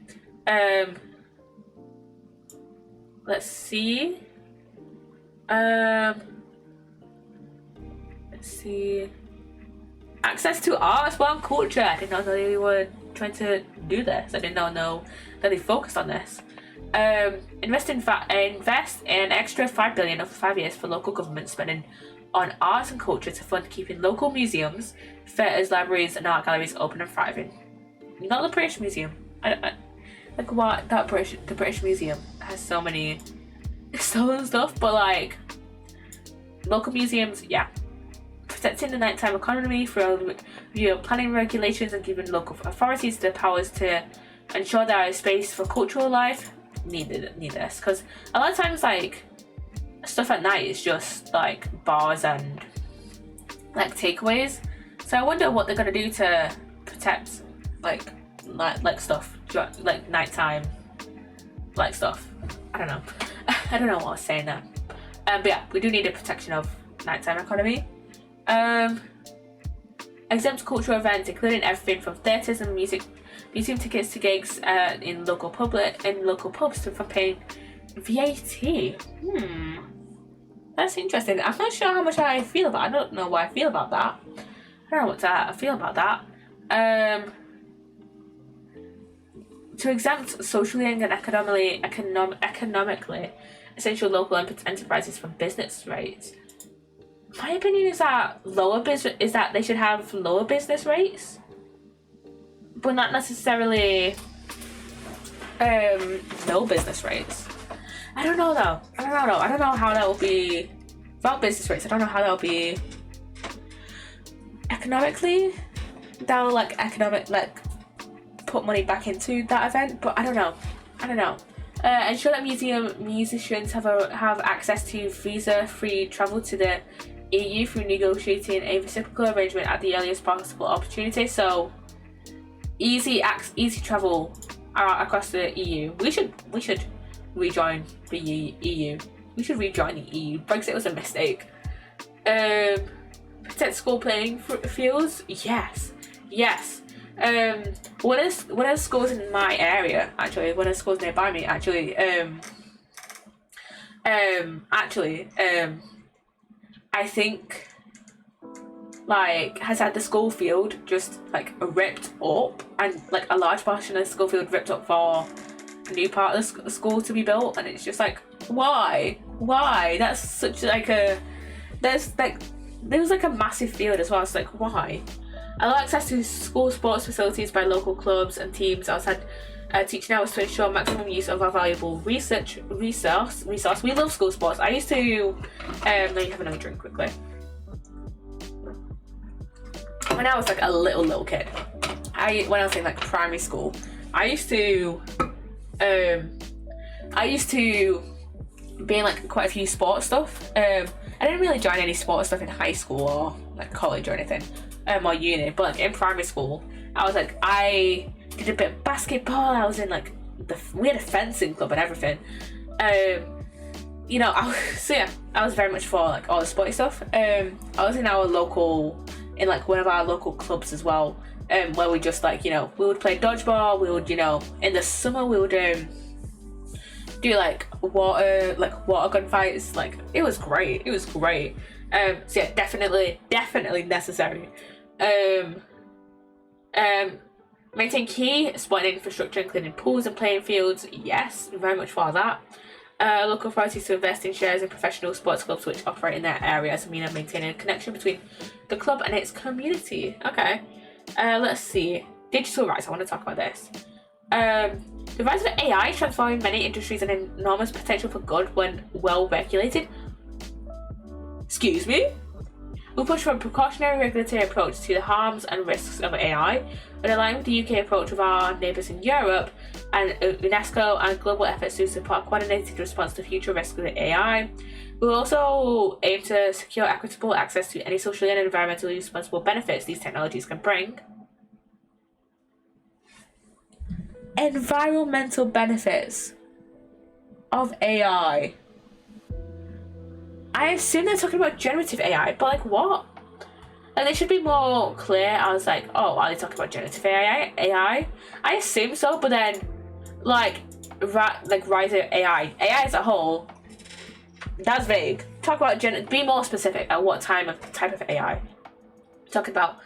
Let's see. Access to art, well, and culture. I did not know they were trying to do this. I did not know that they focused on this. Invest in an extra $5 billion over 5 years for local government spending on arts and culture to fund keeping local museums, theatres, libraries, and art galleries open and thriving. Not the British Museum. I like what the British Museum has so many stolen stuff, but like local museums, yeah. Protecting the nighttime economy through review of planning regulations and giving local authorities the powers to ensure there is space for cultural life. Need this, because a lot of times like stuff at night is just like bars and like takeaways. So I wonder what they're gonna do to protect like stuff, like nighttime like stuff. I don't know. I don't know what I was saying there. But yeah, we do need a protection of nighttime economy. Exempt cultural events, including everything from theatres and museum tickets to gigs in local pubs from paying VAT. That's interesting. I'm not sure how much I feel about. I don't know what I feel about that. I don't know what I feel about that. To exempt socially and economically essential local enterprises from business rates. My opinion is that they should have lower business rates, but not necessarily no business rates. I don't know though. I don't know how that will be without business rates. I don't know how that will be economically. That will put money back into that event, but I don't know. Ensure that musicians have access to visa-free travel to the EU through negotiating a reciprocal arrangement at the earliest possible opportunity. So easy travel across the EU. We should rejoin the EU. We should rejoin the EU. Brexit was a mistake. Protect school playing fields. Yes. One of the schools in my area, actually, one of the schools nearby me, actually, I think, like, has had the school field just, like, ripped up, and, like, a large portion of the school field ripped up for a new part of the school to be built, and it's just like, why? That's such, like, there was, like, a massive field as well. It's like, why? Allow access to school sports facilities by local clubs and teams outside teaching hours to ensure maximum use of our valuable resource. We love school sports. I used to let me have another drink quickly. When I was like a little kid, when I was in like primary school, I used to be in like quite a few sports stuff. I didn't really join any sports stuff in high school or like college or anything, or uni, but like in primary school, I did a bit of basketball. I was in like we had a fencing club and everything. You know, I was very much for like all the sporty stuff. I was in like one of our local clubs as well, where we just like, you know, we would play dodgeball. We would, you know, in the summer we would do like water gun fights. Like it was great. So yeah, definitely necessary. Maintain key sporting infrastructure, including pools and playing fields. Yes, very much for that. Local authorities to invest in shares in professional sports clubs which operate in their areas, meaning maintaining a connection between the club and its community. Okay. Let's see. Digital rights. I want to talk about this. The rise of AI is transforming many industries and enormous potential for good when well regulated. Excuse me? We'll push for a precautionary regulatory approach to the harms and risks of AI, and align with the UK approach with our neighbours in Europe and UNESCO and global efforts to support a coordinated response to future risks with AI. We'll also aim to secure equitable access to any socially and environmentally responsible benefits these technologies can bring. Environmental benefits of AI. I assume they're talking about generative AI, but like what? Like they should be more clear. I was like, oh, are they talking about generative AI? I assume so, but then like rise of AI as a whole, that's vague. Talk about be more specific at what type of AI. Talk about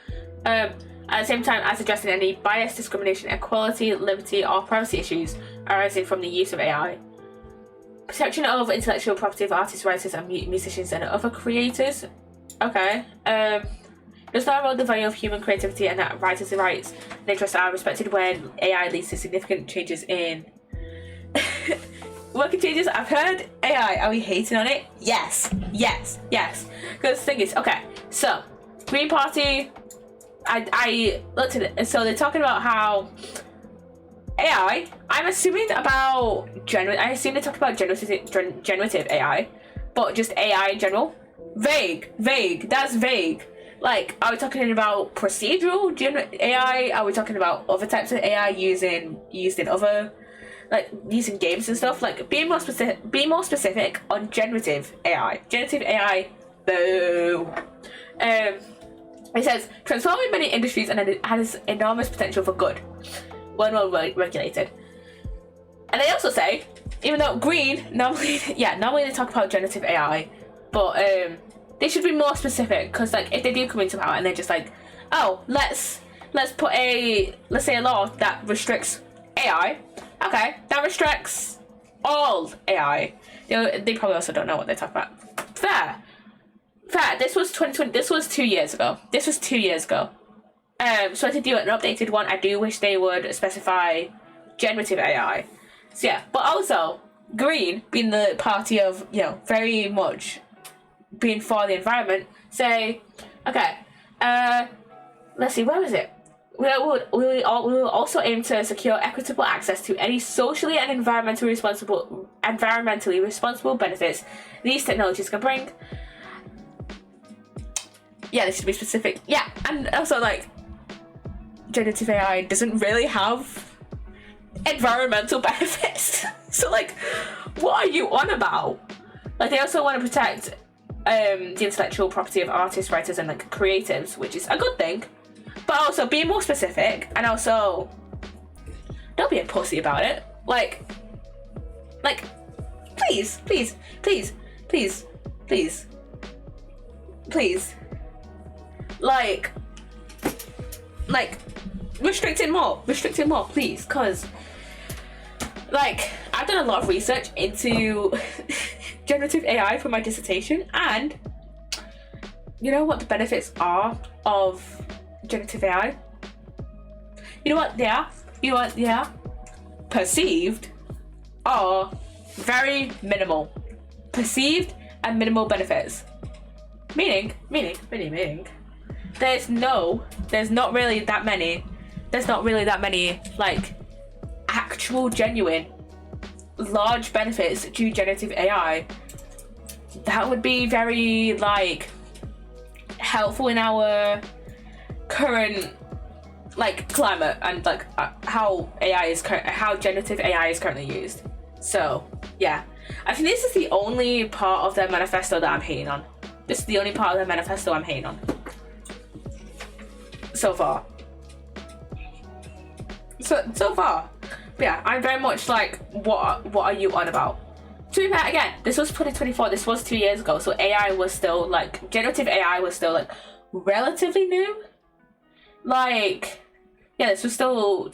at the same time as addressing any bias, discrimination, equality, liberty, or privacy issues arising from the use of AI. Protection of intellectual property of artists, writers, and musicians and other creators. Okay. Does not erode the value of human creativity and that writers' rights and interests are respected when AI leads to significant changes in working changes. I've heard AI. Are we hating on it? Yes. Because the thing is, okay, so Green Party. I looked at it, and so they're talking about how AI. I'm assuming about I assume they talk about generative AI, but just AI in general. Vague. That's vague. Like, are we talking about procedural AI? Are we talking about other types of AI used in other, like using games and stuff? Like, be more specific on generative AI. Generative AI. Boo. It says transforming many industries and it has enormous potential for good when well regulated. And they also say, even though green normally they talk about generative AI, but they should be more specific, because like if they do come into power and they're just like, oh, let's say a law that restricts AI, okay, that restricts all AI. They probably also don't know what they talk about. Fair. This was 2020. This was 2 years ago. So to do an updated one, I do wish they would specify generative AI. So yeah, but also Green, being the party of, you know, very much being for the environment, say, okay, let's see, where was it? We will also aim to secure equitable access to any socially and environmentally responsible benefits these technologies can bring. Yeah, this should be specific. Yeah, and also like generative AI doesn't really have environmental benefits. So like, what are you on about? Like, they also want to protect the intellectual property of artists, writers, and like creatives, which is a good thing. But also be more specific, and also don't be a pussy about it. Like, please, please, please, please, please, please. Like, restrict it more, please, cause like I've done a lot of research into generative AI for my dissertation, and you know what the benefits are of generative AI? You know what they are? Perceived are very minimal. Perceived and minimal benefits. Meaning. There's not really that many like actual genuine large benefits to generative AI that would be very like helpful in our current like climate and like how generative AI is currently used. So yeah, I think this is the only part of their manifesto that I'm hating on. This is the only part of their manifesto I'm hating on so far. So far. But yeah, I'm very much like, what are you on about? To be fair, again, this was 2024, this was 2 years ago, so AI was still like, generative AI was still like relatively new. Like, yeah, this was still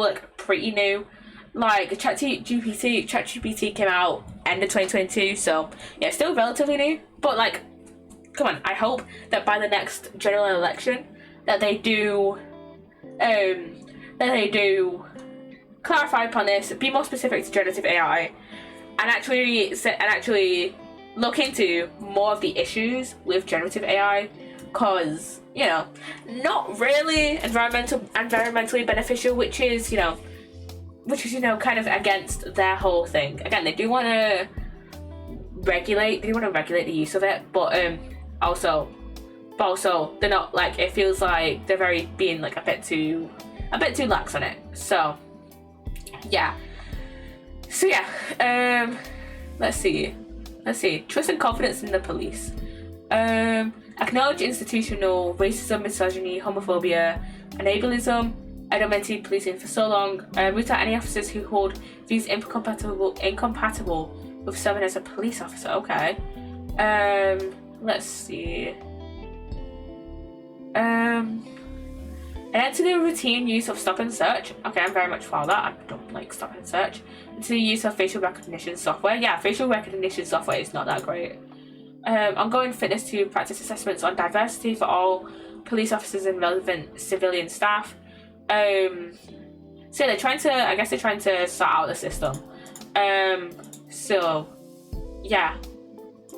like pretty new. Like ChatGPT came out end of 2022, so yeah, still relatively new. But like, come on, I hope that by the next general election that they do clarify upon this, be more specific to generative AI, and actually look into more of the issues with generative AI, cause you know, not really environmentally beneficial, which is kind of against their whole thing. Again, they want to regulate the use of it, but also they're not, like, it feels like they're being like a bit too lax on it. So yeah. Let's see. Trust and confidence in the police. Acknowledge institutional racism, misogyny, homophobia, and ableism, identity policing for so long. Root out any officers who hold views incompatible with serving as a police officer. Okay. Let's see. And to the routine use of stop and search. Okay, I'm very much for that. I don't like stop and search. And to the use of facial recognition software. Yeah, facial recognition software is not that great. Ongoing fitness to practice assessments on diversity for all police officers and relevant civilian staff. So they're trying to sort out the system. So yeah.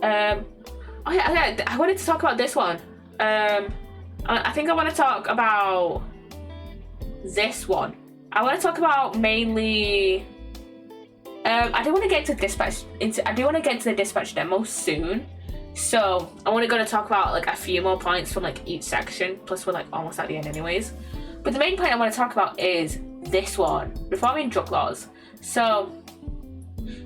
Okay, I wanted to talk about this one. I think I want to talk about this one. I want to talk about mainly. I do want to get to the dispatch demo soon, so I want to talk about like a few more points from like each section. Plus, we're like almost at the end, anyways. But the main point I want to talk about is this one: reforming drug laws. So,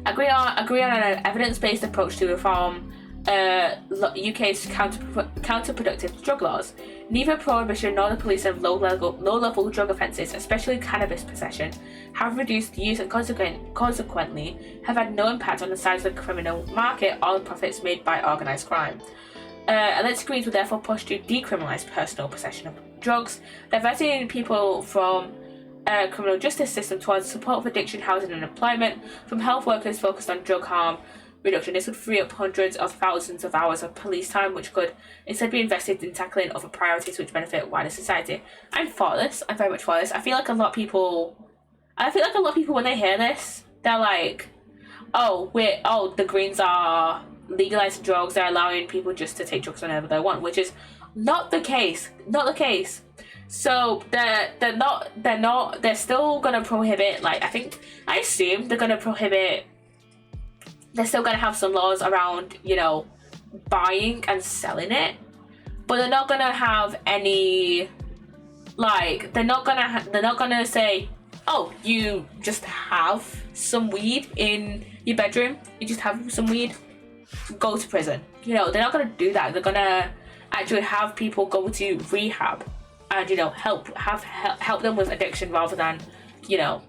agree on an evidence-based approach to reform UK's counterproductive drug laws. Neither prohibition nor the police of low-level drug offences, especially cannabis possession, have reduced use and consequently have had no impact on the size of the criminal market or the profits made by organised crime. Alleged Greens would therefore push to decriminalise personal possession of drugs, diverting people from criminal justice system towards support for addiction, housing and employment, from health workers focused on drug harm reduction. This would free up hundreds of thousands of hours of police time, which could instead be invested in tackling other priorities which benefit wider society. I'm for this. I'm very much for this. I feel like a lot of people when they hear this, they're like, the Greens are legalizing drugs, they're allowing people just to take drugs whenever they want, which is not the case. So they're still gonna prohibit, like, I assume they're gonna prohibit. They're still gonna have some laws around, buying and selling it, but they're not gonna have any, like, they're not gonna say, oh, you just have some weed in your bedroom. You just have some weed. go to prison. You know, they're not gonna do that. They're gonna actually have people go to rehab and, you know, help them with addiction rather than, you know,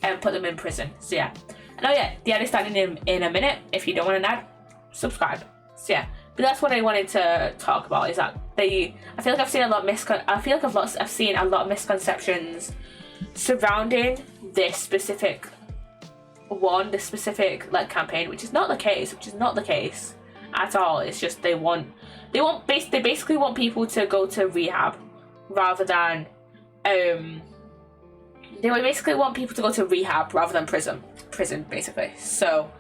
and put them in prison. So yeah. And oh yeah, the ad is starting in a minute. If you don't want an ad, subscribe. So yeah. But that's what I wanted to talk about, is that I feel like I've seen a lot of I've seen a lot of misconceptions surrounding this specific like campaign, which is not the case at all. It's just they basically want people to go to rehab rather than prison basically. So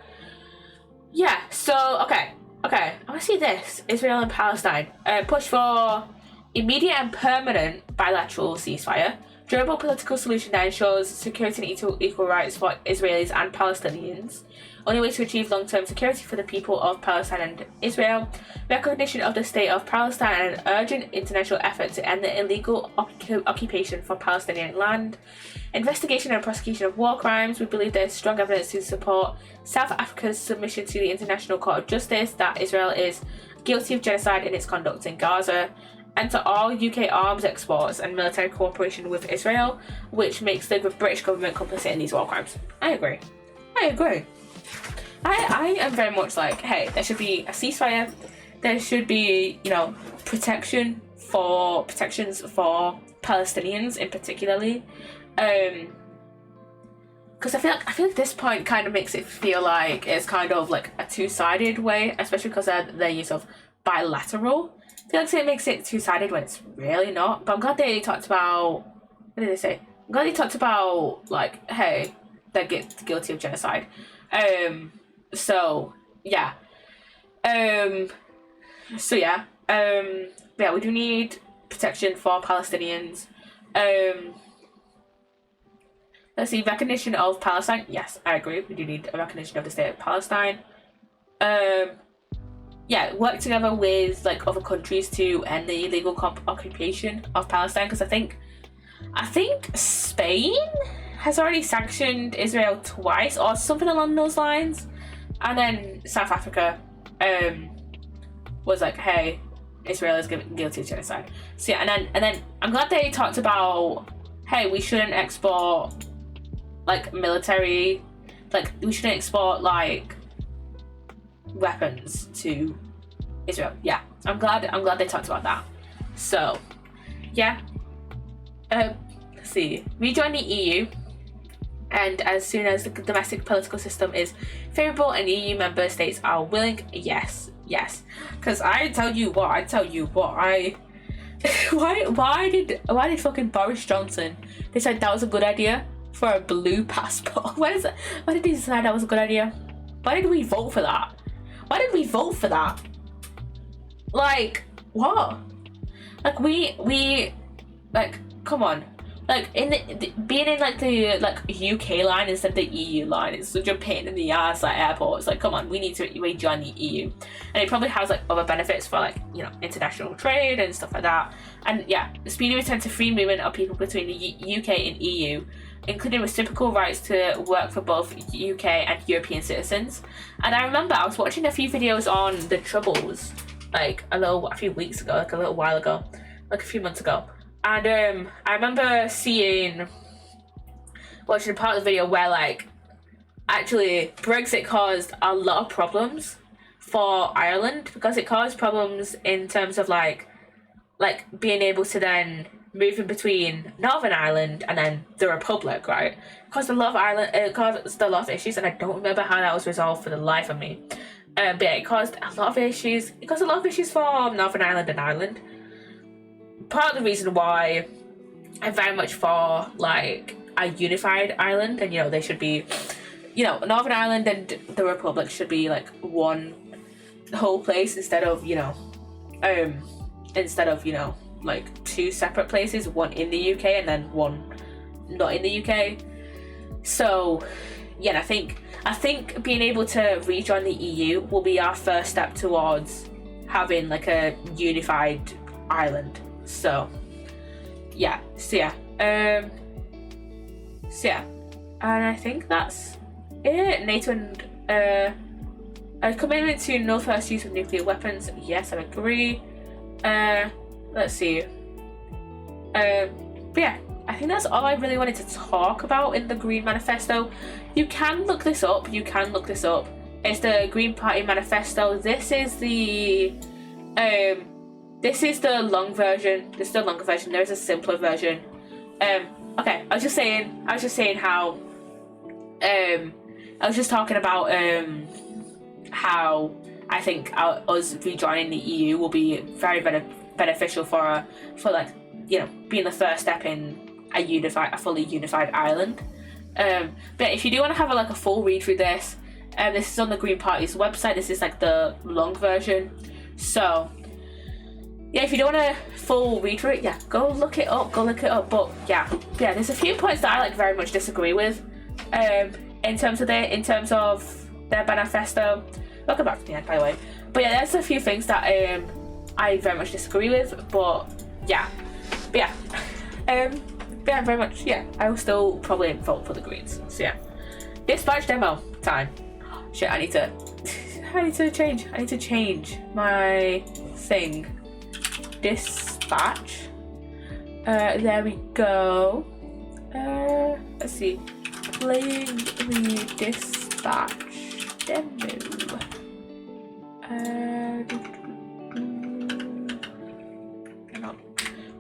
yeah, so okay, I want to see this. Israel and Palestine push for immediate and permanent bilateral ceasefire, durable political solution that ensures security and equal rights for Israelis and Palestinians. Only way to achieve long-term security for the people of Palestine and Israel. Recognition of the state of Palestine and an urgent international effort to end the illegal occupation for Palestinian land. Investigation and prosecution of war crimes. We believe there is strong evidence to support South Africa's submission to the International Court of Justice that Israel is guilty of genocide in its conduct in Gaza. And to all UK arms exports and military cooperation with Israel, which makes the British government complicit in these war crimes. I agree. I am very much like, hey, there should be a ceasefire. There should be, you know, protections for Palestinians in particularly, because I feel like this point kind of makes it feel like it's kind of like a two-sided way, especially because of their use of bilateral. I feel like it makes it two-sided when it's really not. But I'm glad they talked about, what did they say? I'm glad they talked about, like, hey, they're guilty of genocide. So yeah. We do need protection for Palestinians. Let's see, recognition of Palestine. Yes, I agree. We do need a recognition of the state of Palestine. Work together with like other countries to end the illegal occupation of Palestine, because I think Spain has already sanctioned Israel twice or something along those lines, and then South Africa was like, hey, Israel is guilty of genocide. So yeah, and then I'm glad they talked about, hey, we shouldn't export like military, like we shouldn't export like weapons to Israel. Yeah, I'm glad they talked about that. So yeah, let's see, rejoin the EU, and as soon as the domestic political system is favourable and EU member states are willing, yes, because why did fucking Boris Johnson decide that was a good idea for a blue passport? Why did he decide that was a good idea? Why did we vote for that? Like, what? Like, we like, come on. Like, being in like the UK line instead of the EU line is such a pain in the ass at airports. Like, come on, we need to rejoin the EU, and it probably has like other benefits for like, you know, international trade and stuff like that. And yeah, the speedy return to free movement of people between the UK and EU, including reciprocal rights to work for both UK and European citizens. And I remember I was watching a few videos on the Troubles like a few weeks ago, like a little while ago, like a few months ago. And I remember watching a part of the video where like actually Brexit caused a lot of problems for Ireland, because it caused problems in terms of like being able to then move in between Northern Ireland and then the Republic, right? It caused a lot of issues, and I don't remember how that was resolved for the life of me. But yeah, it caused a lot of issues. It caused a lot of issues for Northern Ireland and Ireland. Part of the reason why I'm very much for like a unified Ireland, and you know, they should be, you know, Northern Ireland and the Republic should be like one whole place instead of like two separate places, one in the UK and then one not in the UK. So yeah, I think being able to rejoin the EU will be our first step towards having like a unified Ireland. So yeah, and I think that's it. NATO and A commitment to no first use of nuclear weapons. Yes, I agree. Let's see. But yeah, I think that's all I really wanted to talk about in the Green Manifesto. You can look this up. It's the Green Party Manifesto. This is the long version. This is the longer version. There is a simpler version. Okay, I was just saying how I was just talking about how I think us rejoining the EU will be very beneficial for like, you know, being the first step in a fully unified Ireland. But if you do want to have a full read through this, this is on the Green Party's website. This is like the long version. So yeah, if you don't want a full read through it, yeah, go look it up. But yeah, there's a few points that I very much disagree with. In terms of their manifesto. We'll come back to the end, by the way. But yeah, there's a few things that I very much disagree with. But yeah, very much. Yeah, I will still probably vote for the Greens. So yeah, dispatch demo time. Shit, I need to change. I need to change my thing. Dispatch. There we go. Let's see. Playing the dispatch demo. Hang on.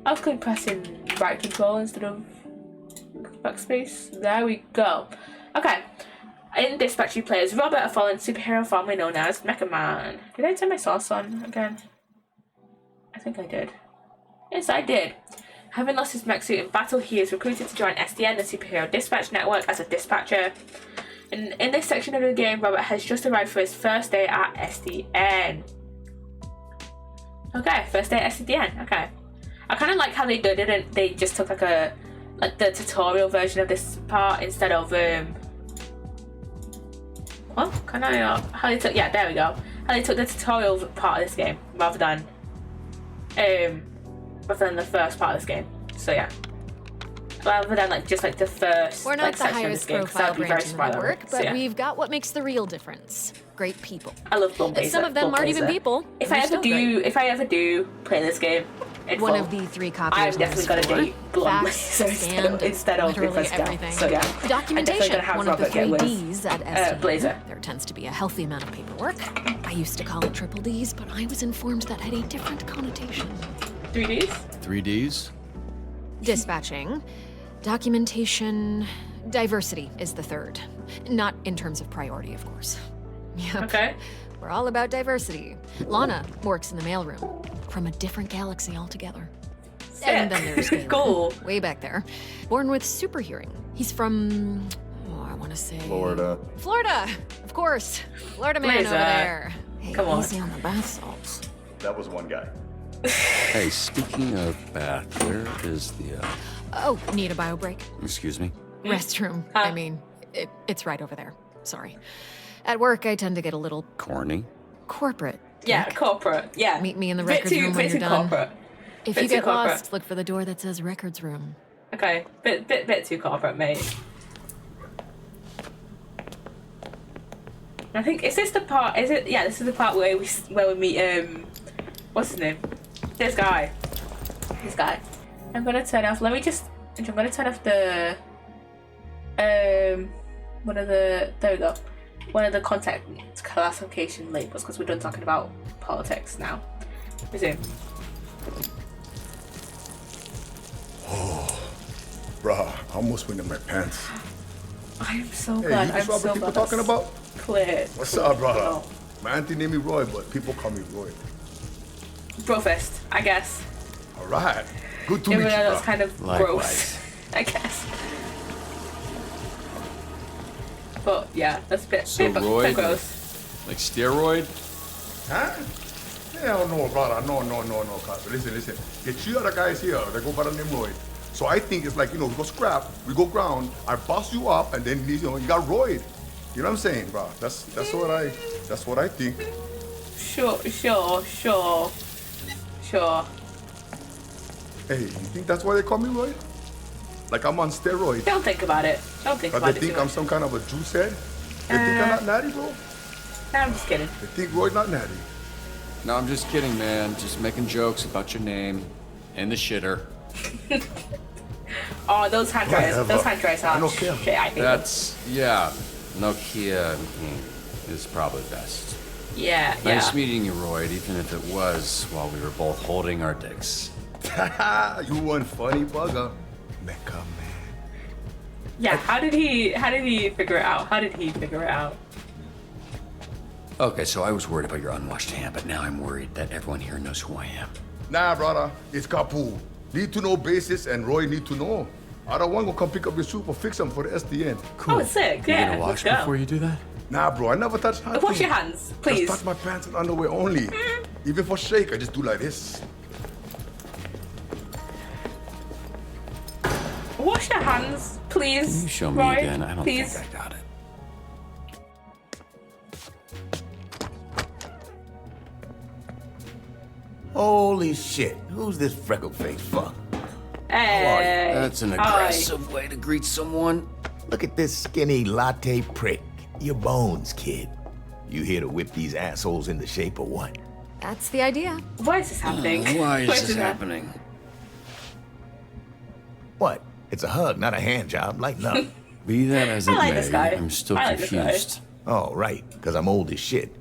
I was pressing right control instead of backspace. There we go. Okay. In dispatch, you play as Robert, a fallen superhero formerly known as Mecha Man. Did I turn my sauce on again? I think I did. Yes, I did. Having lost his mech suit in battle, he is recruited to join SDN, the superhero dispatch network, as a dispatcher. And in this section of the game, Robert has just arrived for his first day at SDN. Okay, first day at SDN. Okay. I kind of like how they did it. They just took the tutorial version of this part instead of well, can I? How they took? Yeah, there we go. How they took the tutorial part of this game rather than the first part of this game. So yeah, rather than just the first. We're not the highest profile branch in the network, but so, yeah. We've got what makes the real difference: great people. I love Blum. Some of them aren't even people. If I ever do play this game, one of the 3 copies. I'm definitely gonna do Blum instead of everything. So yeah, documentation. One of the 3 Ds at SDN. Blazer. There tends to be a healthy amount of paperwork. I used to call it triple Ds, but I was informed that had a different connotation. 3 Ds? 3 Ds? Dispatching, documentation, diversity is the 3rd. Not in terms of priority, of course. Yep. Okay. We're all about diversity. Lana works in the mailroom, from a different galaxy altogether. Sick. And then there's Galen, cool. Way back there, born with super hearing. He's from, I want to say... Florida, of course. Florida man Blazer. over there. Hey, Come on. Easy on the bath salts. that was one guy. Hey, speaking of bath, where is the, Oh, need a bio break? excuse me? Restroom. I mean, it's right over there. Sorry. At work, I tend to get a little Corny? corporate. Yeah, corporate. Yeah. Meet me in the records room when you're done. Corporate. If Bit you too get corporate. lost, look for the door that says records room. Okay, bit too corporate, mate. I think is this the part? Is it? Yeah, this is the part where we meet what's his name? This guy. I'm gonna turn off. I'm gonna turn off the there we go. One of the contact classification labels because we're done talking about politics now. Resume. Bruh, I almost went in my pants. I am so Hey, glad. you I'm just so what people glad talking that's about? clear. What's up, brother? No. My auntie named me Roy, but people call me Roy. Brofist, I guess. All right. Good to Even meet you, though that's bruh. kind of Likewise. gross, I guess. But yeah, that's a bit, So bit Roy, gross. like steroid? Huh? Hell no, brother. No, cuz. Listen. The 3 other guys here, they go by the name Roy. So I think it's like, we go scrap, we go ground, I bust you up, and then, you got Roy. You know what I'm saying, bro? That's what I think. Sure. Hey, you think that's why they call me Roy? Like I'm on steroids. Don't think about it. But they think I'm some kind of a juice head? They think I'm not natty, bro? No, I'm just kidding. They think Roy not natty. No, I'm just kidding, man. Just making jokes about your name and the shitter. Oh, those hand dryers. Whatever. Those hand dryers are I don't care. shit, I think. That's, yeah, Nokia is probably best. Yeah, Nice meeting you, Roy, even if it was while we were both holding our dicks. You one funny bugger. Mecca man. Yeah, how did he figure it out? How did he figure it out? Okay, so I was worried about your unwashed hand, but now I'm worried that everyone here knows who I am. Nah, brother, it's Kapu. Need to know basis and Roy need to know. I don't want to come pick up your soup or fix them for the SDN. Cool. Oh, sick. You Yeah, gonna wash let's go. before you do that? Nah, bro, I never touch hands. Wash your hands, please. Just touch my pants and underwear only. Even for shake, I just do like this. Wash your hands, please. Can you show me Roy, again? I don't please. think I got it. Holy shit, who's this freckle-faced fuck? Hey. That's an aggressive way to greet someone. Look at this skinny latte prick. Your bones, kid. You here to whip these assholes into shape or what? That's the idea. Why is this happening? Why is this that- happening? What? It's a hug, not a hand job. Lighten up. Be that as it I like may, this guy. I'm still I like this guy. confused. Oh, right, because I'm old as shit.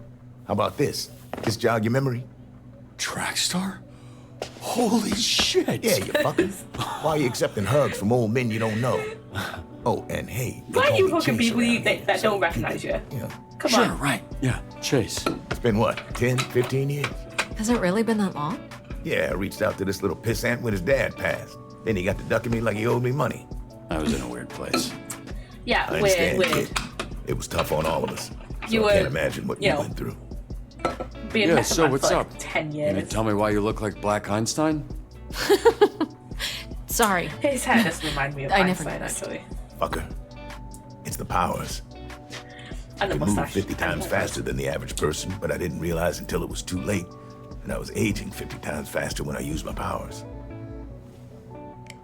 How about this? This jog your memory? Track star? Holy shit! Yeah, you fucking. Why are you accepting hugs from old men you don't know? Oh, and hey. they Why are call you me hooking Chase people around that here, don't so recognize keep it, you? know, Come Sure, on. right. Yeah, Chase. it's been what, 10, 15 years? Has it really been that long? Yeah, I reached out to this little pissant when his dad passed. Then he got to ducking me like he owed me money. I was in a weird place. Yeah, I weird, understand, weird. kid. It was tough on all of us. So You I can't were, imagine what you you know, went through. Being Yeah, best so man what's for like up? 10 Can you years. tell me why you look like Black Einstein? Sorry. His hair doesn't remind me of I never Einstein, noticed. actually. Fucker. It's the powers. And the I could move mustache. 50 times faster than the average person, but I didn't realize until it was too late. And I was aging 50 times faster when I used my powers.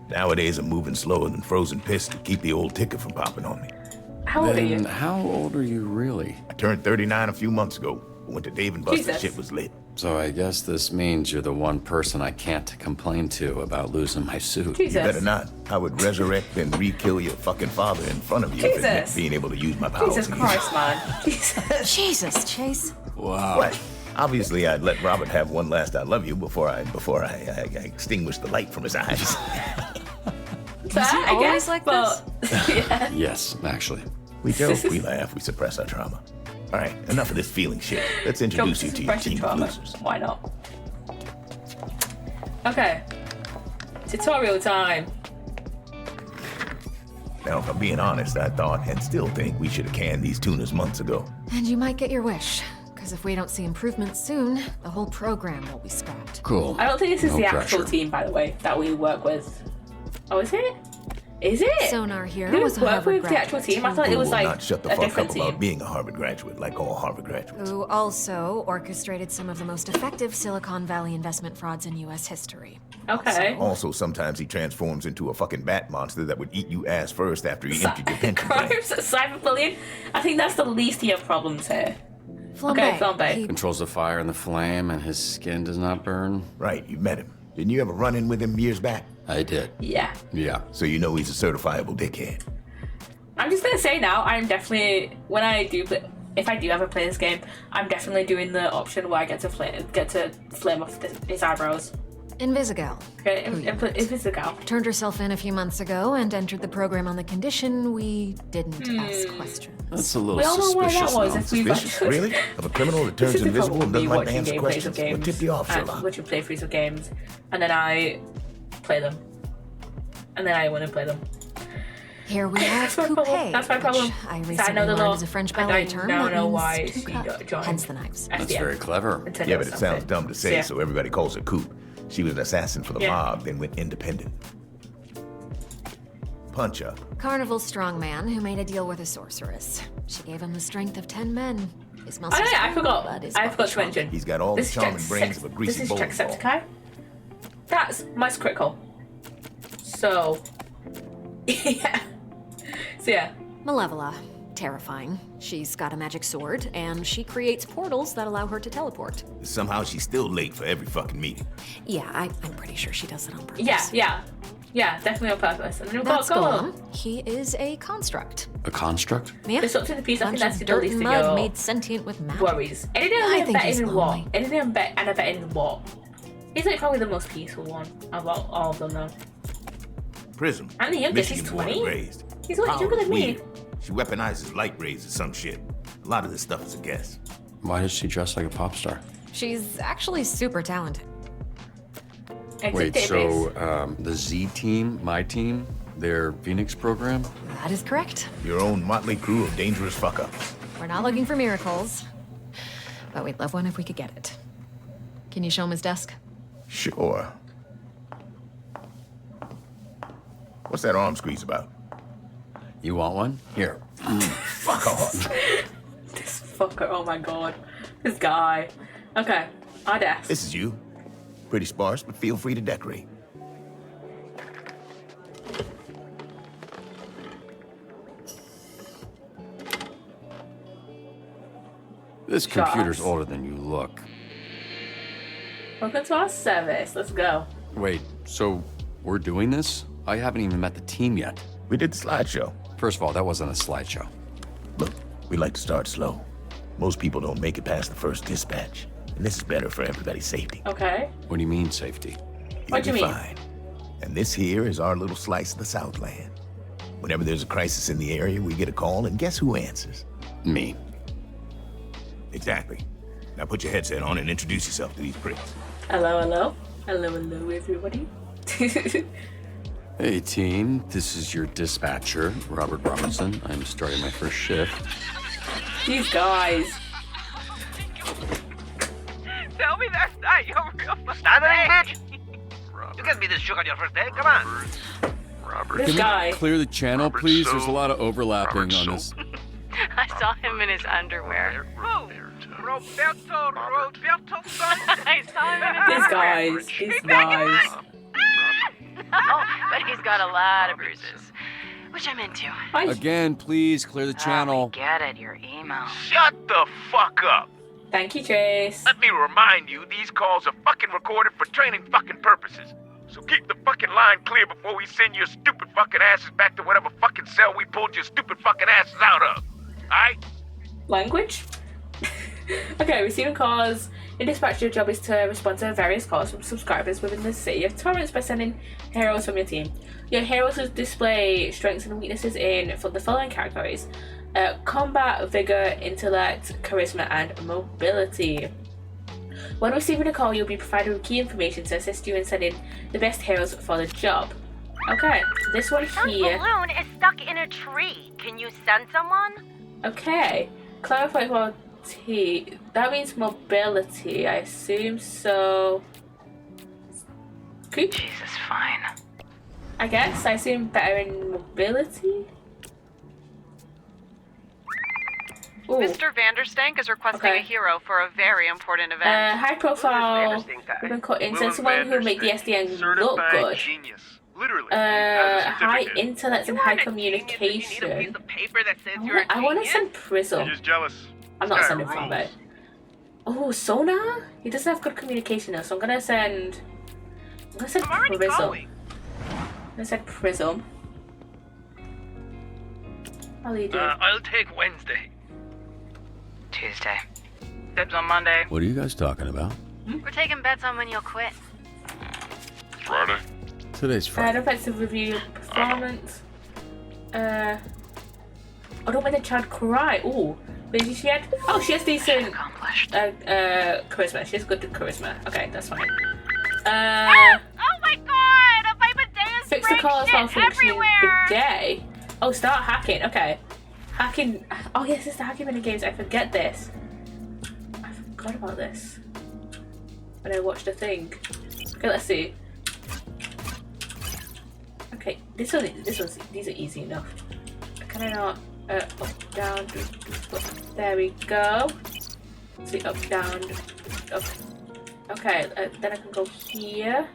Nowadays, I'm moving slower than frozen piss to keep the old ticker from popping on me. How old are Then you? how old are you really? I turned 39 a few months ago. Went to Dave and Buster's, Jesus. shit was lit. So I guess this means you're the one person I can't complain to about losing my suit. Jesus. You better not. I would resurrect and re-kill your fucking father in front of you if it meant Jesus. being able to use my powers. Jesus again. Christ, man. Jesus. Jesus, Chase. Wow. What? Obviously, I'd let Robert have one last "I love you" before I extinguished the light from his eyes. Fair, he I always guess, like but yeah. Yes, actually. We joke, we laugh, we suppress our trauma. All right, enough of this feeling shit. Let's introduce you to your Suppression team of trauma. losers. Why not? Okay. Tutorial time. Now, if I'm being honest, I thought and still think we should have canned these tunas months ago. And you might get your wish. Because if we don't see improvements soon, the whole program will be scrapped. Cool. I don't think this is No the actual pressure. team, by the way, that we work with. Oh, is it? Is it? Sonar here Who was a work Harvard with the actual graduate team? I thought it Who was will like not shut the a fuck different up team. about being a Harvard graduate, like all Harvard graduates. who also orchestrated some of the most effective Silicon Valley investment frauds in U.S. history. Okay. Also, sometimes he transforms into a fucking bat monster that would eat you ass first after he emptied your pension plan. Crimes, cyberbullying. I think that's the least of your problems here. Flambe. Flambe. He- Controls the fire and the flame, and his skin does not burn. Right, you met him. Didn't you ever run in with him years back? I did. Yeah. Yeah. So you know he's a certifiable dickhead. I'm just gonna say now, I'm definitely if I do ever play this game, I'm definitely doing the option where I get to flame off his eyebrows. Invisigal. Okay, if it's a gal. Turned herself in a few months ago and entered the program on the condition we didn't ask questions. That's a little We all know why that suspicious. was. though. If we've Suspicious, really? Of a criminal that turns This is the invisible problem and with doesn't like to watching answer gameplays questions? of games. What tipped you off, Sherlock? Watching playthroughs of games, and then I play them, and then I want to play them. Here we have That's my problem. coupe. That's my problem. which I So I recently know the learned law, is a French and ballet I term now that know means why to she cut, joined. hence the knives. That's very clever. Yeah, but it sounds dumb to say, Yeah. so everybody calls her Coop. She was an assassin for the Yeah. mob, then went independent. Punch up. Carnival strongman who made a deal with a sorceress. She gave him the strength of 10 men. His muscles Oh yeah, I grew, forgot. but his I body forgot to shrunk. mention. He's got all This the is charming brains of a greasy This is bowling ball. Jacksepticeye. That's my critical. So, yeah. So yeah. Malevola. terrifying. She's got a magic sword, and she creates portals that allow her to teleport. Somehow she's still late for every fucking meeting. Yeah, I'm pretty sure she does it on purpose. Yeah, definitely on purpose. And then we've That's got Golem. He is a construct. A construct? Yeah. It's up to the piece. I think Bunch that's of the dirt least and of mud your made sentient with magic. worries. Anything I I'm think he's betting in what? lonely. Anything I'm betting in what? He's like probably the most peaceful one of all of them though. Prism. And the youngest, he's Michigan born 20? and raised. He's what, younger than me? Weird. She weaponizes light rays or some shit. A lot of this stuff is a guess. Why does she dress like a pop star? She's actually super talented. Exit Wait, database. so the Z team, my team, their Phoenix program? That is correct. Your own motley crew of dangerous fuck-ups. We're not looking for miracles, but we'd love one if we could get it. Can you show him his desk? Sure. What's that arm squeeze about? You want one? Here. Fuck off. This fucker, oh my god. This guy. Okay, our desk. This is you. Pretty sparse, but feel free to decorate. This Shots. computer's older than you look. Welcome to our service. Let's go. Wait, so we're doing this? I haven't even met the team yet. We did the slideshow. First of all, that wasn't a slideshow. Look, we like to start slow. Most people don't make it past the first dispatch. And this is better for everybody's safety. Okay. What do you mean, safety? What do You'll you be mean? fine. And this here is our little slice of the Southland. Whenever there's a crisis in the area, we get a call, and guess who answers? Me. Exactly. Now put your headset on and introduce yourself to these pricks. Hello, hello. Hello, hello, everybody. Hey, team. This is your dispatcher, Robert Robinson. I'm starting my first shift. These guys. Tell me that's not your real mistake. You can't be this shook on your first day. Come on. Robert. This Can guy. we clear the channel, Robert please? Soap. There's a lot of overlapping Robert on Soap. this. I saw him in his underwear. Who? Roberto son. I saw him in his These underwear. guys. These guys. Oh, but he's got a lot of bruises, which I'm into. Hi. Again, please clear the Oh, channel. I get it, your emo. Shut the fuck up. Thank you, Trace. Let me remind you, these calls are fucking recorded for training fucking purposes. So keep the fucking line clear before we send your stupid fucking asses back to whatever fucking cell we pulled your stupid fucking asses out of. Alright? Language? Okay, receiving calls. Your dispatch, your job is to respond to various calls from subscribers within the city of Torrance by sending heroes from your team. Your heroes will display strengths and weaknesses in for the following categories: combat, vigor, intellect, charisma, and mobility. When receiving a call, you'll be provided with key information to assist you in sending the best heroes for the job. Okay, this one Some here. balloon is stuck in a tree. Can you send someone? Okay, clarify what T. That means mobility, I assume so. Cool. Jesus, fine. I guess I assume better in mobility. Ooh. Mr. Vanderstank is requesting Okay. a hero for a very important event. High profile. We've been cut in. Send someone who make the SDN look good. Genius. Literally. Has a High certificate. intellect and You high aren't a genius if you need a piece communication. of paper that says you're a I want to genius. send Prism. He's jealous. I'm not This guy sending rules. Flabbit. Oh, Sonar? He doesn't have good communication though, so I'm gonna send. I'm gonna send I'm already Prism. going. I'm gonna send Prism. How do you do? I'll take Wednesday. Tuesday. Dibs on Monday. What are you guys talking about? We're taking bets on when you'll quit. Friday. Today's Friday. Offensive review performance. I don't mind the child cry. Ooh, but she had. Oh, she has decent Accomplished. charisma. She has good charisma. Okay, that's fine. Oh my god! A bidet is Fix the calls while functioning everywhere! bidet. Oh, start hacking. Okay, hacking. Oh yes, it's the hacking mini games. I forget this. I forgot about this when I watched the thing. Okay, let's see. Okay, these are easy enough. Can I not? Up, down, there we go. See, up, down, up. Okay, then I can go here.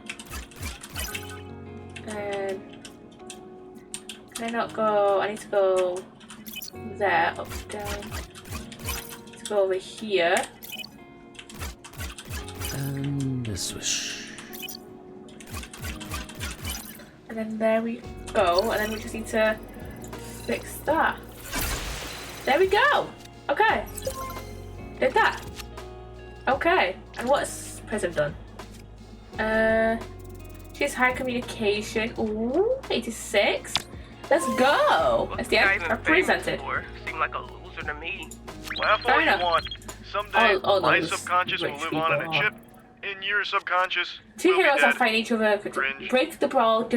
And can I not go? I need to go there, up, down. Let's go over here. And a swish. And then there we go. And then we just need to fix that. There we go. Okay. Did that. Okay. And what's Prism done? She's high communication. Ooh, 86. Let's go. Well, That's the guys in represented. Before seem like a loser to me. Laugh Fair all you enough. want. Someday, my those subconscious will rich live on in people a are. chip in your subconscious. Two We'll be heroes are dead. fighting each other. Cringe. Break the brawl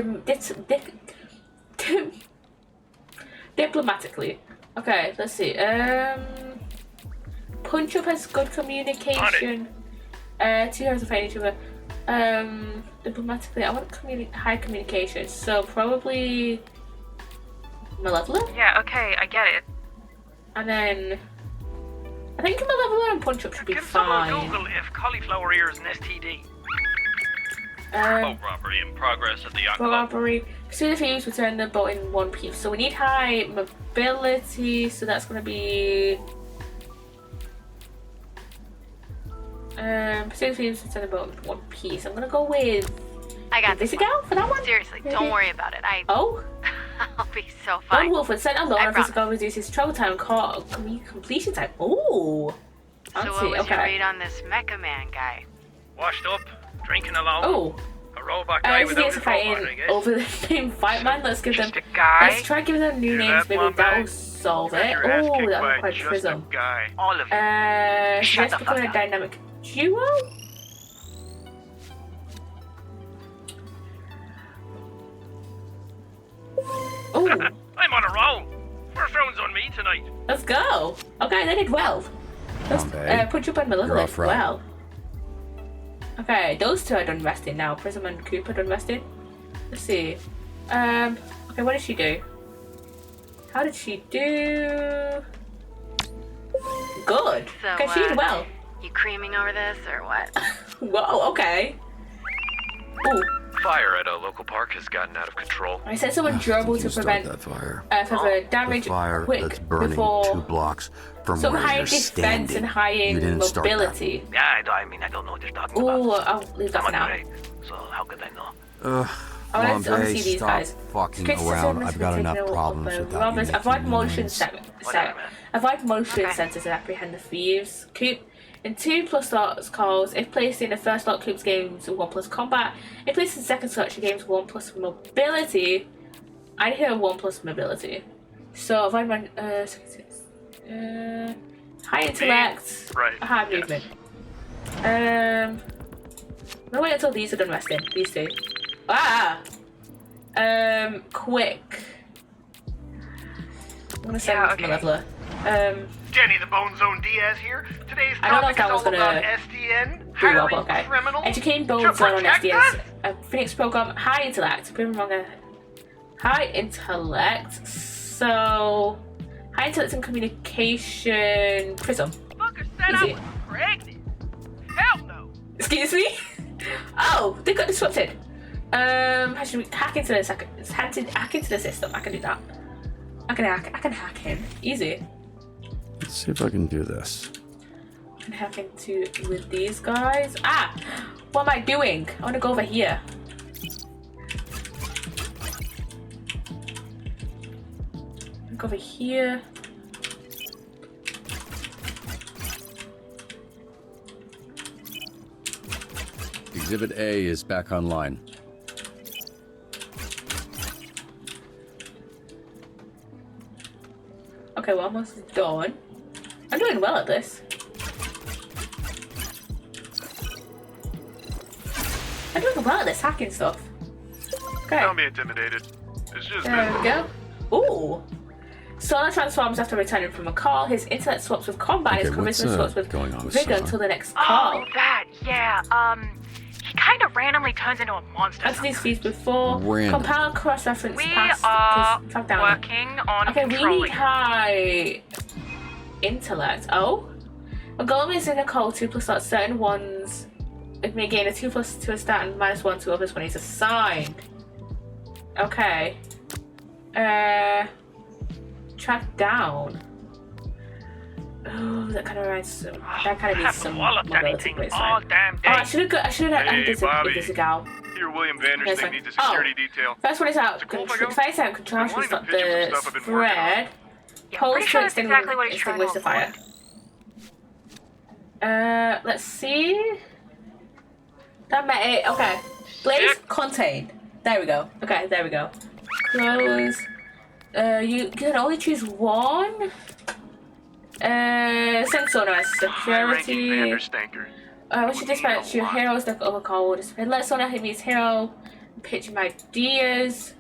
diplomatically. Okay, let's see. Punch Up has good communication. Two heroes are fighting each other. Diplomatically, I want high communication. So probably Malevolent. Yeah, okay, I get it. And then I think Malevolent and Punch Up should be Can someone fine. Google if cauliflower ear is an STD? Robbery in progress at the yacht club. Robbery. Pursue the thieves, return the boat in one piece. So we need high mobility, so that's gonna be pursue the thieves, return the boat in one piece. I'm gonna go with I got this girl for that one. Seriously, Maybe. don't worry about it. Oh, I'll be so Don fine. Wolford sent alone I if this girl reduces travel time, completion time. Ooh, So fancy. what was your Okay. read on this Mecha Man guy? Washed up, drinking alone. Oh. A robot guy This without is his fighting robot, I guess. over the name Fight Man. Let's give them. Just a guy. Let's try giving them new Do names. that Maybe one that'll back. solve Got it. your ass Oh, kicked that by was quite just Prism. a guy. All of you. So Shut let's the become fuck a up. dynamic duo. Oh, I'm on a roll. First round's on me tonight. let's go. Okay, they did well. Let's babe. Punch Up and You're Malevolent off right. well. Okay, those two are done resting now. Prism and Cooper done resting. Let's see. Okay, what did she do? How did she do? Good. So, Okay, she did well. You creaming over this or what? Whoa, okay. Ooh. Fire at a local park has gotten out of control. I said someone durable to prevent that fire. further damage The fire quick that's burning before 2 blocks from some where high you're defense standing. and high You in didn't start that. mobility. Yeah, I mean, I don't know what you're talking Ooh, about. I'll leave that for I'm now. afraid. So how could I know? Ugh. I wanna Mom, see these stop guys. fucking Criticism around. has I've been got taken enough up problems by without you robbers. making Avoid motion noise. Avoid motion Okay. sensors and apprehend the thieves. Coop in 2+ slots calls. If placed in the first slot, Coop's gains 1+ combat. If placed in the second slot, she gains 1+ mobility. I hear 1+ mobility. So avoid my high intellect, Right, high yes. movement. I'm gonna wait until these are done resting. These two. Quick. I'm gonna send Yeah, them to okay. Malevolent. Jenny the Bone Zone Diaz here. Today's I don't know if topic that is was all gonna about SDN, do well, hiring but okay. criminals Educating to Bones on protect SDS. us. A Phoenix program, high intellect. High intellect. So, high intellect and communication. Prism. Fucker said Easy. I was pregnant. Hell no. Excuse me? Oh, they got disrupted. Actually, hack into the hack into the system. I can do that. I can hack him. Easy. Let's see if I can do this. I can hack into with these guys. Ah! What am I doing? I want to go over here. Go over here. Exhibit A is back online. Okay, we're almost done. I'm doing well at this. I'm doing well at this hacking stuff. Okay. Don't be intimidated. It's just There we go. Ooh. Solar transforms after returning from a call. His intellect swaps with combat. His Okay, what's, charisma swaps with going on with vigor Solar? until the next call. Oh, that, yeah. He kind of randomly turns into a monster. As these feeds before, Random. compile cross-reference We past. are Track down. working on Okay, we need controlling. high intellect. Oh, a golem is in a call 2+ slots. Certain ones it may gain a 2+ to a stat and -1 to others when he's assigned. Okay. track down. Oh, that kind of needs some mobility, but it's fine. Oh, I should have Hey, this Bobby. a gal. Here, William Yes, Vandersting sir. needs a security detail. First one is out. Is it cool if I go? Fire sound control I'm should wanting to stop pitch him some the stuff I've been working on. spread. Yeah, Pulse pretty to sure that's exactly what he's trying to extinguish the fire. Let's see. That meant it. Okay. Blaze contained. There we go. Okay, there we go. Close. You can only choose one. Send sonar High-ranking security. Vanderstanker. We should dispatch your heroes that overcall. Let sonar hit me his hero. Pitch him ideas.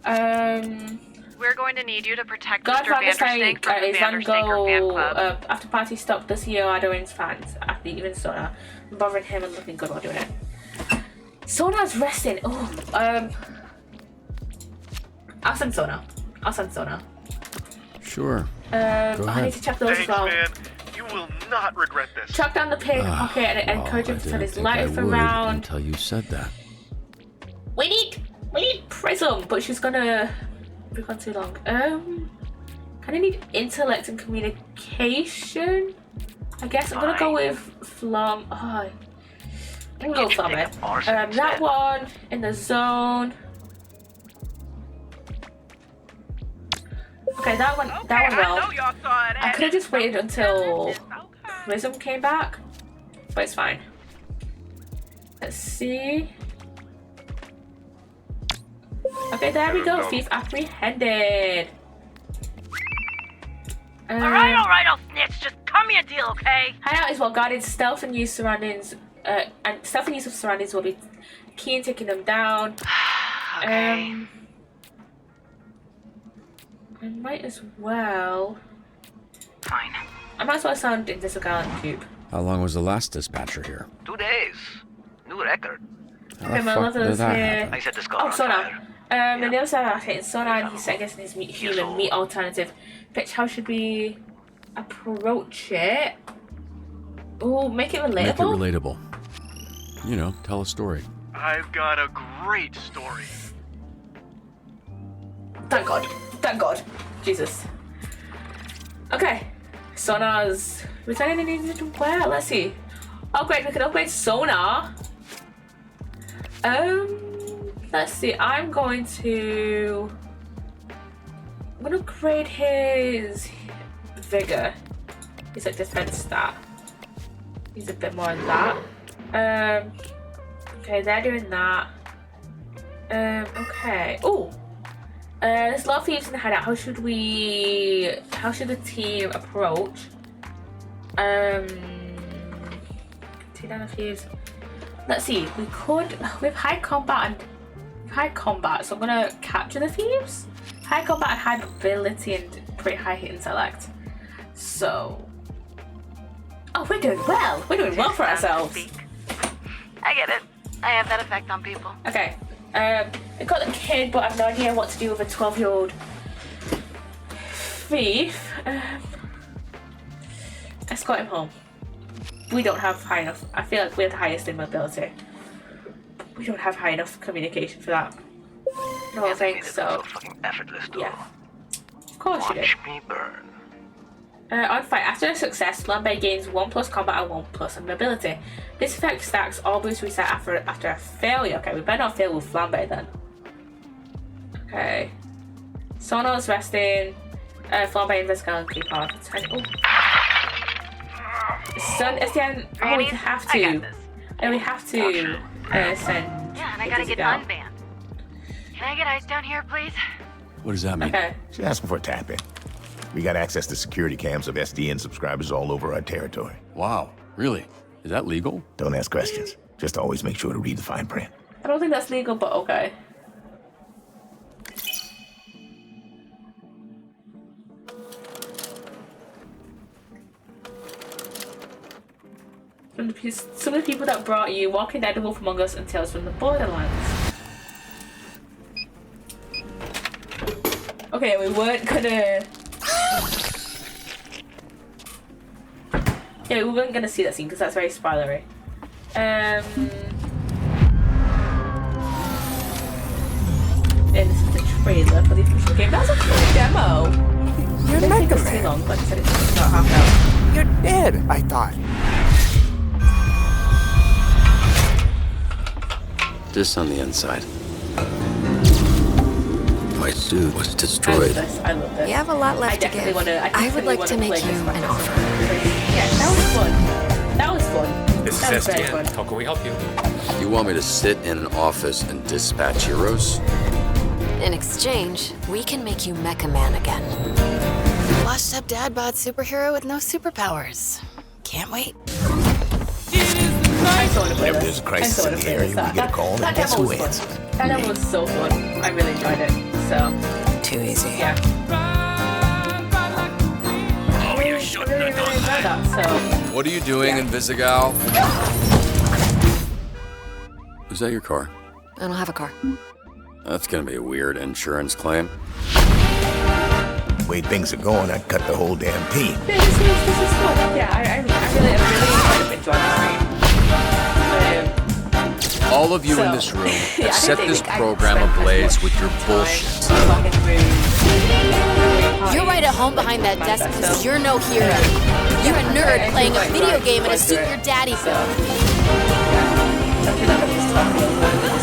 We're going to need you to protect God Mr. Vanderstank from the is Van Vanderstanker fan Gogh club. after party stopped the CEO Adorins fans after even Sonar, bothering him and looking good while doing it. Sonar's resting. Oh, I'll send Sonar. Sure. I ahead. need to check those as Thanks, well. man. You will not regret this. Chuck down the pig pocket and encourage him to turn his life would around. until you said that. We need Prism, but she's gonna be gone too long. Kind of need intellect and communication. I guess I'm gonna go with Flom. Oh, I'm gonna go Flom. That one in the zone. Okay, that one well. I could have just waited until Prism came back, but it's fine. Let's see. Okay, there we go. Thief apprehended. Alright, I'll snitch. Just cut me a deal, okay? Hideout is well guarded. Stealth and use surroundings. And stealth and use of surroundings will be key in taking them down. Okay. I might as well. Fine. I might as well sound in this gallant cube. How long was the last dispatcher here? 2 days. New record. How Okay, the my fuck level did is that here. happen? I set this car Oh, on Sonar. fire. And the other side of hitting Sonar and he's guessing his human meat alternative. Pitch, how should we approach it? Oh, make it relatable? Make it relatable. You know, tell a story. I've got a great story. Thank God. Thank God. Jesus. Okay. Sonar's returning and needed well. Let's see. Upgrade. We can upgrade Sonar. Let's see. I'm gonna upgrade his vigor. He's like defense stat. He's a bit more than that. Okay, they're doing that. Okay. Oh. There's a lot of thieves in the hideout. How should the team approach? Take down the thieves. Let's see. We have high combat, so I'm gonna capture the thieves. High combat and high mobility and pretty high hit intellect. So, we're doing well. We're doing well for ourselves. I get it. I have that effect on people. Okay. I got the kid, but I've no idea what to do with a 12-year-old thief. Escort him home. We don't have high enough. I feel like we're the highest in mobility. We don't have high enough communication for that. No, I think so. Fucking effortless, though. Yeah. Of course you do. Watch me burn. On fight, after a success, Flambe gains 1+ combat and 1+ mobility. This effect stacks all boosts reset after a failure. Okay, we better not fail with Flambe then. Okay. Sonar's resting. Flambe investigating key part. Sun SDN. Oh, we have to. We have to send. Yeah, and I gotta get unbanned. Can I get ice down here, please? What does that mean? Okay. She's asking for a tap-in. We got access to security cams of SDN subscribers all over our territory. Wow, really? Is that legal? Don't ask questions. Just always make sure to read the fine print. I don't think that's legal, but okay. Some of the people that brought you, Walking Dead, The Wolf Among Us, and Tales from the Borderlands. Okay, we weren't gonna... Yeah, we weren't gonna see that scene because that's very spoilery. And this is the trailer for the official game. That was a fun demo. You're It didn't take Mega us too Man. long, like I said, it's about half an hour. You're dead, I thought. Just on the inside. My suit was I love destroyed. this. I love this. You have a lot I left to definitely give. want to. I would like to make you an offer. Yeah, that was fun. That was fun. This That is was very fun. STN. How can we help you? You want me to sit in an office and dispatch heroes? In exchange, we can make you Mecha Man again. Washed up dad bod superhero with no superpowers. Can't wait. I still want to play Whenever this. there's a crisis I still in want the to play area, this. we get a call, and That guess demo who was fun. answers? That demo was so fun. I really enjoyed it. So, Too easy. yeah. Oh, you shouldn't have Really done enjoyed that. that. So, What are you doing in Visigal? Is that your car? I don't have a car. That's gonna be a weird insurance claim. The way things are going, I'd cut the whole damn team. yeah, this is fun. Yeah, I really kind of enjoyed the stream. All of you So, in this room yeah, I have didn't set think this I program spent this ablaze much with your time bullshit. talking through You're right at home behind that desk because you're no hero. You're a nerd playing a video game in a suit your daddy So, built. yeah. I feel like I'm just talking about this.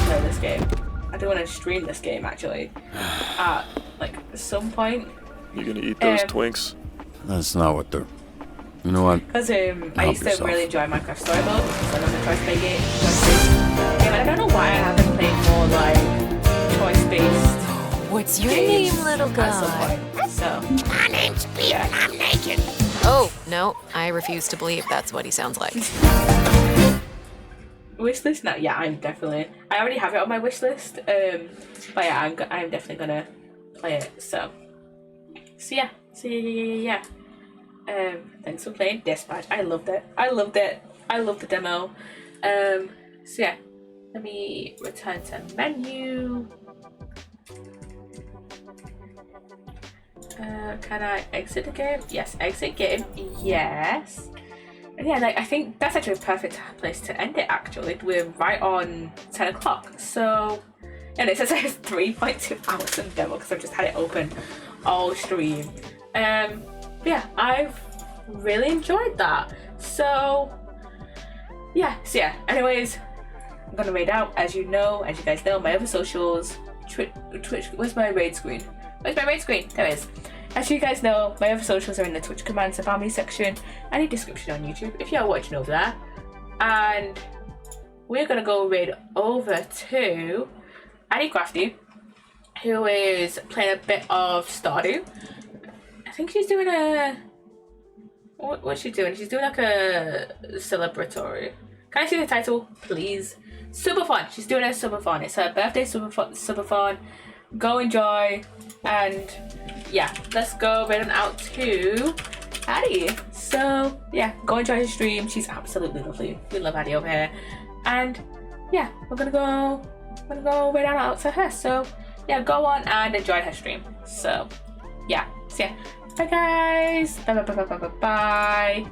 Play this game. I do want to stream this game actually. At like some point. You gonna eat those Um, Twinks? That's not what they're. You know what? Because I Help used to yourself. really enjoy Minecraft Story Mode, so I'm gonna try to play it. Yeah, but I don't know why I haven't played more like choice-based. What's your games name, little at some guy? point. So My name's Pete yeah. and I'm naked. Oh, no, I refuse to believe that's what he sounds like. Wish list now? Yeah, I'm definitely. I already have it on my wish list. But yeah, I'm definitely gonna play it. So yeah. Thanks for playing Dispatch. I loved it. I loved the demo. So yeah, let me return to menu. Can I exit the game? Yes, exit game. Yes. And yeah, like I think that's actually a perfect place to end it. Actually, we're right on 10 o'clock. So and it says it has 3.2 hours of demo because I've just had it open all stream. Yeah, I've really enjoyed that. So yeah. Anyways, I'm gonna raid out, as you guys know, my other socials. Twitch. Where's my raid screen? There it is. As you guys know, my other socials are in the Twitch commands about me section and the description on YouTube if you are watching over there. And we're gonna go raid over to Annie Crafty, who is playing a bit of Stardew. I think she's doing a... What's she doing? She's doing like a celebratory. Can I see the title, please? Subathon. She's doing a subathon. It's her birthday subathon. Go enjoy. And yeah, let's go right on out to Addie. So yeah, go enjoy her stream. She's absolutely lovely. We love Addie over here. And yeah, we're gonna go right on out to her. So yeah, go on and enjoy her stream. So yeah, bye guys. Bye.